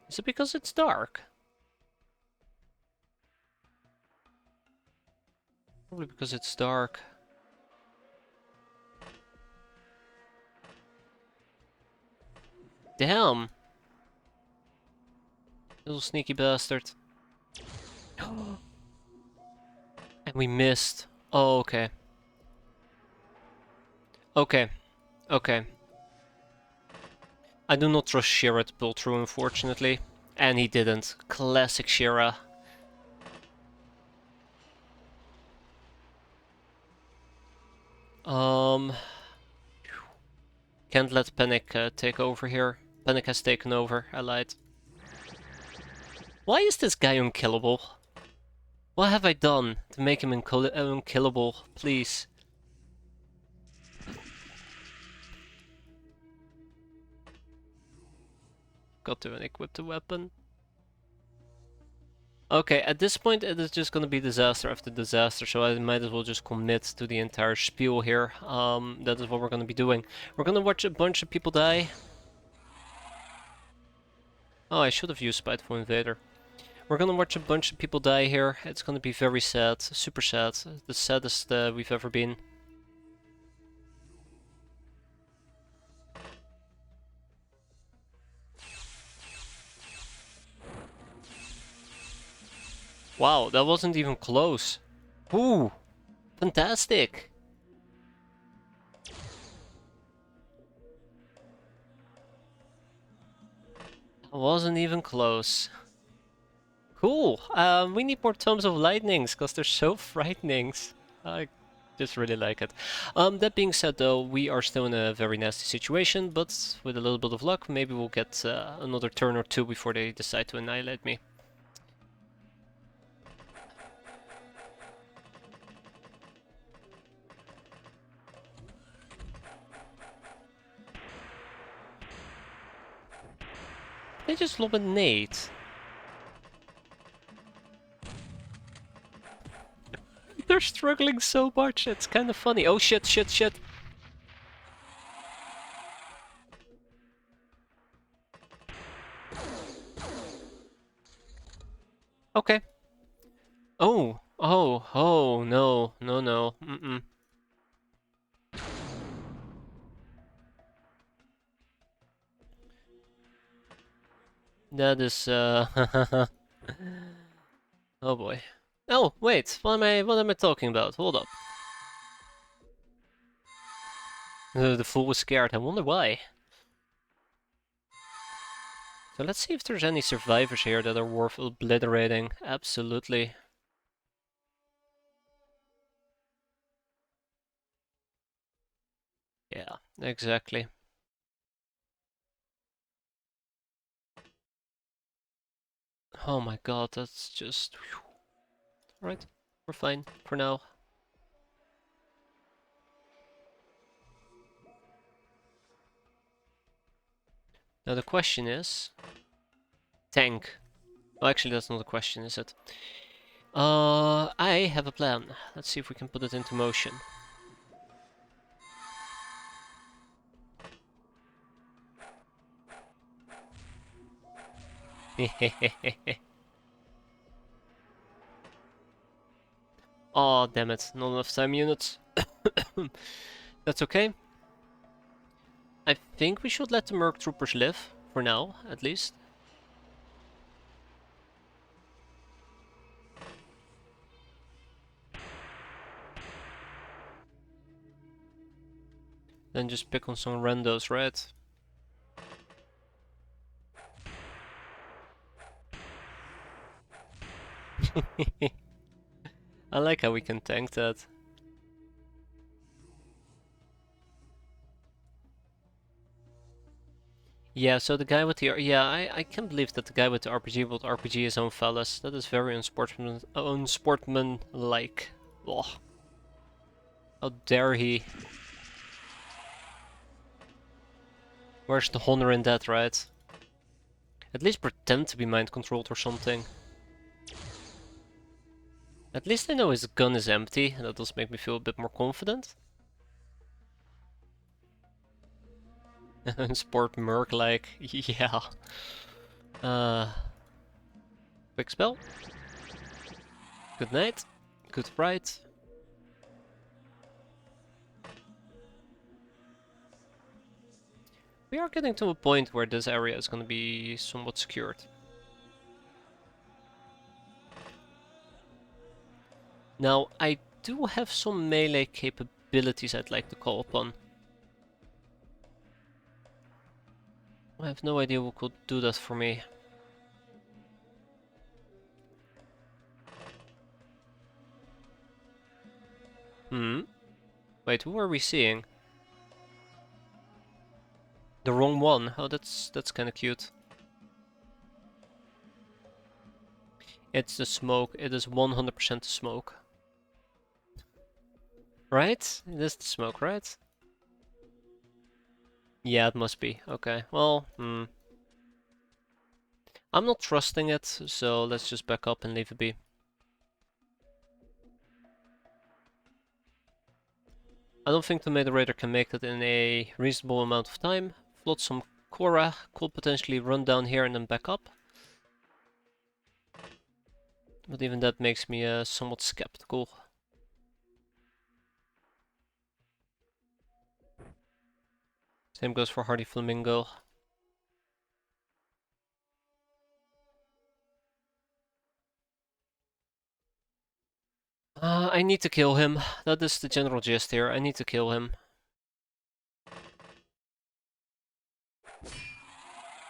Is it because it's dark? Probably because it's dark. Damn! Little sneaky bastard. And we missed. Oh, okay. Okay. Okay. I do not trust Shira to pull through, unfortunately. And he didn't. Classic Shira. Can't let Panic take over here. Panic has taken over, I lied. Why is this guy unkillable? What have I done to make him unkillable? Please. Got to equip the weapon. Okay, at this point it is just gonna be disaster after disaster, so I might as well just commit to the entire spiel here. That is what we're gonna be doing. We're gonna watch a bunch of people die. Oh, I should have used Spiteful Invader. We're gonna watch a bunch of people die here. It's gonna be very sad, super sad. The saddest we've ever been. Wow, that wasn't even close. Ooh, fantastic. That wasn't even close. Cool. We need more Tomes of Lightnings, because they're so frightening. I just really like it. That being said, though, we are still in a very nasty situation, but with a little bit of luck, maybe we'll get another turn or two before they decide to annihilate me. They just lob a nade. They're struggling so much, it's kind of funny. Oh shit, shit, shit. Okay. Oh, no, no, no. Mm-mm. That is, oh boy. Oh, wait, what am I talking about? Hold up. The fool was scared, I wonder why. So let's see if there's any survivors here that are worth obliterating. Absolutely. Yeah, exactly. Oh my god, that's just... Alright, we're fine for now. Now the question is... Tank. Oh, actually that's not a question, is it? I have a plan. Let's see if we can put it into motion. Oh, damn it. Not enough time units. That's okay. I think we should let the Merc Troopers live. For now, at least. Then just pick on some randos, right? I like how we can tank that. Yeah, so the guy with the... Yeah, I can't believe that the guy with the RPG would RPG his own fellas. That is very unsportsman-like. Ugh. How dare he? Where's the honor in that, right? At least pretend to be mind-controlled or something. At least I know his gun is empty, and that does make me feel a bit more confident. Sport Merc like, yeah. Quick spell. Good night. Good fright. We are getting to a point where this area is going to be somewhat secured. Now, I do have some melee capabilities I'd like to call upon. I have no idea who could do that for me. Wait, who are we seeing? The wrong one. Oh, that's kind of cute. It's the smoke. It is 100% the smoke. Right? It is the smoke, right? Yeah, it must be. Okay, well, I'm not trusting it, so let's just back up and leave it be. I don't think the Maiden Raider can make that in a reasonable amount of time. Flotsam Korra could potentially run down here and then back up. But even that makes me somewhat skeptical. Same goes for Hardy Flamingo. I need to kill him. That is the general gist here. I need to kill him.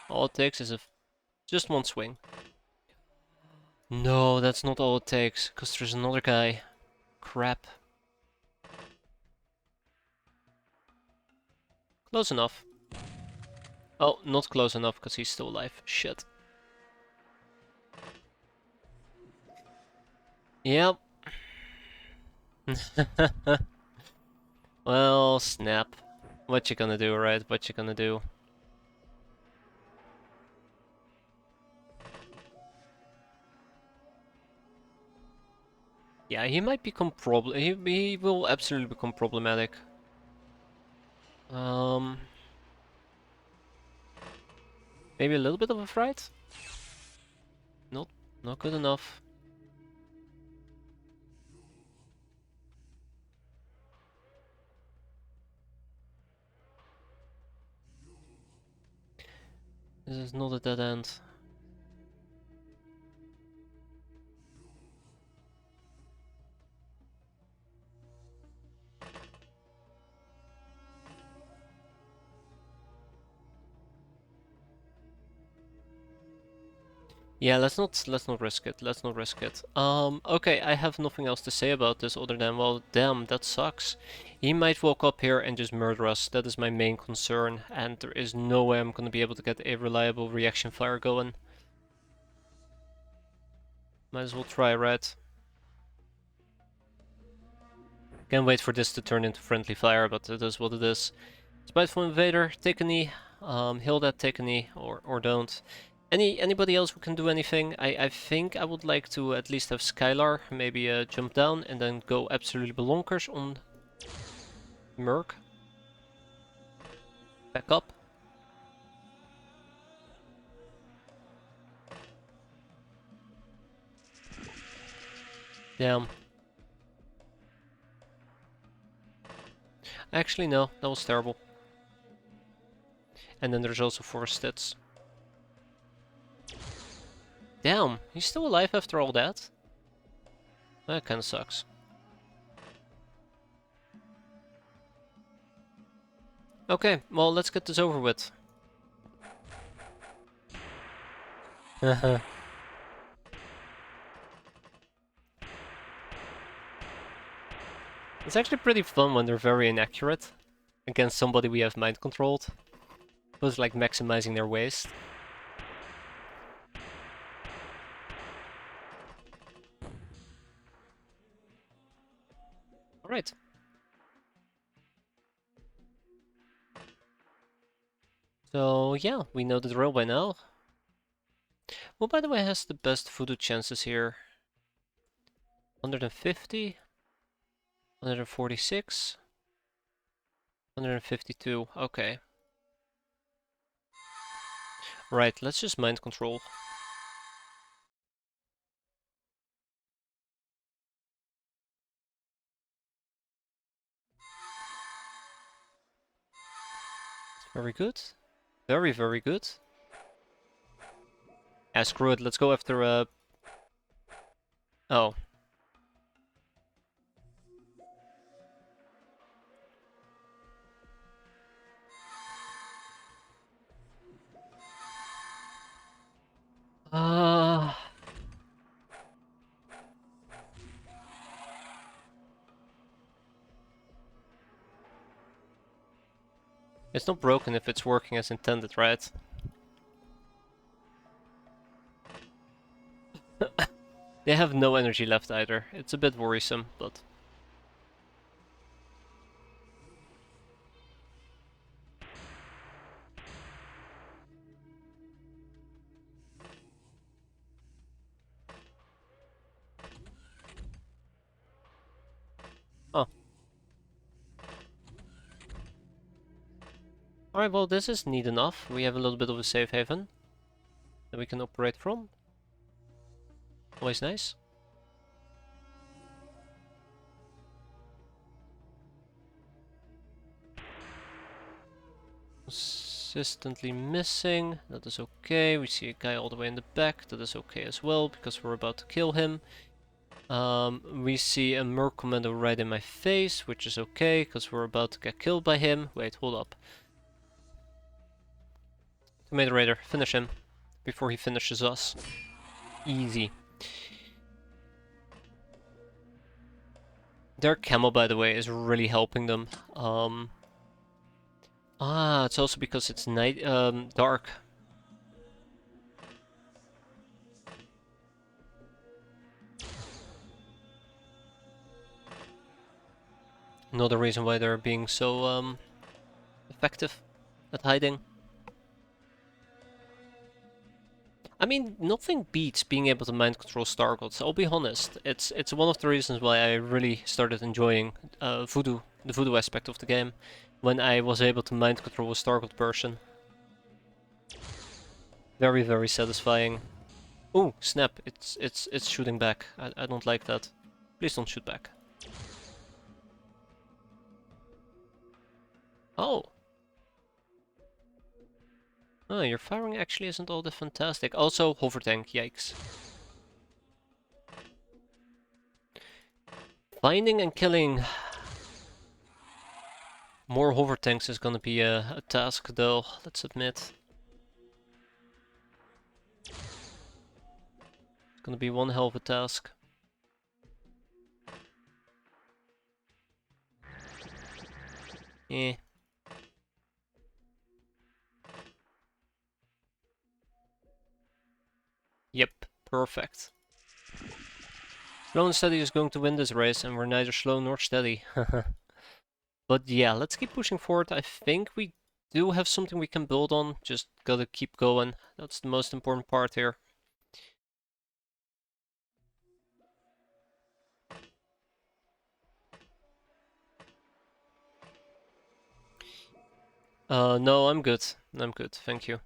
All it takes is just one swing. No, that's not all it takes, because there's another guy. Crap. Close enough. Oh, not close enough, because he's still alive. Shit. Yep. Well, snap. What you gonna do, right? What you gonna do? Yeah, he might become he will absolutely become problematic. Maybe a little bit of a fright? Not good enough. This is not a dead end. Yeah, let's not risk it. Let's not risk it. Okay, I have nothing else to say about this other than, well, damn, that sucks. He might walk up here and just murder us. That is my main concern, and there is no way I'm gonna be able to get a reliable reaction fire going. Might as well try, right? Can't wait for this to turn into friendly fire, but it is what it is. Spiteful Invader, take a knee. Heal that, take a knee, or don't. Anybody else who can do anything? I think I would like to at least have Skylar maybe jump down and then go absolutely bonkers on Merc. Back up. Damn. Actually, no, that was terrible. And then there's also 4 stats. Damn, he's still alive after all that? That kinda sucks. Okay, well, let's get this over with. It's actually pretty fun when they're very inaccurate against somebody we have mind controlled. It was like maximizing their waste. Alright. So yeah, we know the drill by now. Well, by the way, has the best voodoo chances here. 150, 146, 152. Okay. Right, let's just mind control. Very good. Very, very good. Ah, screw it, let's go after oh. It's not broken if it's working as intended, right? They have no energy left either. It's a bit worrisome, but... Oh. Alright, well this is neat enough. We have a little bit of a safe haven that we can operate from. Always nice. Consistently missing. That is okay. We see a guy all the way in the back. That is okay as well, because we're about to kill him. We see a Merc Commando right in my face, which is okay, because we're about to get killed by him. Wait, hold up. Tomato Raider, finish him before he finishes us. Easy. Their camo, by the way, is really helping them. It's also because it's night, dark. Another reason why they're being so, effective at hiding. I mean, nothing beats being able to mind control Star Gods. I'll be honest. It's one of the reasons why I really started enjoying Voodoo, the Voodoo aspect of the game, when I was able to mind control a Star God person. Very, very satisfying. Oh, snap! It's shooting back. I don't like that. Please don't shoot back. Oh. Oh, your firing actually isn't all that fantastic. Also, hover tank. Yikes. Finding and killing more hover tanks is gonna be a task, though, let's admit. It's gonna be one hell of a task. Eh. Yep, perfect. Slow and steady is going to win this race, and we're neither slow nor steady. But yeah, let's keep pushing forward. I think we do have something we can build on. Just gotta keep going. That's the most important part here. No, I'm good. I'm good, thank you.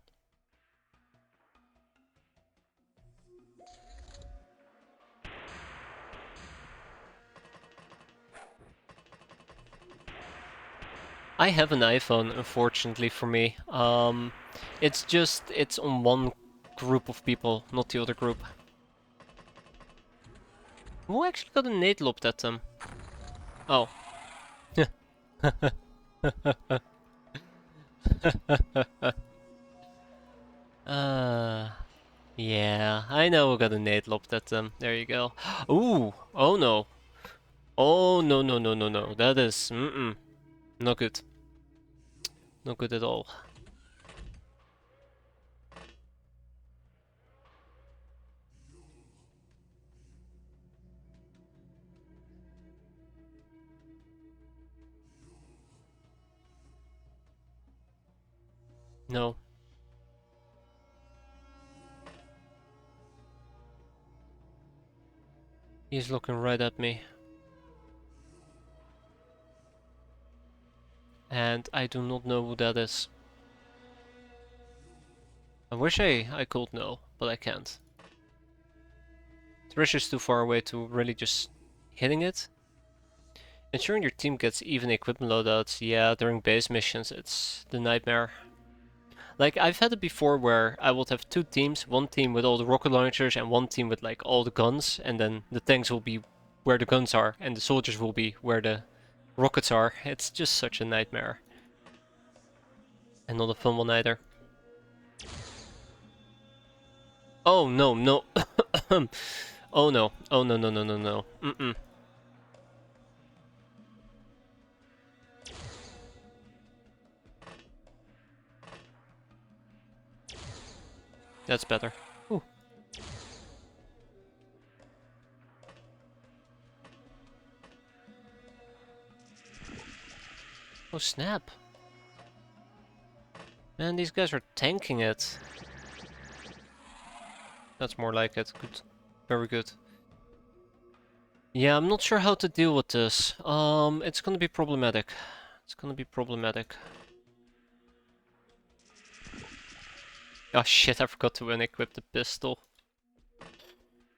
I have an iPhone, unfortunately for me. It's just, it's on one group of people, not the other group. Who actually got a nade lobbed at them? Oh. Yeah, I know who got a nade lobbed at them. There you go. Ooh, oh no. Oh no no no no no. That is, not good. Not good at all. No. He's looking right at me. And I do not know who that is. I wish I could know, but I can't. Thresh is too far away to really just hitting it. Ensuring your team gets even equipment loadouts, yeah, during base missions, it's the nightmare. Like, I've had it before where I would have two teams, one team with all the rocket launchers and one team with like all the guns, and then the tanks will be where the guns are and the soldiers will be where the rockets are. It's just such a nightmare. And not a fun one either. Oh no, no. Oh no. Oh no no no no no. That's better. Ooh. Oh snap. Man, these guys are tanking it. That's more like it. Good. Very good. Yeah, I'm not sure how to deal with this. It's gonna be problematic. It's gonna be problematic. Oh shit, I forgot to unequip the pistol.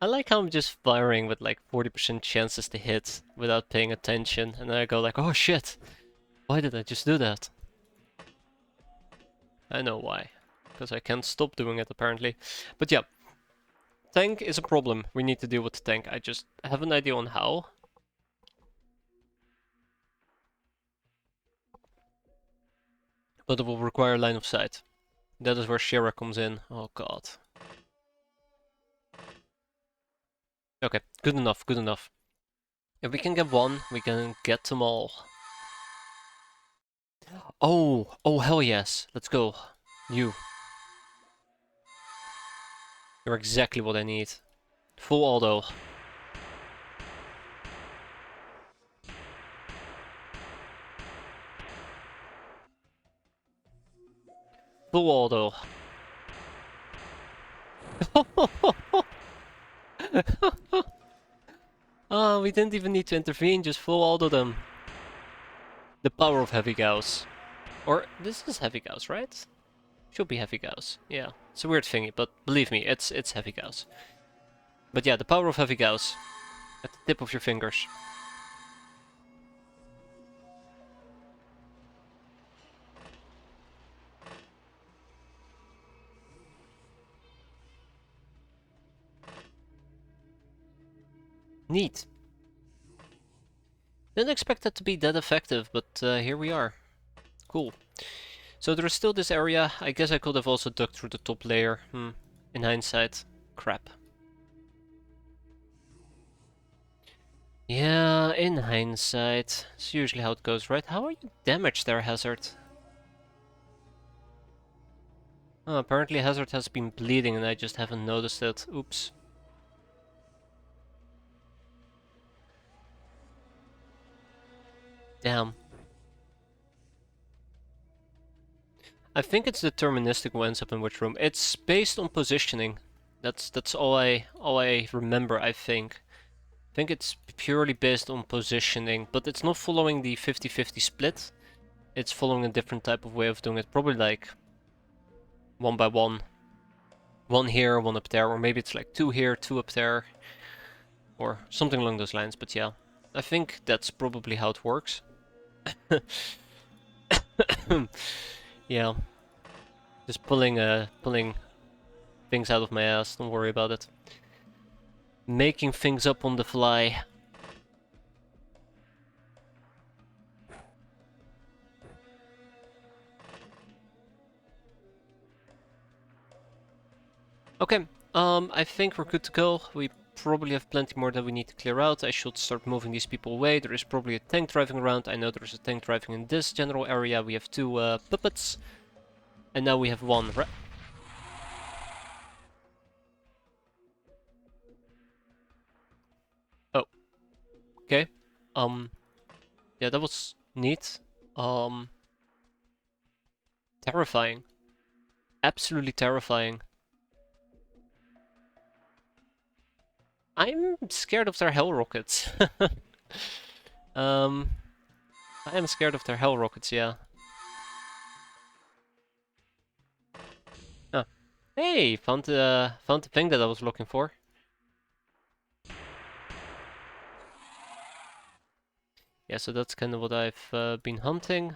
I like how I'm just firing with like 40% chances to hit without paying attention, and then I go like, oh shit, why did I just do that? I know why. Because I can't stop doing it apparently. But yeah, tank is a problem. We need to deal with the tank. I just have an idea on how. But it will require line of sight. That is where Shira comes in. Oh god. Okay, good enough, good enough. If we can get one, we can get them all. Oh hell yes. Let's go. You. You're exactly what I need. Full auto. Full auto. Oh, we didn't even need to intervene, just full auto them. The power of heavy Gauss. Or, this is heavy Gauss, right? Should be heavy Gauss. Yeah, it's a weird thingy, but believe me, it's heavy Gauss. But yeah, the power of heavy Gauss. At the tip of your fingers. Neat. Didn't expect that to be that effective, but here we are. Cool. So there is still this area. I guess I could have also dug through the top layer. In hindsight. Crap. Yeah, in hindsight. It's usually how it goes, right? How are you damaged there, Hazard? Oh, apparently Hazard has been bleeding and I just haven't noticed it. Oops. Damn. I think it's deterministic who ends up in which room. It's based on positioning. That's all I remember, I think. I think it's purely based on positioning, but it's not following the 50-50 split. It's following a different type of way of doing it. Probably like one by one. One here, one up there, or maybe it's like two here, two up there. Or something along those lines, but yeah. I think that's probably how it works. Yeah, just pulling things out of my ass. Don't worry about it. Making things up on the fly. Okay, I think we're good to go. We probably have plenty more that we need to clear out. I should start moving these people away. There is probably a tank driving around. I know there's a tank driving in this general area. We have two puppets. And now we have one. Oh, okay. Yeah, that was neat. Terrifying. Absolutely terrifying. I'm scared of their hell rockets. I am scared of their hell rockets, yeah. Ah. Hey, found the thing that I was looking for. Yeah, so that's kind of what I've been hunting.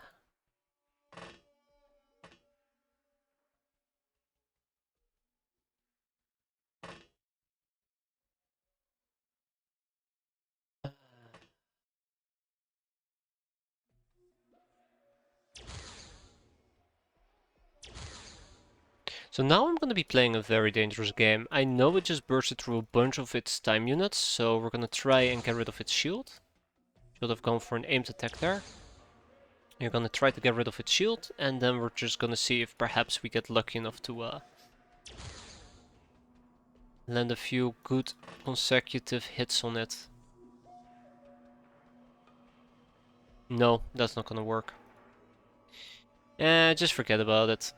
So now I'm gonna be playing a very dangerous game. I know it just bursted through a bunch of its time units, so we're gonna try and get rid of its shield. Should have gone for an aimed attack there. You're gonna try to get rid of its shield, and then we're just gonna see if perhaps we get lucky enough to land a few good consecutive hits on it. No, that's not gonna work. Just forget about it.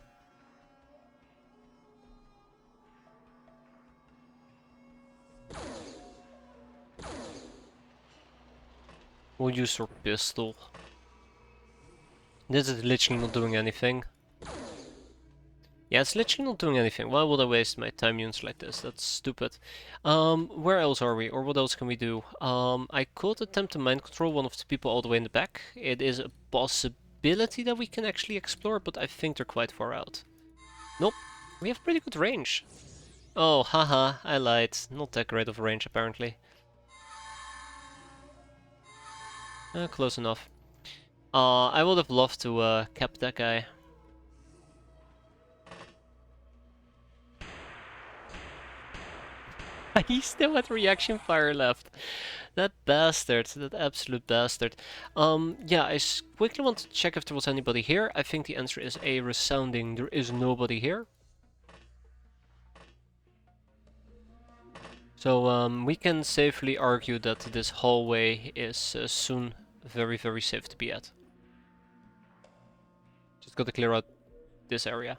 We'll use our pistol. This is literally not doing anything. Yeah, it's literally not doing anything. Why would I waste my time units like this? That's stupid. Where else are we? Or what else can we do? I could attempt to mind control one of the people all the way in the back. It is a possibility that we can actually explore, but I think they're quite far out. Nope. We have pretty good range. Oh, haha, I lied. Not that great of a range, apparently. Close enough. I would have loved to cap that guy. He still had reaction fire left. That bastard, that absolute bastard. Yeah, quickly want to check if there was anybody here. I think the answer is a resounding, there is nobody here. So we can safely argue that this hallway is soon very, very safe to be at. Just gotta clear out this area.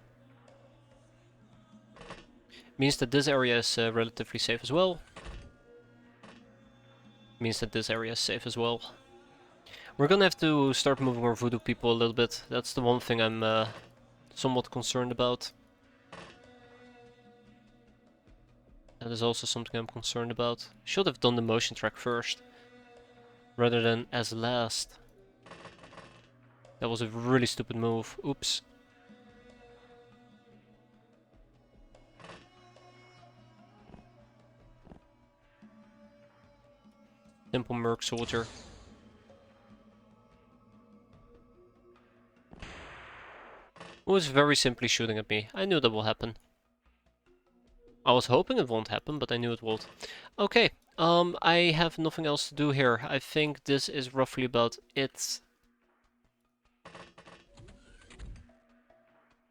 Means that this area is relatively safe as well. Means that this area is safe as well. We're gonna have to start moving our voodoo people a little bit. That's the one thing I'm somewhat concerned about. That is also something I'm concerned about. Should have done the motion track first, rather than as last. That was a really stupid move. Oops. Simple merc soldier. Who was very simply shooting at me. I knew that will happen. I was hoping it won't happen, but I knew it would. Okay, I have nothing else to do here. I think this is roughly about it.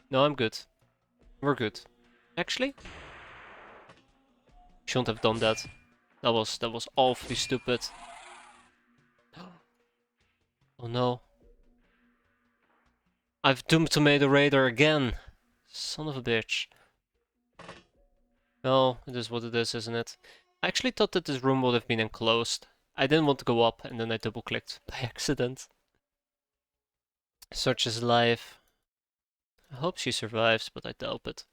No, I'm good. We're good. Actually, shouldn't have done that. That was awfully stupid. Oh no. I've doomed Tomato Raider again. Son of a bitch. No, it is what it is, isn't it? I actually thought that this room would have been enclosed. I didn't want to go up, and then I double-clicked by accident. Such is life. I hope she survives, but I doubt it.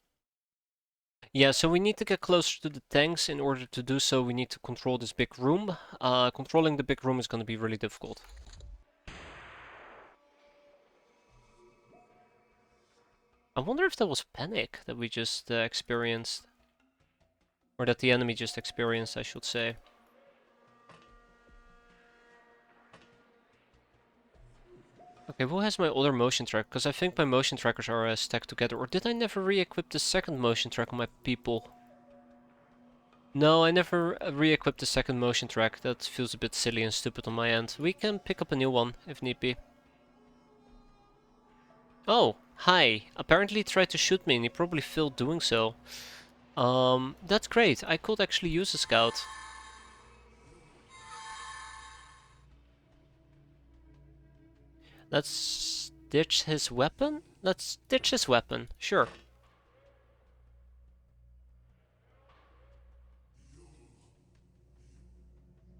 Yeah, so we need to get closer to the tanks. In order to do so, we need to control this big room. Controlling the big room is going to be really difficult. I wonder if that was panic that we just experienced. Or that the enemy just experienced, I should say. Okay, who has my other motion track? Because I think my motion trackers are stacked together. Or did I never re-equip the second motion track on my people? No, I never re-equipped the second motion track. That feels a bit silly and stupid on my end. We can pick up a new one, if need be. Oh, hi. Apparently he tried to shoot me and he probably failed doing so. That's great. I could actually use a scout. Let's ditch his weapon? Let's ditch his weapon, sure.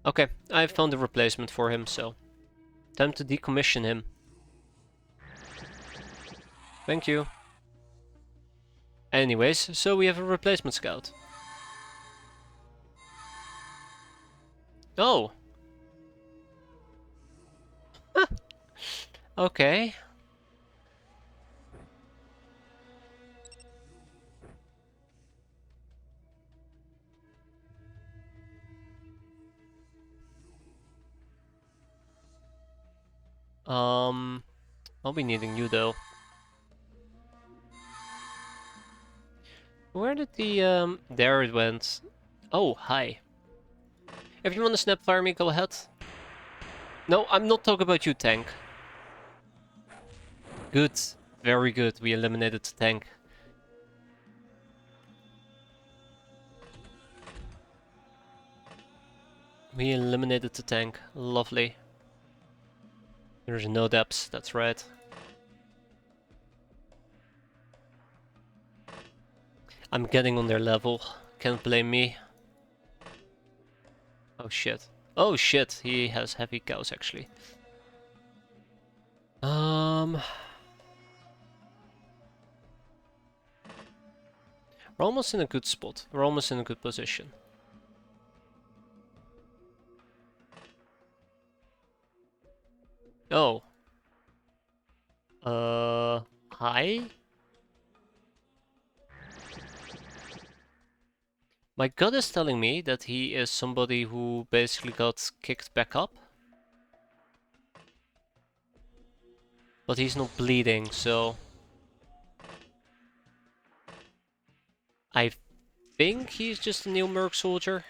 Okay, I found a replacement for him, so time to decommission him. Thank you. Anyways, so we have a replacement scout. Oh! Okay. I'll be needing you though. Where did the, there it went. Oh, hi. If you want to snap fire me, go ahead. No, I'm not talking about you, tank. Good. Very good. We eliminated the tank. We eliminated the tank. Lovely. There's no depths, that's right. I'm getting on their level. Can't blame me. Oh shit. Oh shit, he has heavy cows actually. We're almost in a good spot. We're almost in a good position. Oh. Hi? My gut is telling me that he is somebody who basically got kicked back up. But he's not bleeding, so... I think he's just a new Merc soldier.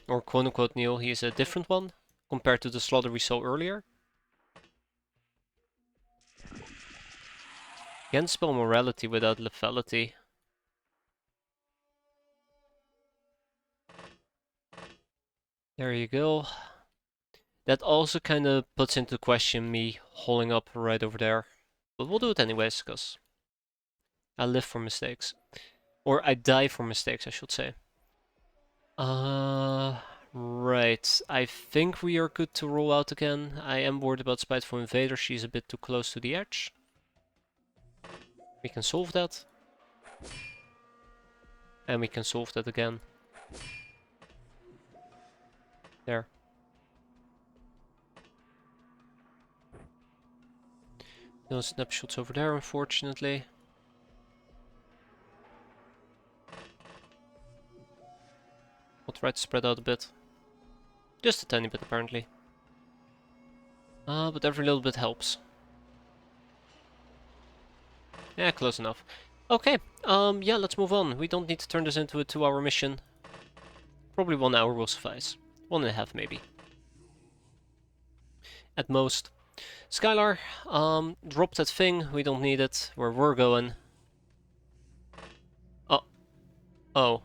Or quote-unquote new, he's a different one compared to the slaughter we saw earlier. Can't spell morality without lethality. There you go. That also kind of puts into question me holding up right over there. But we'll do it anyways, because I live for mistakes. Or I die for mistakes, I should say. Right. I think we are good to roll out again. I am worried about Spiteful Invader. She's a bit too close to the edge. We can solve that. And we can solve that again. There. No snapshots over there, unfortunately. We'll try to spread out a bit. Just a tiny bit, apparently. But every little bit helps. Yeah, close enough. Okay, yeah, let's move on. We don't need to turn this into a 2-hour mission. Probably 1 hour will suffice. 1.5 maybe. At most. Skylar, drop that thing. We don't need it. Where we're going. Oh,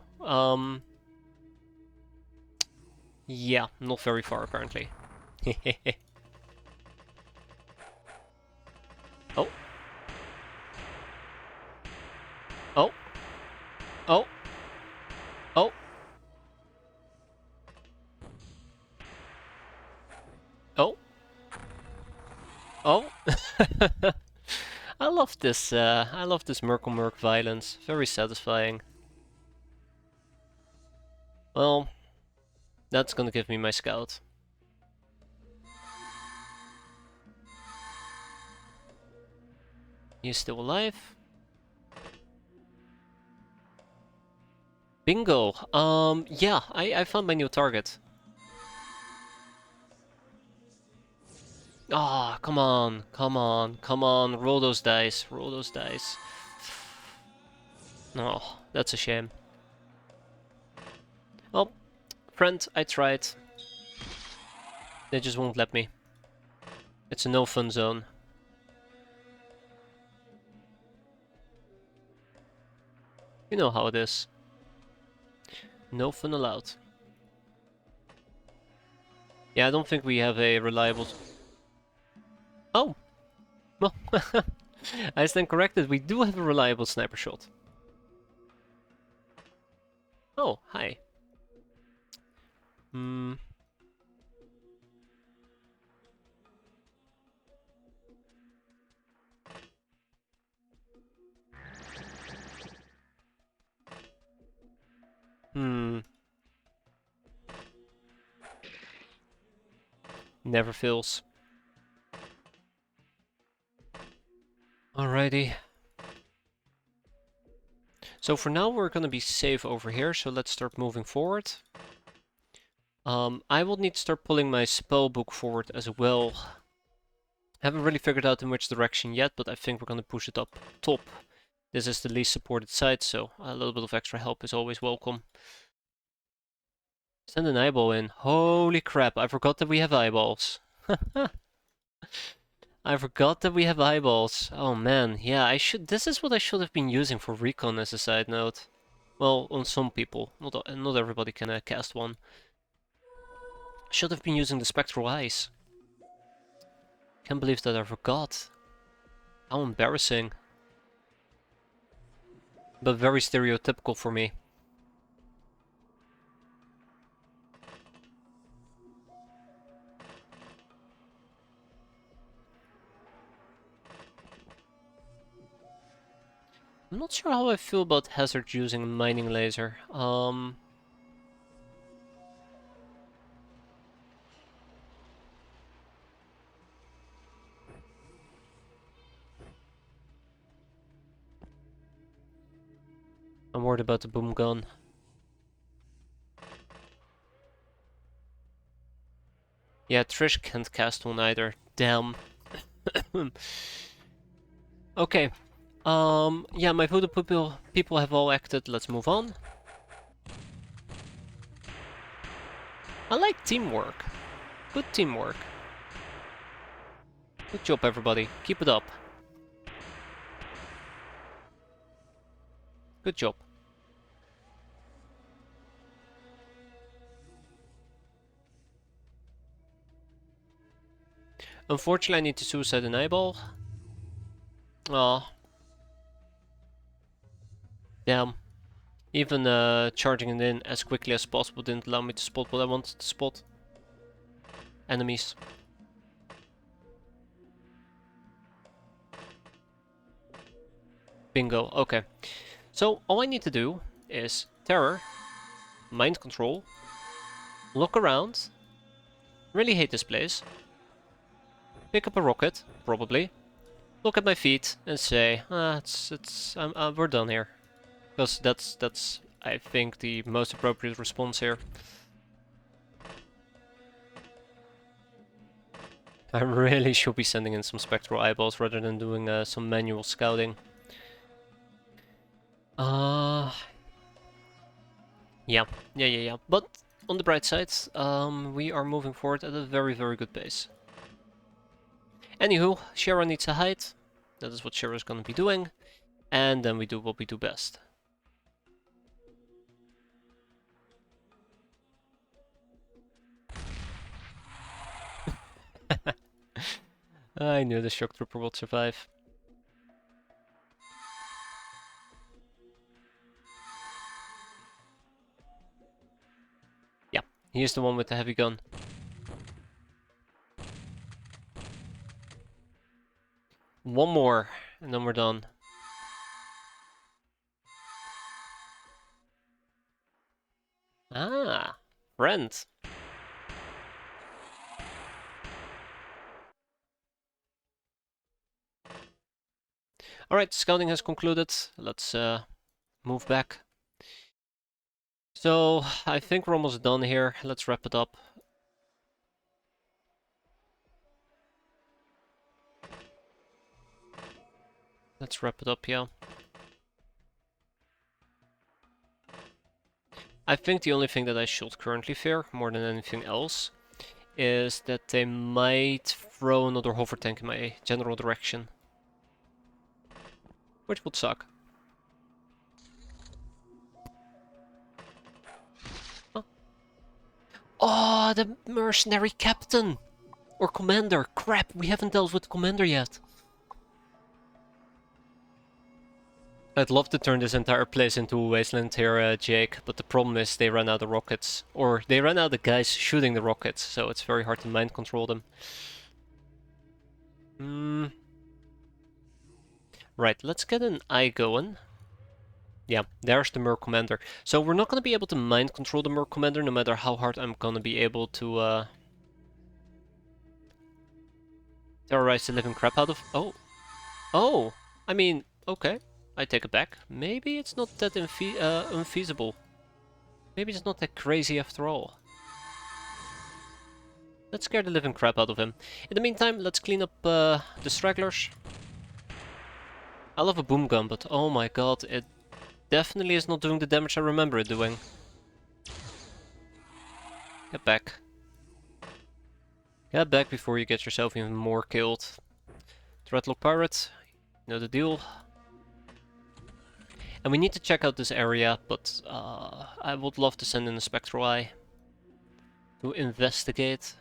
yeah, not very far apparently. Oh. Oh. Oh. Oh. Oh. Oh. I love this Merc on Merc violence. Very satisfying. Well, that's gonna give me my scout. He's still alive. Bingo. Yeah, I found my new target. Ah, come on, come on, come on. Roll those dice, roll those dice. Oh, that's a shame. Well, friend, I tried. They just won't let me. It's a no fun zone. You know how it is. No fun allowed. Yeah, I don't think we have a reliable... Oh! Well, I stand corrected. We do have a reliable sniper shot. Oh, hi. Hmm. Hmm. Never fails. Alrighty. So for now we're gonna be safe over here, so let's start moving forward. I will need to start pulling my spell book forward as well. Haven't really figured out in which direction yet, but I think we're gonna push it up top. This is the least supported side, so a little bit of extra help is always welcome. Send an eyeball in. Holy crap, I forgot that we have eyeballs. I forgot that we have eyeballs. Oh man, yeah, this is what I should have been using for recon as a side note. Well, on some people. Not everybody can cast one. Should have been using the spectral eyes. Can't believe that I forgot. How embarrassing. But very stereotypical for me. I'm not sure how I feel about Hazard using a mining laser. I'm worried about the boom gun. Yeah, Trish can't cast one either. Damn. Okay. Yeah, my voodoo people have all acted. Let's move on. I like teamwork. Good teamwork. Good job, everybody. Keep it up. Good job. Unfortunately, I need to suicide an eyeball. Aw. Damn. Even charging it in as quickly as possible didn't allow me to spot what I wanted to spot. Enemies. Bingo. Okay. So, all I need to do is terror, mind control, look around, really hate this place, pick up a rocket, probably, look at my feet and say, we're done here. Because that's, I think, the most appropriate response here. I really should be sending in some spectral eyeballs rather than doing some manual scouting. Yeah. But on the bright side, we are moving forward at a very, very good pace. Anywho, Shara needs to hide. That is what Shara is going to be doing. And then we do what we do best. I knew the shock trooper would survive. Yeah, he's the one with the heavy gun. One more, and then we're done. Ah, friend. Alright, scouting has concluded. Let's move back. So, I think we're almost done here. Let's wrap it up. Let's wrap it up, yeah. I think the only thing that I should currently fear, more than anything else, is that they might throw another hover tank in my general direction. Which would suck. Huh? Oh, the mercenary captain! Or commander! Crap, we haven't dealt with the commander yet. I'd love to turn this entire place into a wasteland here, Jake, but the problem is they ran out of rockets. Or they ran out of guys shooting the rockets, so it's very hard to mind control them. Right, let's get an eye going. Yeah, there's the Merc Commander. So we're not going to be able to mind control the Merc Commander no matter how hard I'm going to be able to terrorize the living crap out of... Oh! Oh! I mean, okay. I take it back. Maybe it's not that unfeasible. Maybe it's not that crazy after all. Let's scare the living crap out of him. In the meantime, let's clean up the stragglers. I love a boom gun, but oh my god, it definitely is not doing the damage I remember it doing. Get back. Get back before you get yourself even more killed. Dreadlock Pirate, you know the deal. And we need to check out this area, but I would love to send in a Spectral Eye to investigate.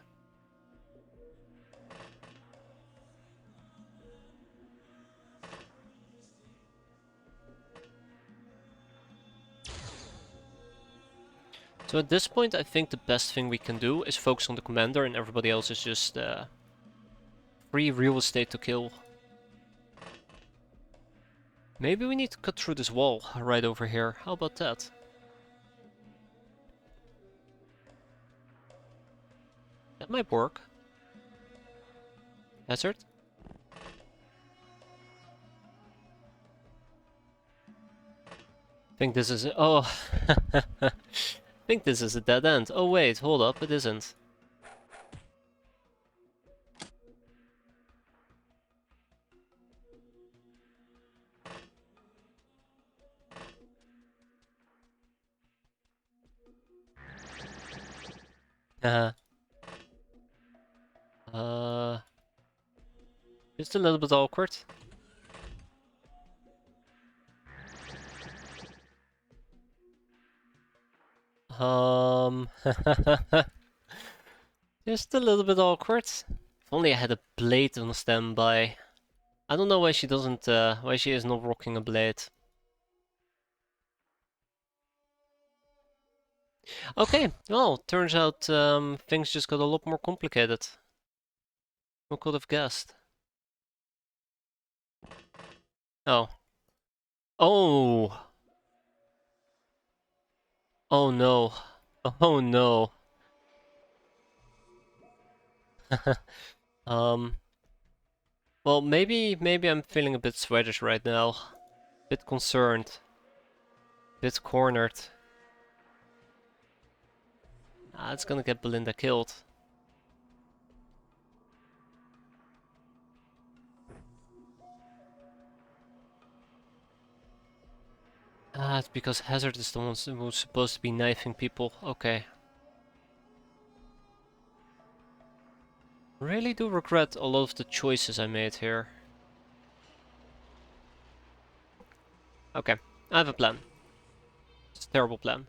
So at this point, I think the best thing we can do is focus on the commander, and everybody else is just free real estate to kill. Maybe we need to cut through this wall right over here. How about that? That might work. Hazard? I think this is... Oh! I think this is a dead end. Oh wait, hold up, it isn't. Just a little bit awkward. Just a little bit awkward. If only I had a blade on standby. I don't know why she doesn't, why she is not rocking a blade. Okay, well, turns out things just got a lot more complicated. Who could have guessed? Oh. Oh! Oh no. Oh no. Um, well, maybe I'm feeling a bit Swedish right now. Bit concerned. Bit cornered. Ah, it's gonna get Belinda killed. Ah, it's because Hazard is the one who's supposed to be knifing people. Okay. Really do regret a lot of the choices I made here. Okay, I have a plan. It's a terrible plan.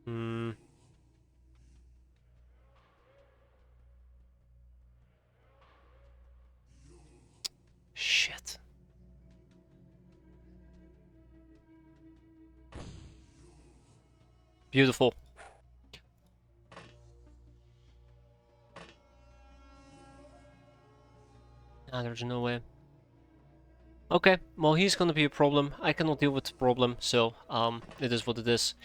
Hmm. Shit. Beautiful. Ah, there's no way. Okay, well he's gonna be a problem. I cannot deal with the problem, so it is what it is.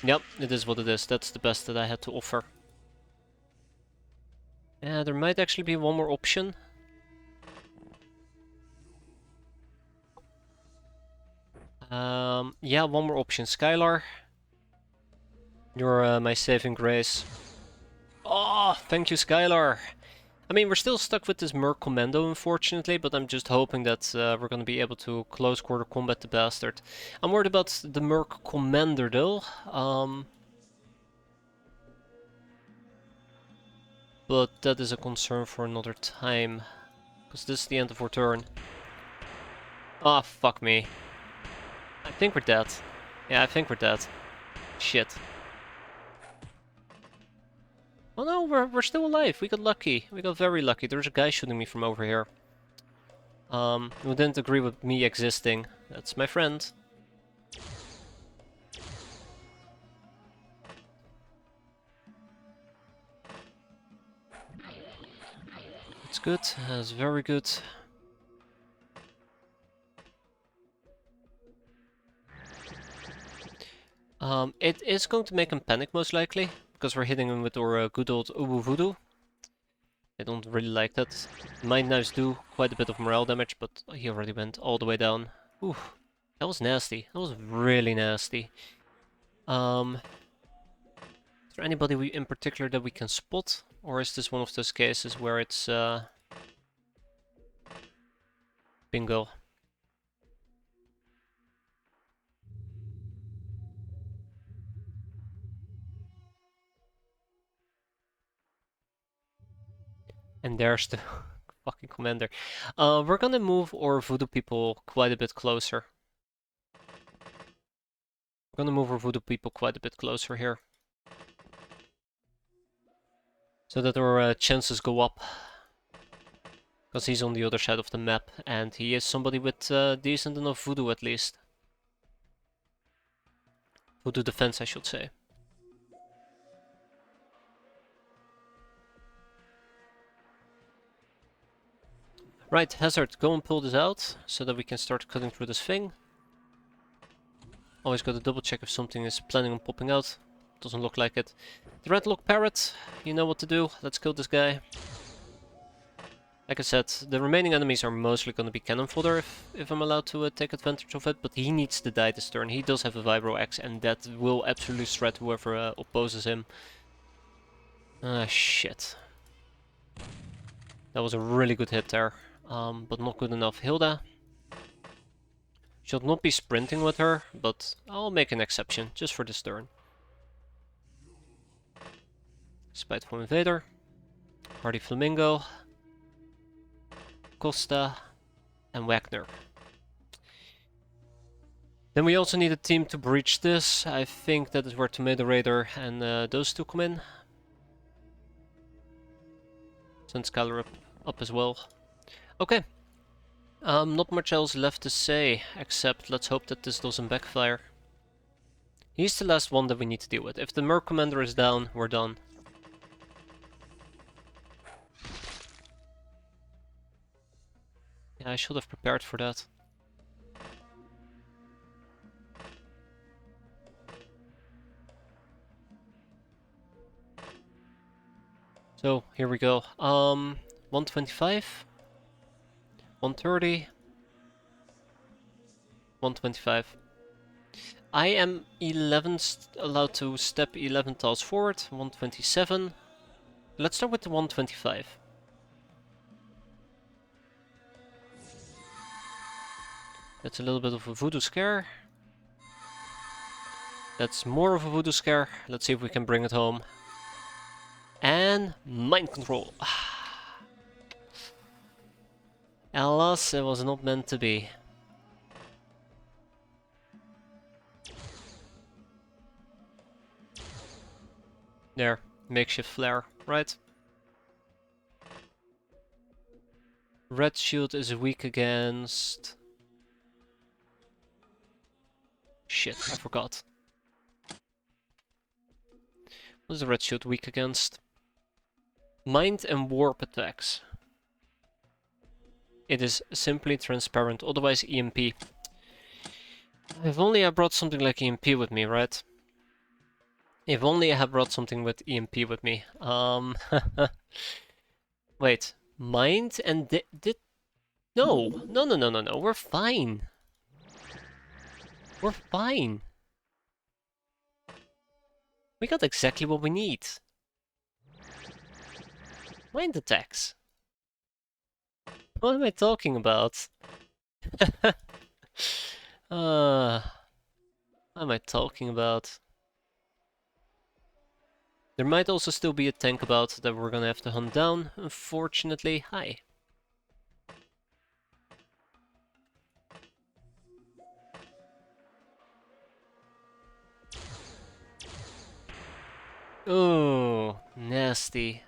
Yep, it is what it is. That's the best that I had to offer. Yeah, there might actually be one more option. Yeah, one more option. Skylar. You're my saving grace. Oh, thank you, Skylar. I mean, we're still stuck with this Merc Commando, unfortunately, but I'm just hoping that we're gonna be able to close quarter combat the bastard. I'm worried about the Merc Commander, though. But that is a concern for another time. Because this is the end of our turn. Ah, fuck me. I think we're dead. Yeah, I think we're dead. Shit. Oh no, we're still alive. We got lucky. We got very lucky. There's a guy shooting me from over here. Who didn't agree with me existing. That's my friend. It's good. That's very good. It is going to make him panic most likely, because we're hitting him with our good old Ubu Voodoo. I don't really like that. Mind Knives do quite a bit of morale damage, but he already went all the way down. Ooh, that was nasty. That was really nasty. Is there anybody in particular that we can spot? Or is this one of those cases where it's, bingo. And there's the fucking commander. We're gonna move our voodoo people quite a bit closer. We're gonna move our voodoo people quite a bit closer here. So that our chances go up. Because he's on the other side of the map, and he is somebody with decent enough voodoo at least. Voodoo defense, I should say. Right, Hazard, go and pull this out, so that we can start cutting through this thing. Always gotta double check if something is planning on popping out. Doesn't look like it. The Redlock Parrot, you know what to do. Let's kill this guy. Like I said, the remaining enemies are mostly gonna be cannon fodder if I'm allowed to take advantage of it, but he needs to die this turn. He does have a Vibro Axe, and that will absolutely shred whoever opposes him. Ah, shit. That was a really good hit there, but not good enough. Hilda. Should not be sprinting with her, but I'll make an exception, just for this turn. Spiteful Invader. Hardy Flamingo. Costa. And Wagner. Then we also need a team to breach this. I think that is where Tomato Raider and those two come in. Send Skylar up as well. Okay. Not much else left to say, except let's hope that this doesn't backfire. He's the last one that we need to deal with. If the Merc Commander is down, we're done. Yeah, I should have prepared for that. So, here we go. 125. 130. 125. I am allowed to step 11 tiles forward. 127. Let's start with the 125. That's a little bit of a voodoo scare. That's more of a voodoo scare. Let's see if we can bring it home. And mind control. Alas, it was not meant to be. There, makeshift flare, right? Red shield is weak against... Shit, I forgot. What is the red shield weak against? Mind and warp attacks. It is simply transparent, otherwise EMP. If only I brought something like EMP with me, right? If only I had brought something with EMP with me. Wait, mind and did... No, we're fine. We're fine. We got exactly what we need. Mind attacks. What am I talking about? What am I talking about? There might also still be a tank about that we're gonna have to hunt down, unfortunately. Hi. Oh, nasty.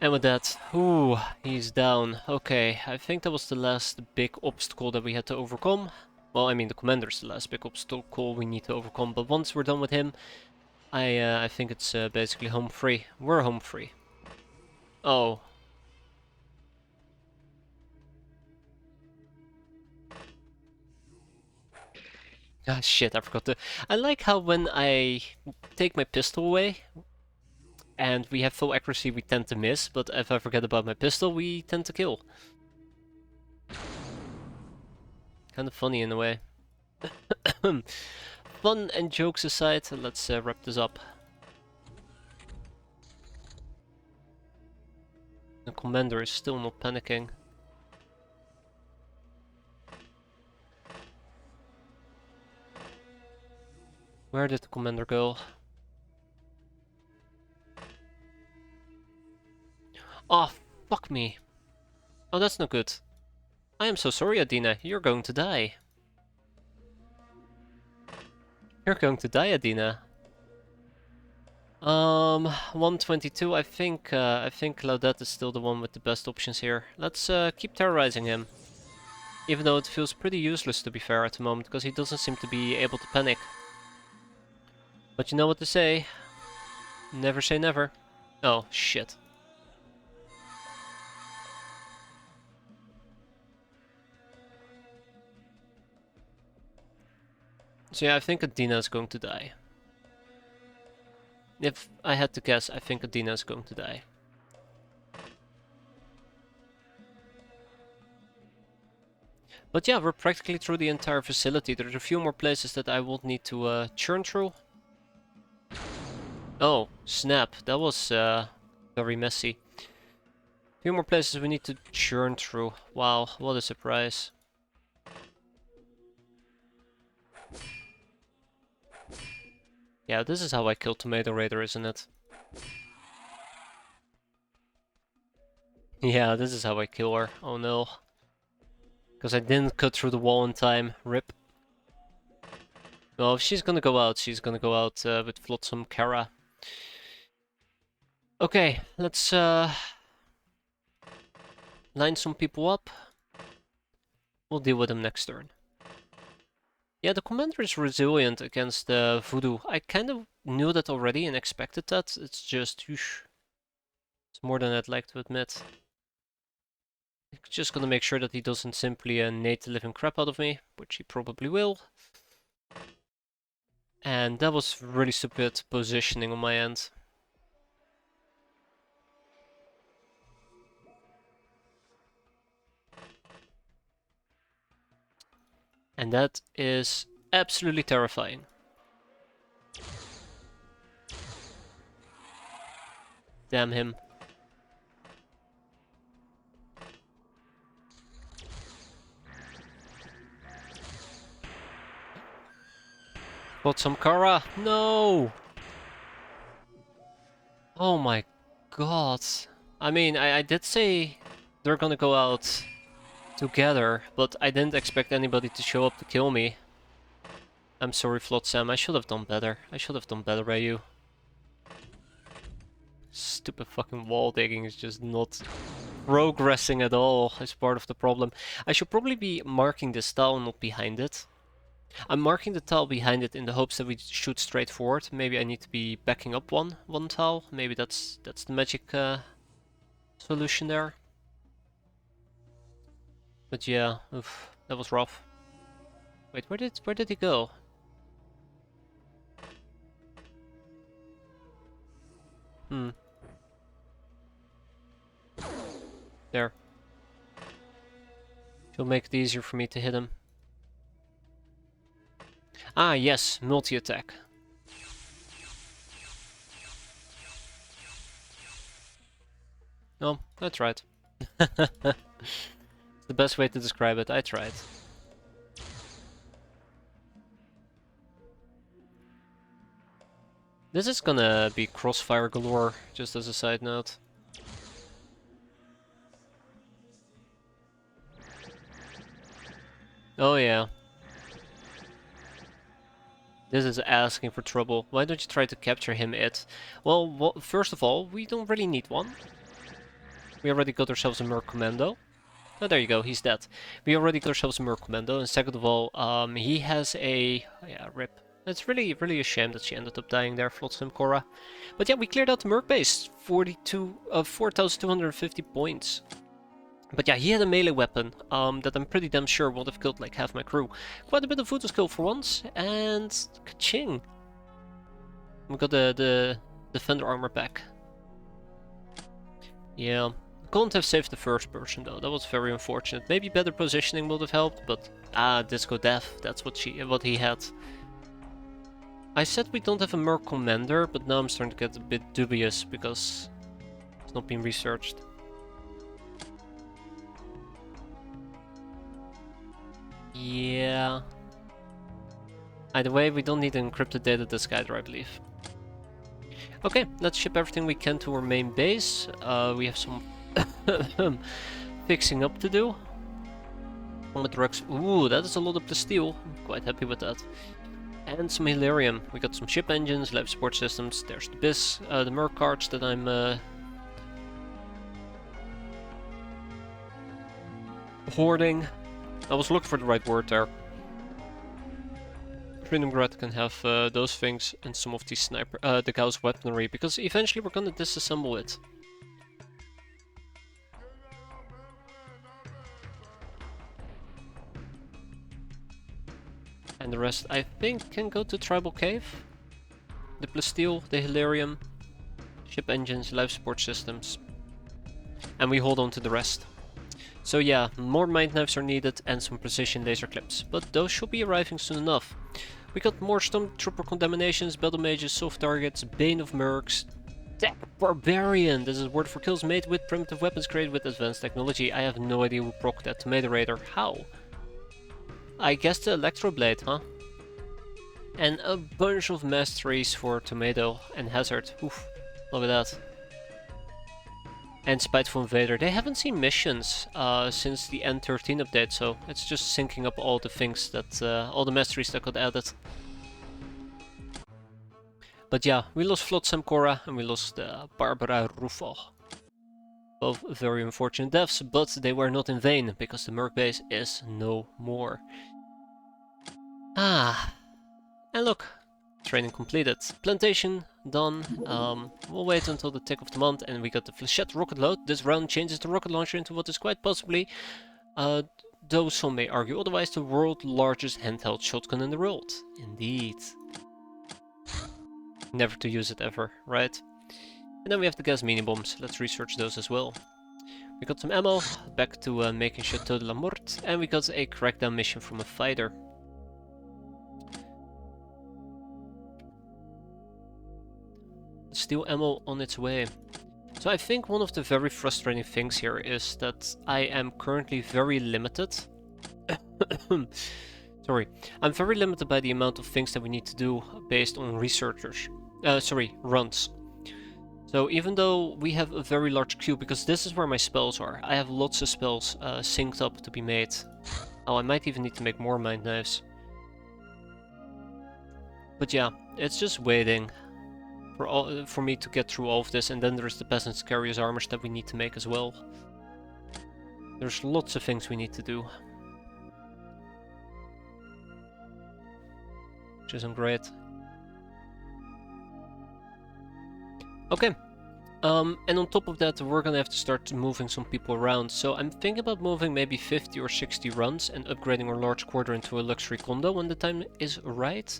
And with that, ooh, he's down. Okay, I think that was the last big obstacle that we had to overcome. Well, I mean, the commander's the last big obstacle we need to overcome, but once we're done with him, I think it's basically home free. We're home free. Oh. Ah, shit, I forgot to... I like how when I take my pistol away, and we have full accuracy, we tend to miss, but if I forget about my pistol, we tend to kill. Kind of funny in a way. Fun and jokes aside, let's wrap this up. The commander is still not panicking. Where did the commander go? Oh, fuck me. Oh, that's not good. I am so sorry, Adina. You're going to die. You're going to die, Adina. 122. I think Claudette is still the one with the best options here. Let's keep terrorizing him. Even though it feels pretty useless to be fair at the moment, because he doesn't seem to be able to panic. But you know what to say. Never say never. Oh, shit. So yeah, I think Adina is going to die. If I had to guess, I think Adina is going to die. But yeah, we're practically through the entire facility. There's a few more places that I will need to churn through. Oh, snap. That was very messy. A few more places we need to churn through. Wow, what a surprise. Yeah, this is how I kill Tomato Raider, isn't it? Yeah, this is how I kill her. Oh no. Because I didn't cut through the wall in time. RIP. Well, if she's gonna go out, she's gonna go out with Flotsam Kara. Okay, let's line some people up. We'll deal with them next turn. Yeah, the commander is resilient against Voodoo. I kind of knew that already and expected that. It's just, whoosh. It's more than I'd like to admit. Just gonna make sure that he doesn't simply nade the living crap out of me, which he probably will. And that was really stupid positioning on my end. And that is absolutely terrifying. Damn him. Got some Kara. No! Oh my god. I mean, I did say they're gonna go out together, but I didn't expect anybody to show up to kill me. I'm sorry, Flotsam. I should have done better. I should have done better by you. Stupid fucking wall digging is just not progressing at all. Is part of the problem. I should probably be marking this tile, not behind it. I'm marking the tile behind it in the hopes that we shoot straight forward. Maybe I need to be backing up one tile. Maybe that's the magic solution there. But yeah, oof, that was rough. Wait, where did he go? Hmm. There. It'll make it easier for me to hit him. Ah, yes, multi-attack. No, I tried. The best way to describe it, I tried. This is gonna be crossfire galore, just as a side note. Oh yeah. This is asking for trouble. Why don't you try to capture him, it? Well, first of all, we don't really need one. We already got ourselves a Merc Commando. Oh, there you go, he's dead. We already got ourselves a Merc Commando, and second of all, he has a... yeah, rip. It's really a shame that she ended up dying there, Flotsam Korra. But yeah, we cleared out the Merc base. 4,250 points. But yeah, he had a melee weapon that I'm pretty damn sure would have killed like half my crew. Quite a bit of Voodoo skill for once, and ka-ching! We got the defender armor back. Yeah, couldn't have saved the first person though, that was very unfortunate. Maybe better positioning would have helped, but Disco Death, that's what he had. I said we don't have a Merc Commander, but now I'm starting to get a bit dubious because it's not been researched. Yeah. Either way, we don't need an encrypted data disguider, I believe. Okay, let's ship everything we can to our main base. We have some fixing up to do. Comet Rex. Ooh, that is a lot of steel. I'm quite happy with that. And some Hilarium. We got some ship engines, life support systems. There's the BIS, the Merc cards that I'm hoarding. I was looking for the right word there. Trinumgrad can have those things and some of these the Gauss weaponry, because eventually we're gonna disassemble it. And the rest, I think, can go to Tribal Cave. The Plasteel, the Hilarium, ship engines, life support systems. And we hold on to the rest. So yeah, more mind knives are needed and some precision laser clips, but those should be arriving soon enough. We got more Stormtrooper Contaminations, Battle Mages, Soft Targets, Bane of Mercs, Tech Barbarian! This is word for kills made with primitive weapons created with advanced technology. I have no idea who procced that Tomato Raider. How? I guess the Electroblade, huh? And a bunch of masteries for Tomato and Hazard. Oof, look at that. And Spiteful Invader. They haven't seen missions since the N13 update, so it's just syncing up all the things that, all the masteries that got added. But yeah, we lost Flotsam Korra and we lost Barbara Rufo. Both very unfortunate deaths, but they were not in vain, because the Merc base is no more. Ah, and look, training completed. Plantation done. We'll wait until the tick of the month, and we got the Flechette rocket load. This round changes the rocket launcher into what is quite possibly, though some may argue otherwise, the world's largest handheld shotgun in the world. Indeed. Never to use it ever, right? And then we have the gas mini bombs. Let's research those as well. We got some ammo, back to making Chateau de la Morte, and we got a crackdown mission from a fighter. Steel ammo on its way. So I think one of the very frustrating things here is that I am currently very limited. Sorry. I'm very limited by the amount of things that we need to do based on researchers. Runs. So even though we have a very large queue, because this is where my spells are, I have lots of spells synced up to be made. Oh, I might even need to make more mind knives. But yeah, it's just waiting for me to get through all of this, and then there's the Peasants Carriers armors that we need to make as well. There's lots of things we need to do. Which isn't great. Okay, And on top of that, we're gonna have to start moving some people around. So I'm thinking about moving maybe 50 or 60 runs and upgrading our large quarter into a luxury condo when the time is right.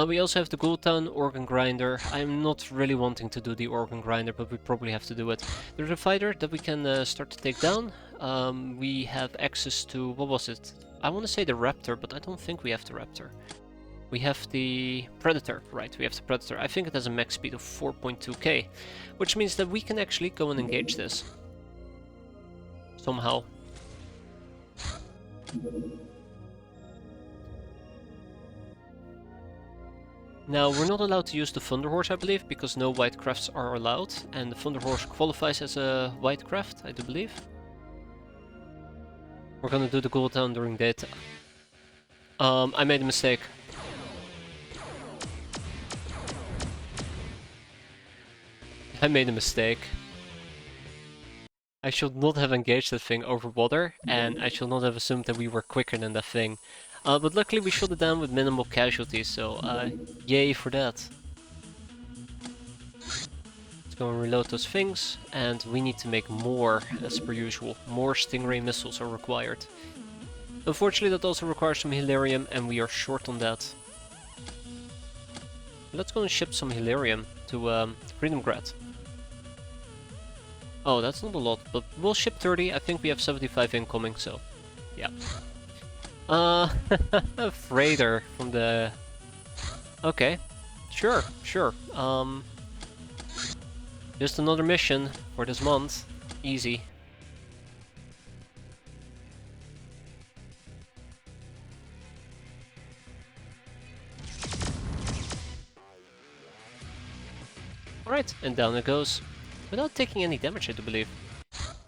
We also have the Gold Town organ grinder. I'm not really wanting to do the organ grinder, but we probably have to do it. There's a fighter that we can start to take down. We have access to, what was it? I want to say the Raptor, but I don't think we have the Raptor. We have the Predator, right, we have the Predator. I think it has a max speed of 4.2k, which means that we can actually go and engage this. Somehow. Now, we're not allowed to use the Thunder Horse, I believe, because no white crafts are allowed, and the Thunder Horse qualifies as a white craft, I do believe. We're gonna do the Gold Town during daytime. I made a mistake. I made a mistake. I should not have engaged that thing over water, and I should not have assumed that we were quicker than that thing. But luckily we shot it down with minimal casualties, so yay for that. Let's go and reload those things, and we need to make more, as per usual. More Stingray missiles are required. Unfortunately that also requires some Hilarium, and we are short on that. Let's go and ship some Hilarium to Freedomgrad. Oh, that's not a lot, but we'll ship 30. I think we have 75 incoming, so yeah. A freighter from the... Okay, sure. Just another mission for this month. Easy. Alright, and down it goes. Without taking any damage, I do believe.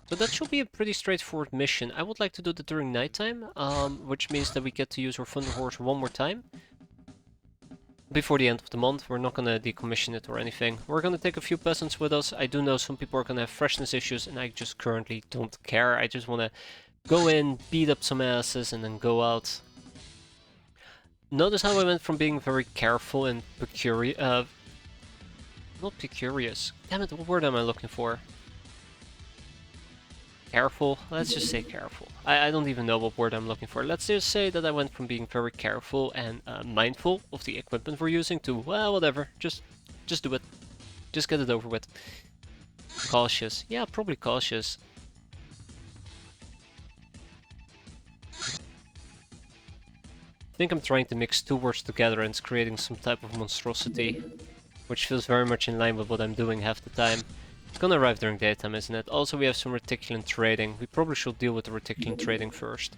So that should be a pretty straightforward mission. I would like to do that during nighttime, which means that we get to use our Thunder Horse one more time. Before the end of the month. We're not gonna decommission it or anything. We're gonna take a few peasants with us. I do know some people are gonna have freshness issues, and I just currently don't care. I just wanna go in, beat up some asses, and then go out. Notice how I went from being very careful and precarious, not precarious. Damn it, what word am I looking for? Careful? Let's just say careful. I don't even know what word I'm looking for. Let's just say that I went from being very careful and mindful of the equipment we're using to, well, whatever. Just do it. Just get it over with. Cautious. Yeah, probably cautious. I think I'm trying to mix two words together and it's creating some type of monstrosity, which feels very much in line with what I'm doing half the time. It's gonna arrive during daytime, isn't it? Also, we have some reticulant trading. We probably should deal with the reticulant trading first.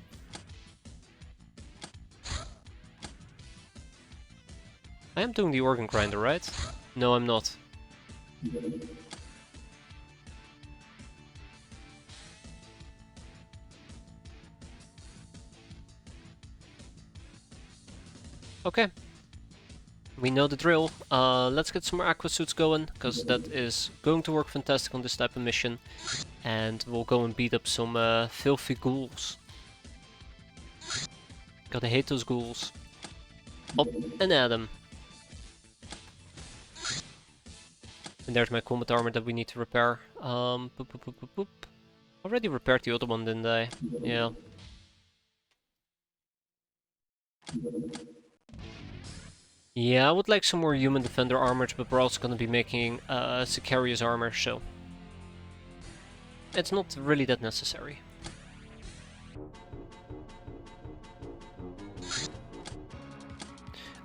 I am doing the organ grinder, right? No, I'm not. Okay. We know the drill. Let's get some more aqua suits going, because that is going to work fantastic on this type of mission. And we'll go and beat up some filthy ghouls. Gotta hate those ghouls. Up and at them. And there's my combat armor that we need to repair. Boop, boop, boop, boop, boop. Already repaired the other one, didn't I? Yeah. Yeah, I would like some more human defender armor, but we're also gonna be making Sicarius armor, so it's not really that necessary.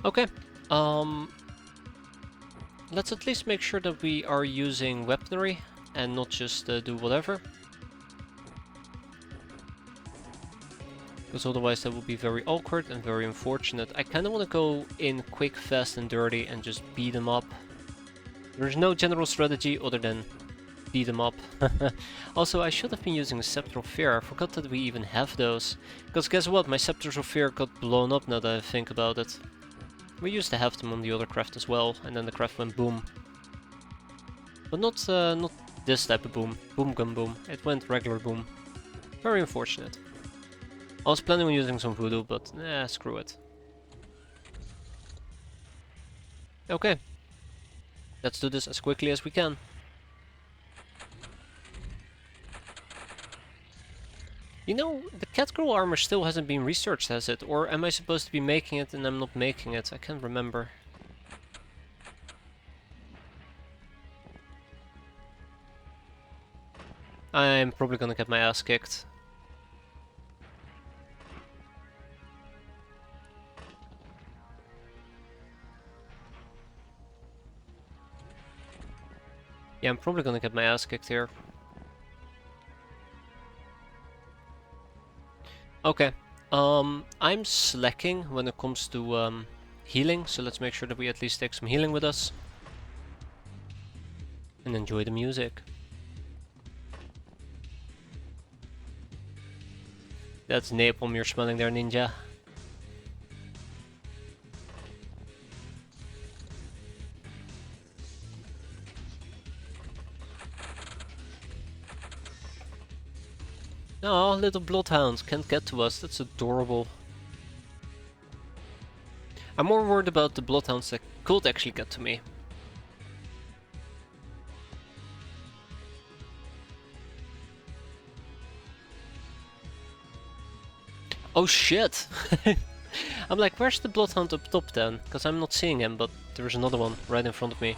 Okay, let's at least make sure that we are using weaponry and not just do whatever. Because otherwise that would be very awkward and very unfortunate. I kind of want to go in quick, fast and dirty and just beat them up. There's no general strategy other than beat them up. Also, I should have been using a Scepter of Fear. I forgot that we even have those. Because guess what? My Scepters of Fear got blown up now that I think about it. We used to have them on the other craft as well, and then the craft went boom. But not this type of boom. Boom gun boom. It went regular boom. Very unfortunate. I was planning on using some voodoo, but screw it. Okay. Let's do this as quickly as we can. You know, the Catgirl armor still hasn't been researched, has it? Or am I supposed to be making it and I'm not making it? I can't remember. I'm probably gonna get my ass kicked. Yeah, I'm probably gonna get my ass kicked here. Okay. I'm slacking when it comes to healing, so let's make sure that we at least take some healing with us. And enjoy the music. That's napalm you're smelling there, ninja. Oh, little bloodhounds can't get to us. That's adorable. I'm more worried about the bloodhounds that could actually get to me. Oh shit! I'm like, where's the bloodhound up top then? Because I'm not seeing him, but there's another one right in front of me.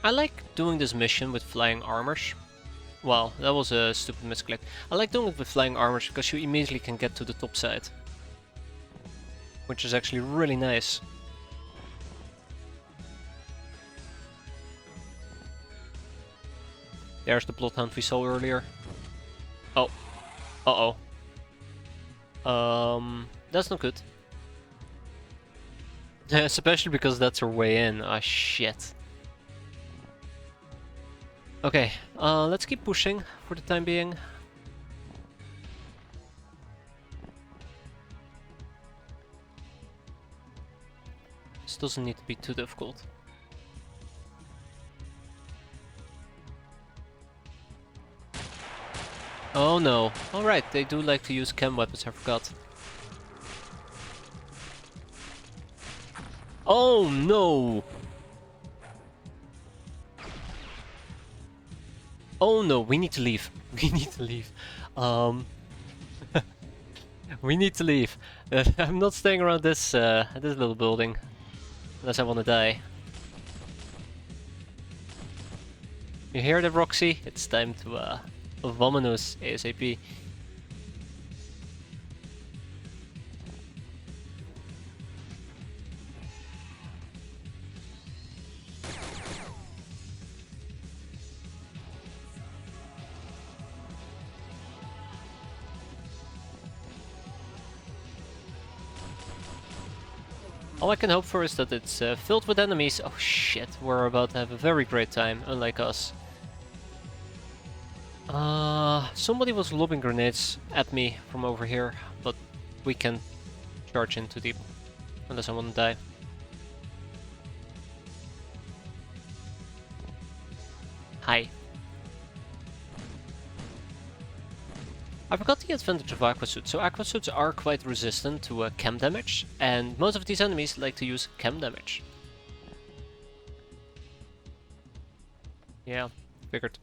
I like doing this mission with flying armors. Wow, that was a stupid misclick. I like doing it with flying armors because you immediately can get to the top side. Which is actually really nice. There's the bloodhound we saw earlier. Oh. Uh-oh. That's not good. Especially because that's our way in. Ah, shit. Okay, let's keep pushing for the time being. This doesn't need to be too difficult. Oh no. Alright, they do like to use chem weapons, I forgot. Oh no! Oh no, we need to leave. We need to leave. We need to leave. I'm not staying around this this little building. Unless I want to die. You hear that, Roxy? It's time to Vomanus ASAP. All I can hope for is that it's filled with enemies. Oh shit, we're about to have a very great time, unlike us. Somebody was lobbing grenades at me from over here, but we can charge in too deep, unless I want to die. Hi. I forgot the advantage of aquasuits. So aquasuits are quite resistant to chem damage, and most of these enemies like to use chem damage. Yeah, figured.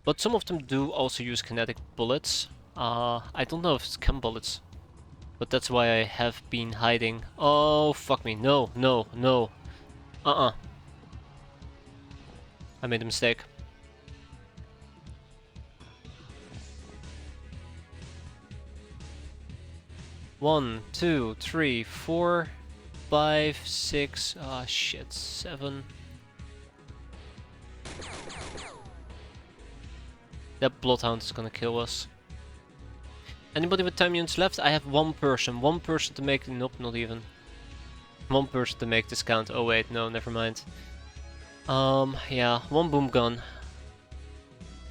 But some of them do also use kinetic bullets. I don't know if it's chem bullets, but that's why I have been hiding. Oh, fuck me. No, no, no. I made a mistake. One, two, three, 4, 5, 6, ah shit, 7. That bloodhound is gonna kill us. Anybody with time units left? I have one person to make, nope, not even. One person to make this count. Oh wait, no, never mind. Yeah, one boom gun.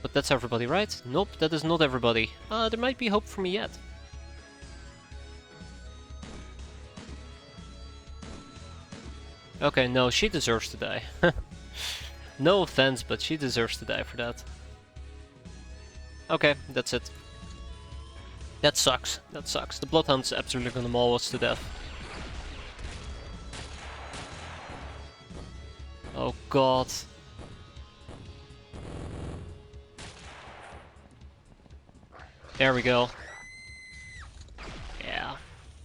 But that's everybody, right? Nope, that is not everybody. There might be hope for me yet. Okay, no, she deserves to die. No offense, but she deserves to die for that. Okay, that's it. That sucks. That sucks. The bloodhound's absolutely gonna maul us to death. Oh god. There we go. Yeah.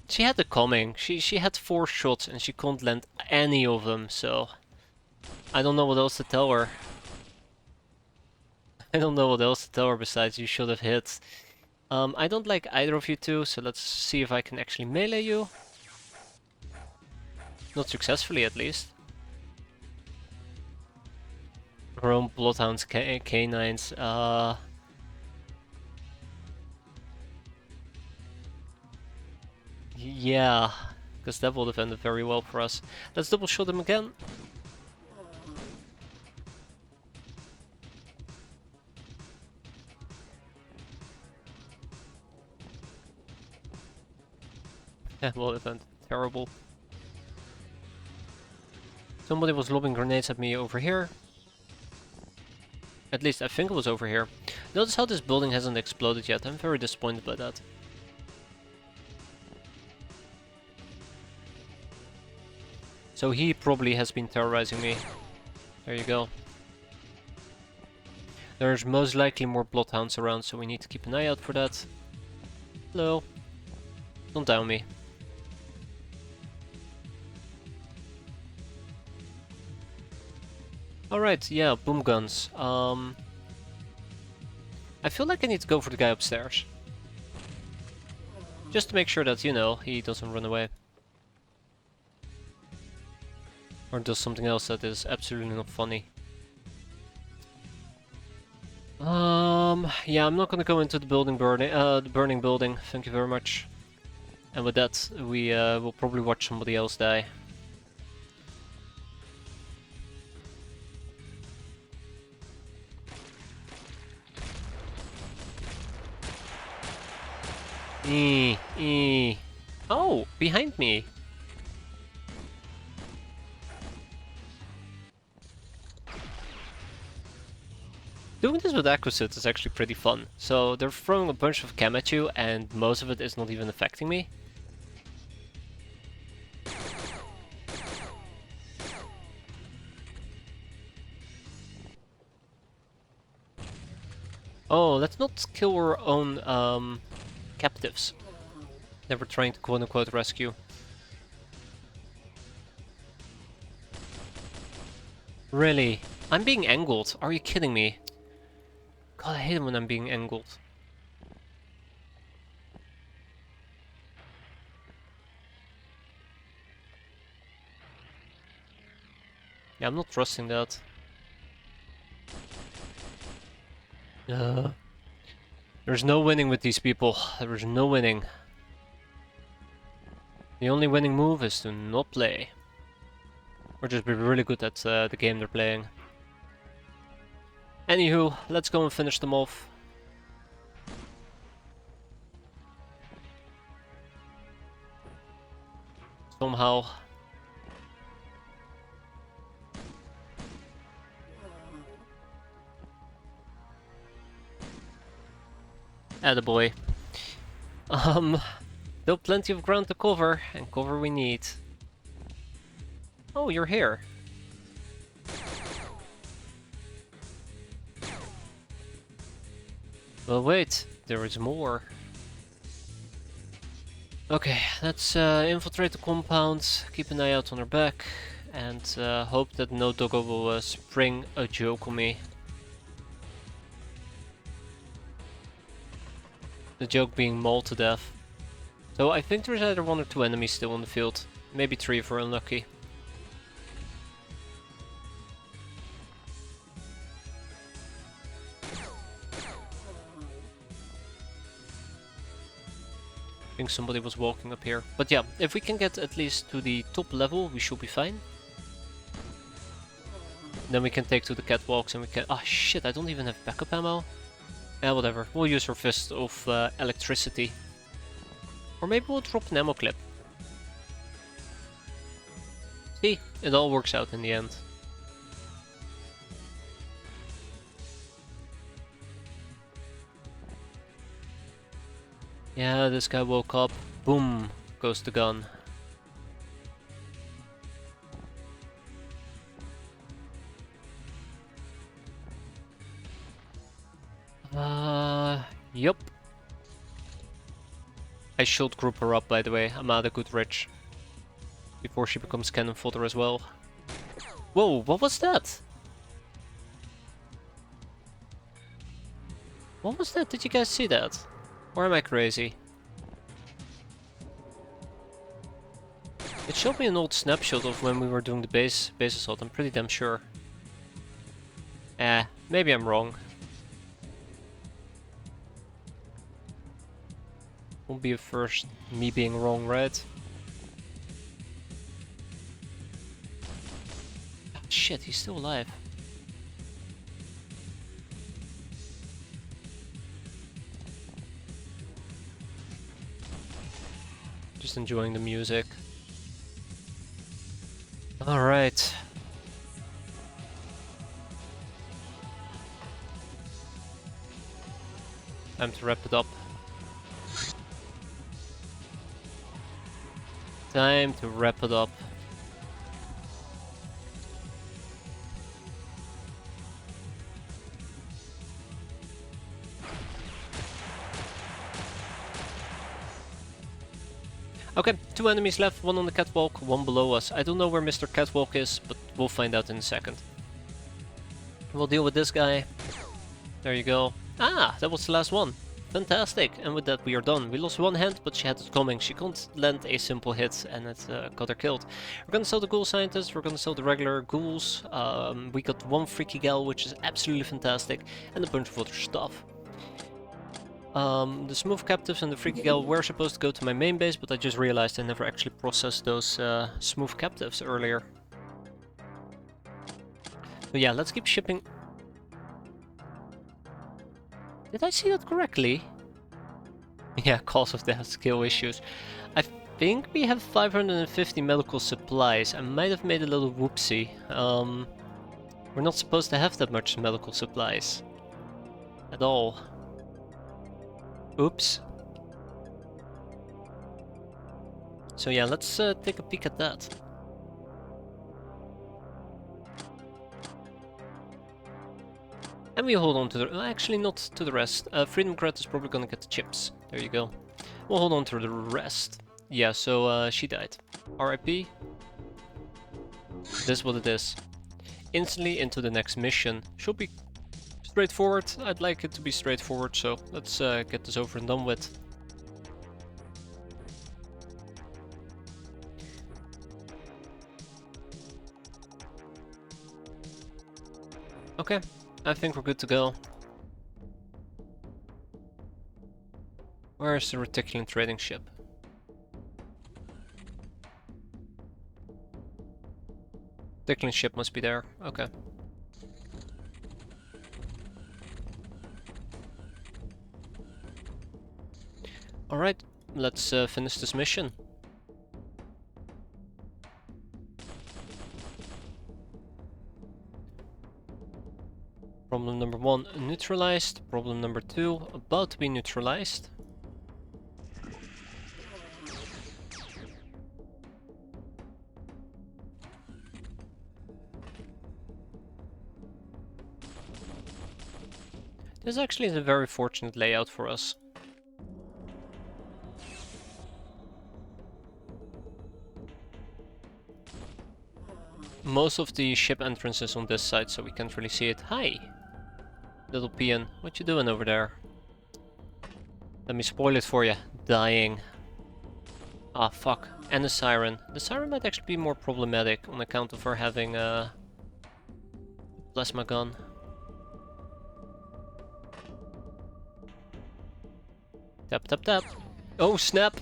She had it coming. She had 4 shots and she couldn't land any of them, so... I don't know what else to tell her. I don't know what else to tell her besides you should have hit. I don't like either of you two, so let's see if I can actually melee you. Not successfully, at least. Her own bloodhounds, canines, yeah, because that would have ended very well for us. Let's double shot him again. That would have ended terrible. Somebody was lobbing grenades at me over here. At least I think it was over here. Notice how this building hasn't exploded yet. I'm very disappointed by that. So he probably has been terrorizing me. There you go. There's most likely more bloodhounds around, so we need to keep an eye out for that. Hello. Don't down me. Alright, yeah, boom guns. I feel like I need to go for the guy upstairs. Just to make sure that, you know, he doesn't run away. Or does something else that is absolutely not funny. Yeah, I'm not gonna go into the building burning, the burning building. Thank you very much. And with that, we will probably watch somebody else die. Oh, behind me. Doing this with Aquasids is actually pretty fun. So they're throwing a bunch of chem at you and most of it is not even affecting me. Oh, let's not kill our own captives that we're trying to quote-unquote rescue. Really? I'm being angled. Are you kidding me? God, I hate it when I'm being angled. Yeah, I'm not trusting that. There's no winning with these people. There's no winning. The only winning move is to not play. Or just be really good at the game they're playing. Anywho, let's go and finish them off. Somehow. Attaboy. Still plenty of ground to cover, and cover we need. Oh, you're here. Well, wait, there is more. Okay, let's infiltrate the compound, keep an eye out on her back, and hope that no doggo will spring a joke on me. The joke being mauled to death. So I think there's either 1 or 2 enemies still on the field. Maybe 3 if we're unlucky. I think somebody was walking up here. But yeah, if we can get at least to the top level, we should be fine. Then we can take to the catwalks and we can... Ah, shit, I don't even have backup ammo. Yeah, whatever. We'll use our Fist of Electricity. Or maybe we'll drop an ammo clip. See, it all works out in the end. Yeah, this guy woke up. Boom, goes the gun. Yup. I should group her up, by the way. I'm at a good reach. Before she becomes cannon fodder as well. Whoa, what was that? What was that? Did you guys see that? Or am I crazy? It showed me an old snapshot of when we were doing the base assault, I'm pretty damn sure. Maybe I'm wrong. Won't be a first me being wrong, right? Ah, shit, he's still alive. Just enjoying the music. Alright. Time to wrap it up. Time to wrap it up. Okay, 2 enemies left, 1 on the catwalk, 1 below us. I don't know where Mr. Catwalk is, but we'll find out in a second. We'll deal with this guy. There you go. Ah, that was the last one. Fantastic, and with that we are done. We lost 1 hand, but she had it coming. She couldn't land a simple hit, and it got her killed. We're gonna sell the ghoul scientist, we're gonna sell the regular ghouls. We got 1 freaky gal, which is absolutely fantastic, and a bunch of other stuff. The smooth captives and the freaky gal were supposed to go to my main base, but I just realized I never actually processed those smooth captives earlier. So yeah, let's keep shipping. Did I see that correctly? Yeah, cause of death, skill issues. I think we have 550 medical supplies. I might have made a little whoopsie. We're not supposed to have that much medical supplies. At all. Oops. So yeah, let's take a peek at that. And we hold on to the... actually, not to the rest. Freedom Cred is probably gonna get the chips. There you go. We'll hold on to the rest. Yeah, so she died. RIP. This is what it is. Instantly into the next mission. Should be straightforward. I'd like it to be straightforward, so let's get this over and done with. Okay, I think we're good to go. Where is the Reticulan trading ship? Reticulan ship must be there. Okay. Alright, let's finish this mission. Problem number 1 neutralized. Problem number 2 about to be neutralized. This actually is a very fortunate layout for us. Most of the ship entrances on this side, so we can't really see it. Hi! Little peon, what you doing over there? Let me spoil it for you. Dying. Ah, fuck. And a siren. The siren might actually be more problematic on account of her having a plasma gun. Tap, tap, tap. Oh, snap!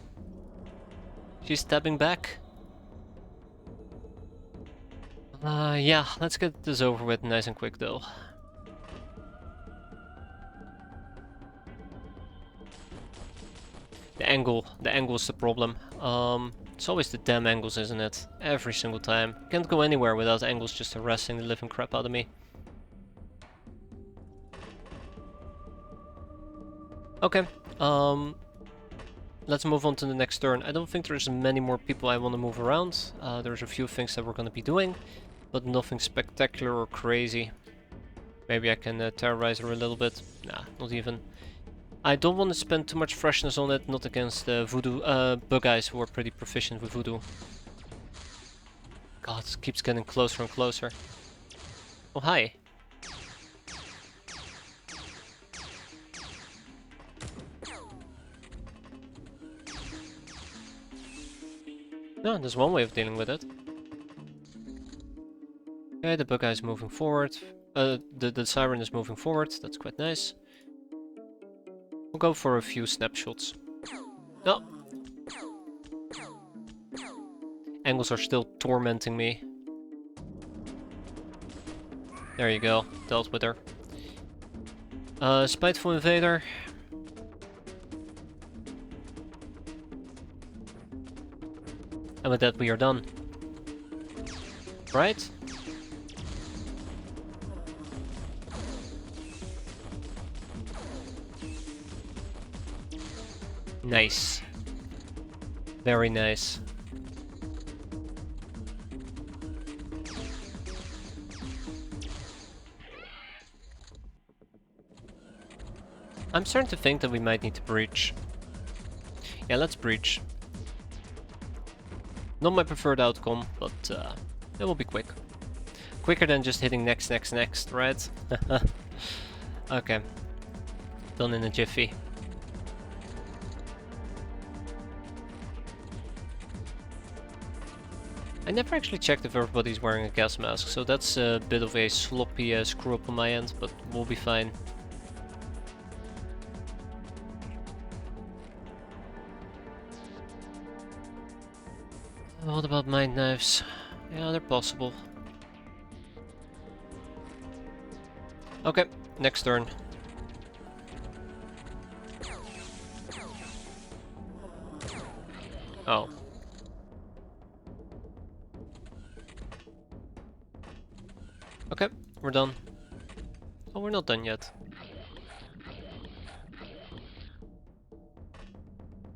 She's stabbing back. Yeah, let's get this over with nice and quick though. The angle's the problem. It's always the damn angles, isn't it? Every single time. Can't go anywhere without angles just harassing the living crap out of me. Okay, let's move on to the next turn. I don't think there's many more people I want to move around. There's a few things that we're going to be doing, but nothing spectacular or crazy. Maybe I can terrorize her a little bit. Nah, not even. I don't want to spend too much freshness on it, not against voodoo bug guys who are pretty proficient with voodoo. God, it keeps getting closer and closer. Oh, hi. No, there's one way of dealing with it. Okay, the bug guy is moving forward. The siren is moving forward. That's quite nice. We'll go for a few snapshots. No! Angles are still tormenting me. There you go. Dealt with her. Spiteful Invader. And with that we are done. Right? Nice. Very nice. I'm starting to think that we might need to breach. Yeah, let's breach. Not my preferred outcome, but it will be quick. Quicker than just hitting next, next, next, right? Okay. Done in a jiffy. I never actually checked if everybody's wearing a gas mask, so that's a bit of a sloppy screw up on my end, but we'll be fine. What about mind knives? Yeah, they're possible. Okay, next turn. Oh. Okay, we're done. Oh, we're not done yet.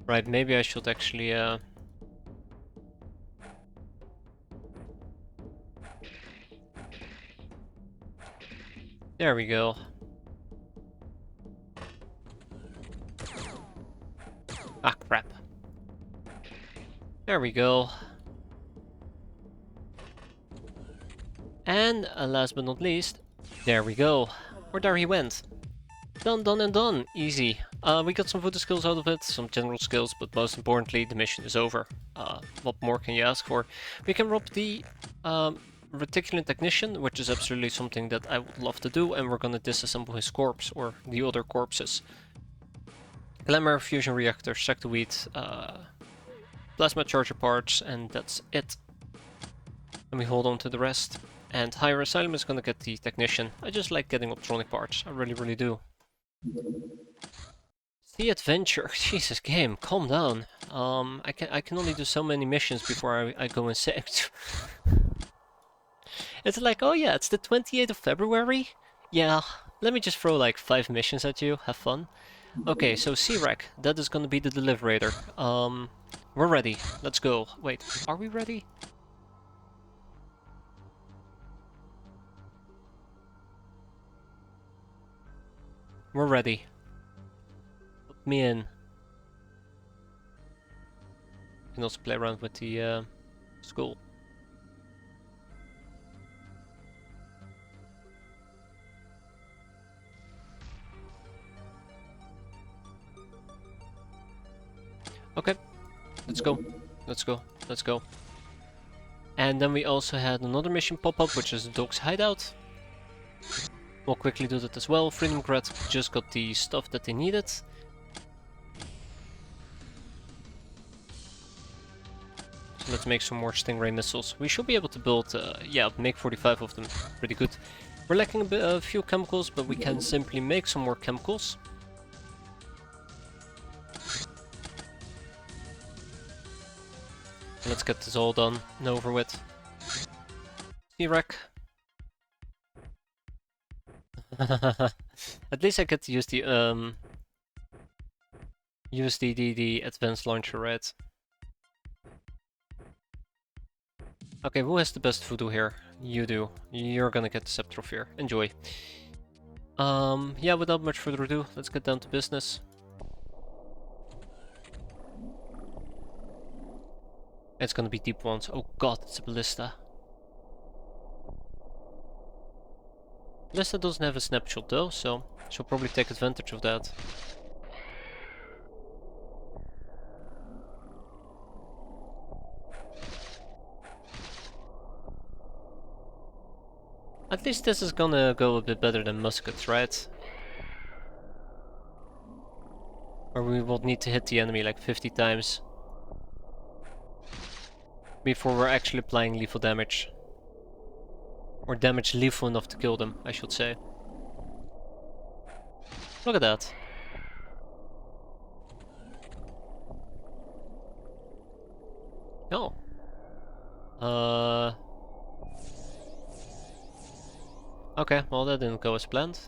Right, maybe I should actually there we go. Ah, crap. There we go. And last but not least, there we go. Or there he went. Done, done, and done. Easy. We got some voodoo skills out of it, some general skills, but most importantly, the mission is over. What more can you ask for? We can rob the Reticulant Technician, which is absolutely something that I would love to do, and we're gonna disassemble his corpse, or the other corpses. Glamour, fusion reactor, sectoid, plasma charger parts, and that's it. And we hold on to the rest. And Higher Asylum is gonna get the Technician. I just like getting optronic parts, I really, really do. The Adventure, Jesus game, calm down. I can only do so many missions before I go insane. It's like, oh yeah, it's the 28th of February? Yeah, let me just throw like 5 missions at you, have fun. Okay, so C-Rec, that is gonna be the Deliberator. We're ready, let's go. Wait, are we ready? We're ready. Put me in. You can also play around with the school. Okay, let's go, let's go, let's go. And then we also had another mission pop up, which is the Dog's Hideout. We'll quickly do that as well. Freedom Grad just got the stuff that they needed. So let's make some more Stingray missiles. We should be able to build, yeah, make 45 of them. Pretty good. We're lacking a few chemicals, but we can simply make some more chemicals. Let's get this all done and over with. C-Rec. At least I get to use the the advanced launcher, right? Okay, who has the best voodoo here? You do. You're gonna get the Scepter of Fear. Enjoy. Yeah, without much further ado, let's get down to business. It's gonna be deep ones. Oh god, it's a ballista. Ballista doesn't have a snapshot though, so she'll probably take advantage of that. At least this is gonna go a bit better than muskets, right? Or we will need to hit the enemy like 50 times before we're actually applying lethal damage. Or damage lethal enough to kill them, I should say. Look at that. Oh. Okay, well that didn't go as planned.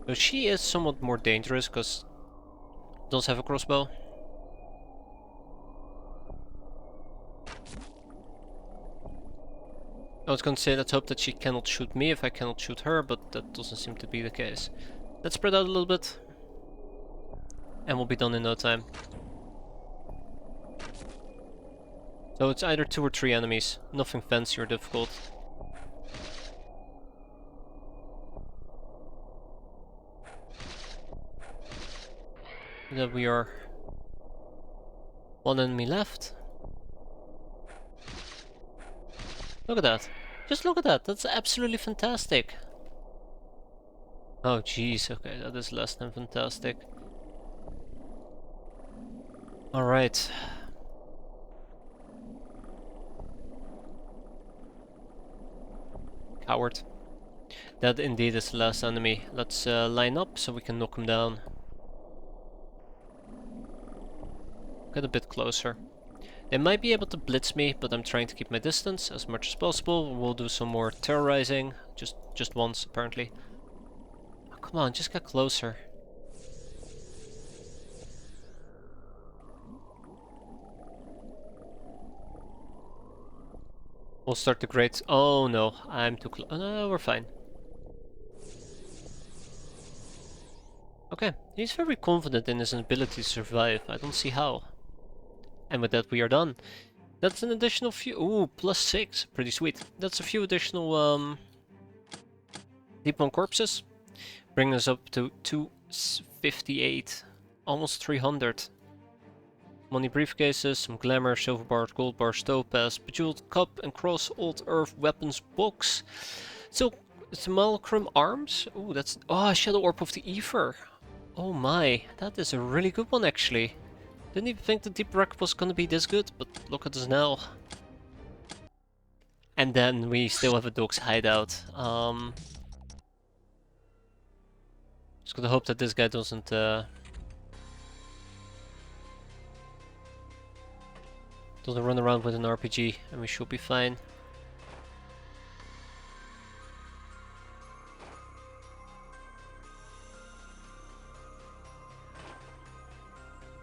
So she is somewhat more dangerous because does have a crossbow. I was going to say, let's hope that she cannot shoot me if I cannot shoot her, but that doesn't seem to be the case. Let's spread out a little bit. And we'll be done in no time. So it's either 2 or 3 enemies. Nothing fancy or difficult. And then we are 1 enemy left. Look at that. Just look at that. That's absolutely fantastic. Oh jeez, okay, that is less than fantastic. Alright. Coward. That indeed is the last enemy. Let's line up so we can knock him down. Get a bit closer. They might be able to blitz me, but I'm trying to keep my distance as much as possible. We'll do some more terrorizing. Just once, apparently. Oh, come on, just get closer. We'll start the great... Oh no, I'm too close. No, we're fine. Okay, he's very confident in his ability to survive. I don't see how. And with that we are done. That's an additional few... Ooh, +6. Pretty sweet. That's a few additional deep one corpses. Bring us up to 258. Almost 300. Money briefcases, some glamour, silver bars, gold bars, topaz, bejeweled cup and cross, old earth weapons box. So, Simulacrum arms? Ooh, that's... Oh, Shadow Orb of the Ether. Oh my, that is a really good one actually. Didn't even think the Deep Wreck was gonna be this good, but look at us now. And then we still have a dog's hideout. Just gotta hope that this guy doesn't run around with an RPG, and we should be fine.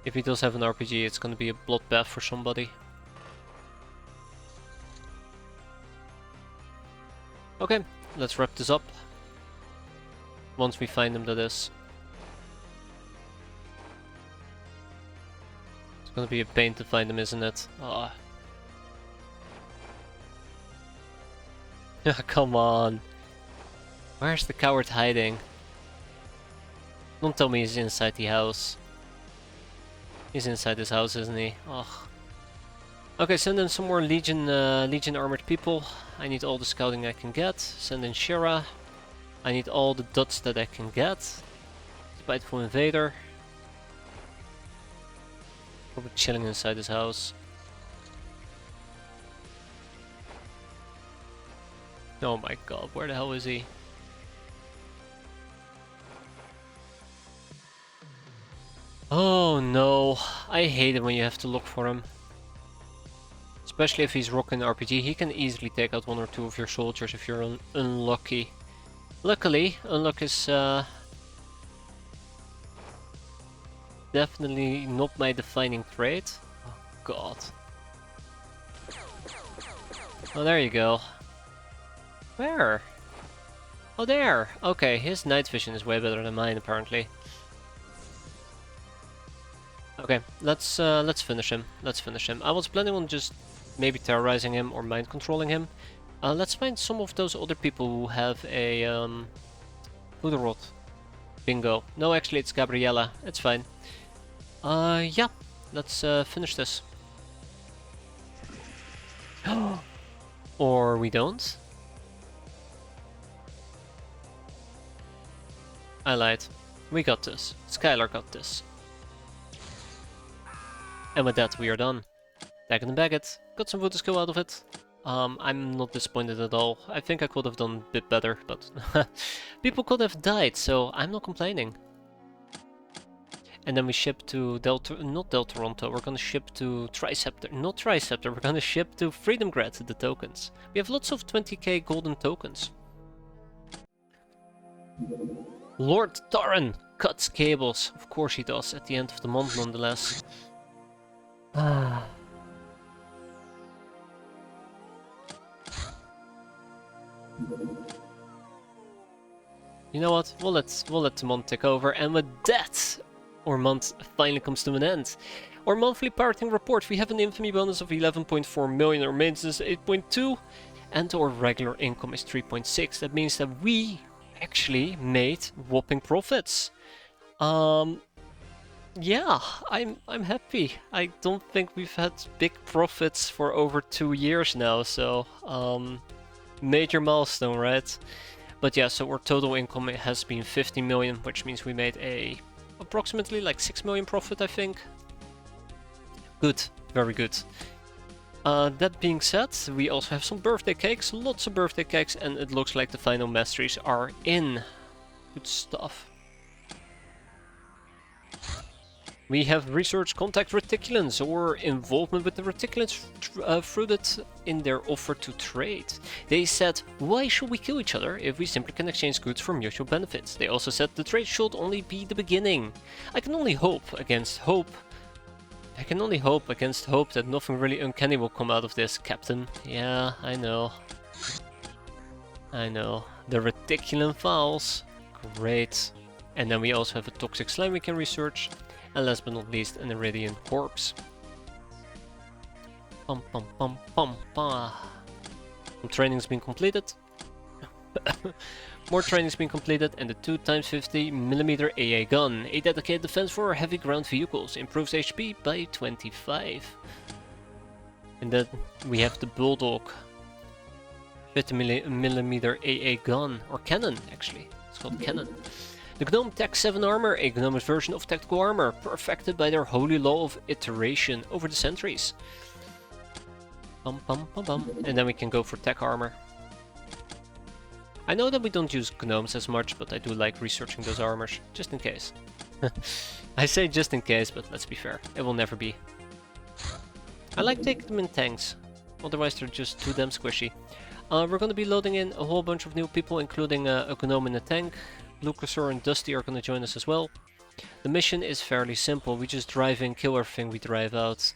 If he does have an RPG, it's gonna be a bloodbath for somebody. Okay, let's wrap this up. Once we find him, that is. It's gonna be a pain to find him, isn't it? Ah. Come on. Where's the coward hiding? Don't tell me he's inside the house. He's inside this house, isn't he? Ugh. Okay, send in some more Legion armored people. I need all the scouting I can get. Send in Shira. I need all the dots that I can get. Spiteful Invader. Probably chilling inside this house. Oh my god, where the hell is he? Oh no, I hate it when you have to look for him. Especially if he's rocking an RPG, he can easily take out 1 or 2 of your soldiers if you're unlucky. Luckily, unluck is definitely not my defining trait. Oh god. Oh, there you go. Where? Oh, there! Okay, his night vision is way better than mine, apparently. Okay, let's finish him. Let's finish him. I was planning on just maybe terrorizing him or mind controlling him. Let's find some of those other people who have a Voodoo Rod. Bingo. No, actually, it's Gabriella. It's fine. Yeah. Let's finish this. Or we don't. I lied. We got this. Skylar got this. And with that, we are done. Back in the Baggett. Got some voodoo skill out of it. I'm not disappointed at all. I think I could have done a bit better, but people could have died, so I'm not complaining. And then we ship to not Deltoronto, we're gonna ship to Triceptor, not Triceptor, we're gonna ship to Freedomgrad the tokens. We have lots of 20k golden tokens. Lord Taran cuts cables. Of course he does, at the end of the month nonetheless. You know what? We'll let the month take over, and with that, our month finally comes to an end. Our monthly parting report: we have an infamy bonus of 11.4 million, our maintenance is 8.2, and our regular income is 3.6. That means that we actually made whopping profits. Yeah, I'm happy. I don't think we've had big profits for over 2 years now, so major milestone, right? But yeah, so our total income has been 50 million, which means we made a approximately like 6 million profit, I think. Good, very good. That being said, we also have some birthday cakes, lots of birthday cakes, and it looks like the final masteries are in. Good stuff. We have research contact reticulans, or involvement with the reticulans fruited in their offer to trade. They said, why should we kill each other if we simply can exchange goods for mutual benefits? They also said the trade should only be the beginning. I can only hope against hope that nothing really uncanny will come out of this, Captain. Yeah, I know. The reticulan files. Great. And then we also have a toxic slime we can research. And last but not least, an Iridian corpse. Some training's been completed. More training's been completed, and the 2x50mm AA gun. A dedicated defense for heavy ground vehicles. Improves HP by 25. And then we have the Bulldog. 50mm AA gun. Or cannon, actually. It's called cannon. The Gnome Tech 7 armor, a gnomish version of tactical armor, perfected by their holy law of iteration over the centuries. And then we can go for tech armor. I know that we don't use gnomes as much, but I do like researching those armors, just in case. I say just in case, but let's be fair, it will never be. I like taking them in tanks, otherwise they're just too damn squishy. We're going to be loading in a whole bunch of new people, including a gnome in a tank. Lucasor and Dusty are going to join us as well. The mission is fairly simple. We just drive in, kill everything we drive out.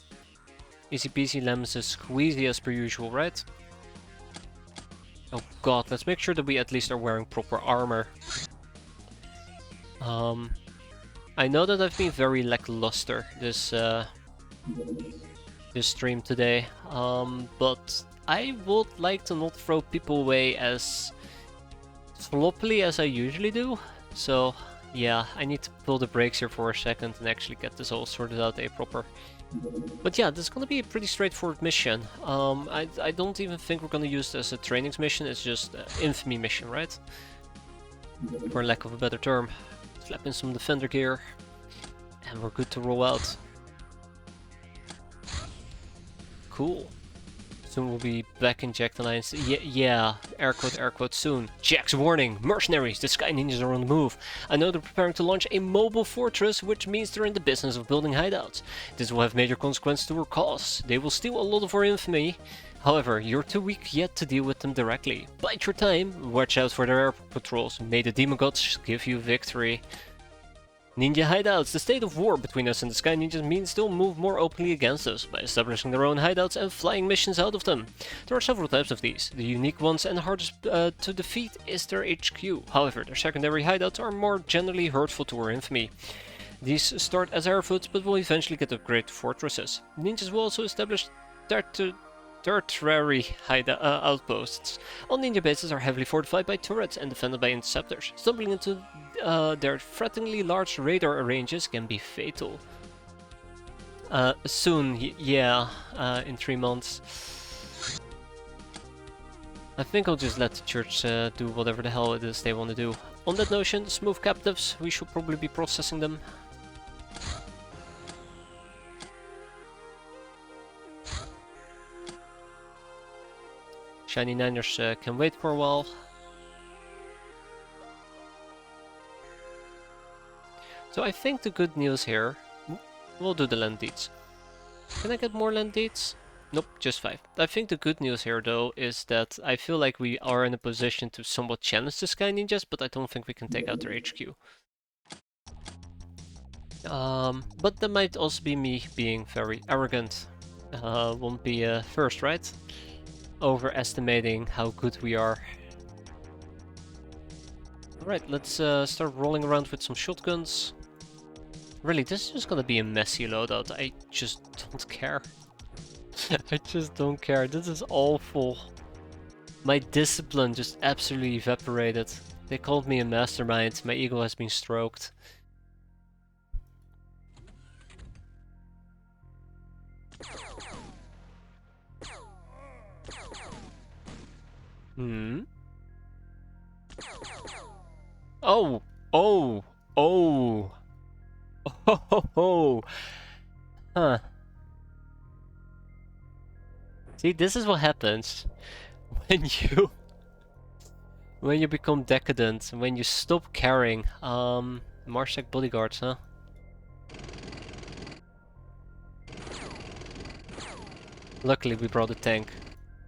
Easy peasy, lemons is squeezy as per usual, right? Oh god, let's make sure that we at least are wearing proper armor. I know that I've been very lackluster this stream today, but I would like to not throw people away as sloppily as I usually do, so yeah, I need to pull the brakes here for a second and actually get this all sorted out proper. But yeah, this is gonna be a pretty straightforward mission. I don't even think we're gonna use this as a trainings mission, it's just an infamy mission, right? For lack of a better term. Slap in some defender gear, and we're good to roll out. Cool. Soon we'll be back in Jack the Lion's. Yeah, air quote, soon. Jack's warning! Mercenaries! The Sky Ninjas are on the move. I know they're preparing to launch a mobile fortress, which means they're in the business of building hideouts. This will have major consequences to our cause. They will steal a lot of our infamy. However, you're too weak yet to deal with them directly. Bide your time, watch out for their air patrols. May the demon gods give you victory. Ninja hideouts. The state of war between us and the Sky Ninjas means they'll move more openly against us by establishing their own hideouts and flying missions out of them. There are several types of these. The unique ones and hardest to defeat is their HQ. However, their secondary hideouts are more generally hurtful to our infamy. These start as airfields but will eventually get upgraded to fortresses. Ninjas will also establish tertiary outposts. All ninja bases are heavily fortified by turrets and defended by interceptors. Stumbling into their threateningly large radar ranges can be fatal. Soon, yeah, in 3 months. I think I'll just let the church do whatever the hell it is they want to do. On that notion, smooth captives, we should probably be processing them. Shiny Niners can wait for a while. So I think the good news here, we'll do the land deeds. Can I get more land deeds? Nope, just 5. I think the good news here though is that I feel like we are in a position to somewhat challenge the Sky Ninjas, but I don't think we can take out their HQ. But that might also be me being very arrogant. Won't be first, right? Overestimating how good we are. Alright, let's start rolling around with some shotguns. Really, this is just gonna be a messy loadout. I just don't care. I just don't care. This is awful. My discipline just absolutely evaporated. They called me a mastermind. My ego has been stroked. Oh! Oh! Oh! Oh ho ho! Huh. See, this is what happens when you become decadent, when you stop caring. Marshak bodyguards, huh? Luckily we brought a tank.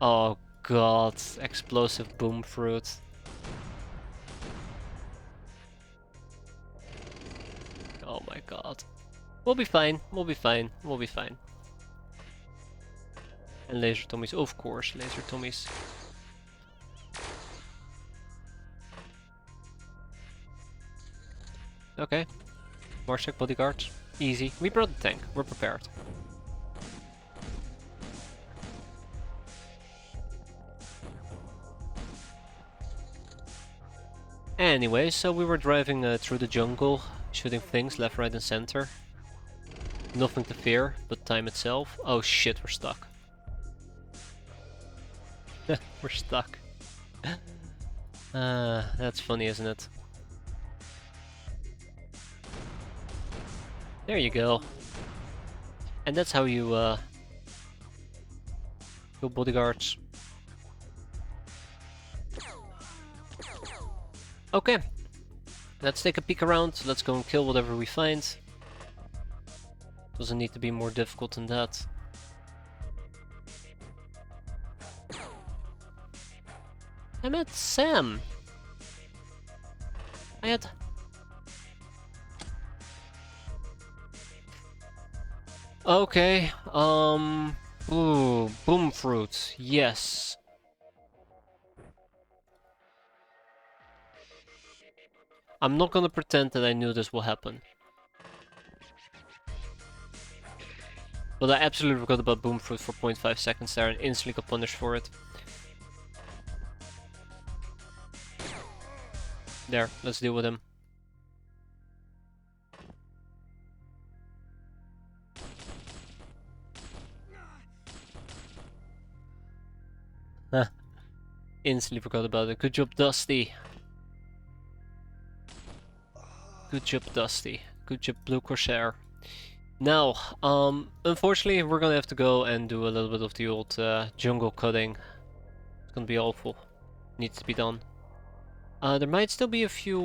Oh god, explosive boom fruit. Oh my god. We'll be fine, we'll be fine, we'll be fine. And laser Tommies, of course, laser Tommies. Okay. Marshak bodyguards. Easy. We brought the tank, we're prepared. Anyway, so we were driving through the jungle, shooting things left, right and center. Nothing to fear, but time itself. Oh shit, we're stuck. We're stuck. That's funny, isn't it? There you go. And that's how you kill bodyguards. Okay, let's take a peek around. Let's go and kill whatever we find. Doesn't need to be more difficult than that. I met Sam. I had... Okay, ooh, boom fruit, yes. I'm not gonna pretend that I knew this will happen. But I absolutely forgot about boom fruit for 0.5 seconds there and instantly got punished for it. There, let's deal with him. Huh. Instantly forgot about it. Good job, Dusty. Good job, Dusty. Good job, Blue Corsair. Now, unfortunately, we're gonna have to go and do a little bit of the old jungle cutting. It's gonna be awful. Needs to be done. There might still be a few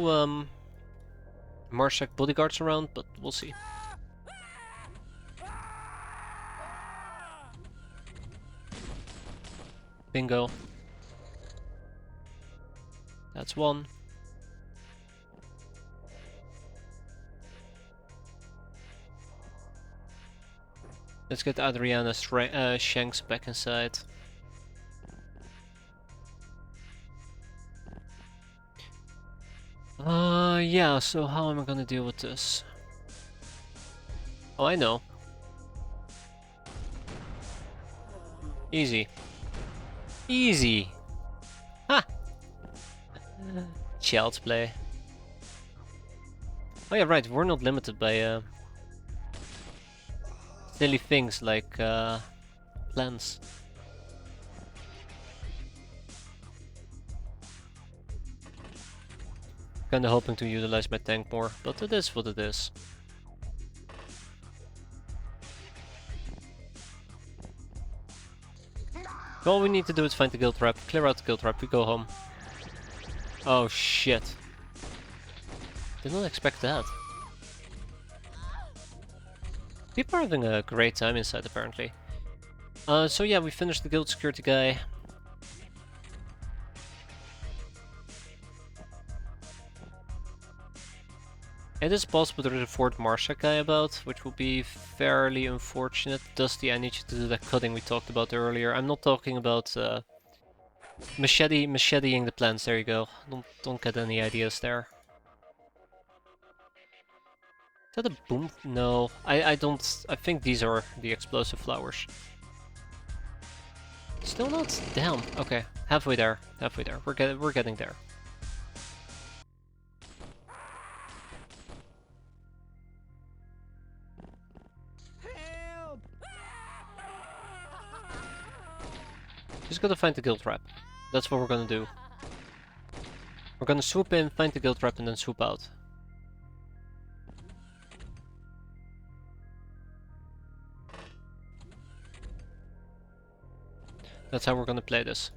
Marshak bodyguards around, but we'll see. Bingo. That's one. Let's get Adriana's shanks back inside. Yeah, so how am I gonna deal with this? Oh, I know. Easy. Easy! Ha! Child's play. Oh yeah, right, we're not limited by silly things like plans. Kinda hoping to utilize my tank more, but it is what it is. All we need to do is find the guild trap, clear out the guild trap, we go home. Oh shit. Did not expect that. People are having a great time inside apparently. So yeah, we finished the guild security guy. It is possible there is a Fort Marsha guy about, which will be fairly unfortunate. Dusty, I need you to do that cutting we talked about earlier. I'm not talking about macheting the plants. There you go. Don't get any ideas there. Is that a boom? No, I don't. I think these are the explosive flowers. Still not. Damn. Okay, halfway there. Halfway there. We're getting there. Just gotta find the guild trap. That's what we're gonna do. We're gonna swoop in, find the guild trap, and then swoop out. That's how we're gonna play this.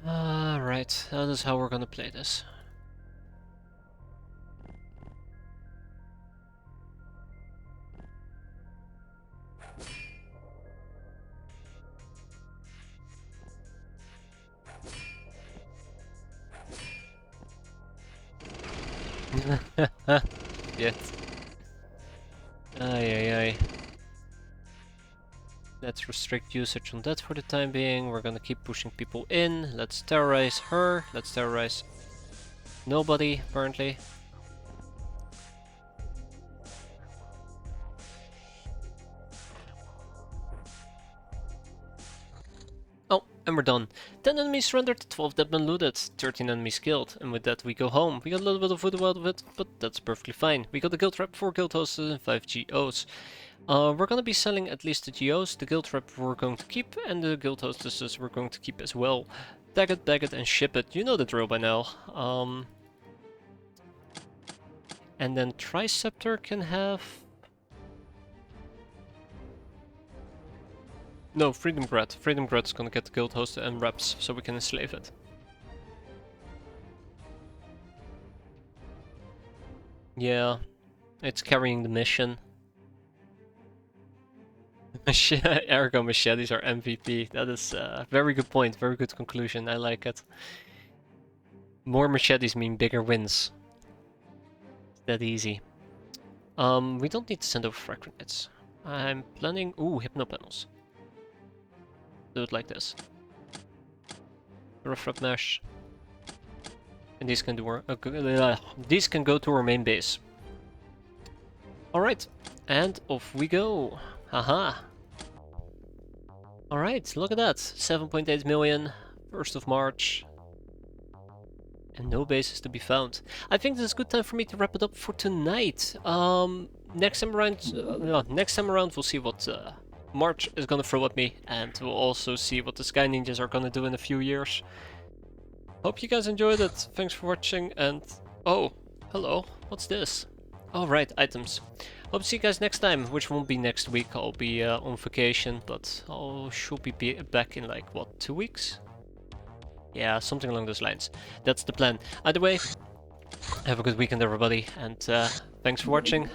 Right, that is how we're gonna play this. Yet. Ay. Let's restrict usage on that for the time being. We're gonna keep pushing people in. Let's terrorize her. Let's terrorize nobody, apparently. Oh, and we're done. 10 enemies surrendered, 12 dead men looted, 13 enemies killed, and with that we go home. We got a little bit of voodoo out of it, but that's perfectly fine. We got the guild trap, 4 guild hostesses and 5 GOs. We're gonna be selling at least the GOs, the guild trap we're going to keep, and the guild hostesses we're going to keep as well. Tag it, bag it, and ship it. You know the drill by now. And then Triceptor can have... No, Freedom Grad. Freedom Grad is gonna get the guild host and reps, so we can enslave it. Yeah, it's carrying the mission. Ergo machetes are MVP. That is a very good point, very good conclusion. I like it. More machetes mean bigger wins. That easy. We don't need to send over frag grenades. I'm planning... Ooh, hypno panels. Do it like this. Rough mesh. And these can do our, these can go to our main base. Alright, and off we go. Haha. Alright, look at that. 7.8 million, 1st of March. And no bases to be found. I think this is a good time for me to wrap it up for tonight. Next time around we'll see what March is gonna throw at me, and we'll also see what the Sky Ninjas are gonna do in a few years. Hope you guys enjoyed it. Thanks for watching, and oh, hello, what's this? Oh right, items. Hope to see you guys next time, which won't be next week. I'll be on vacation, but I should be back in like what, 2 weeks? Yeah, something along those lines. That's the plan. Either way, have a good weekend everybody, and thanks for watching.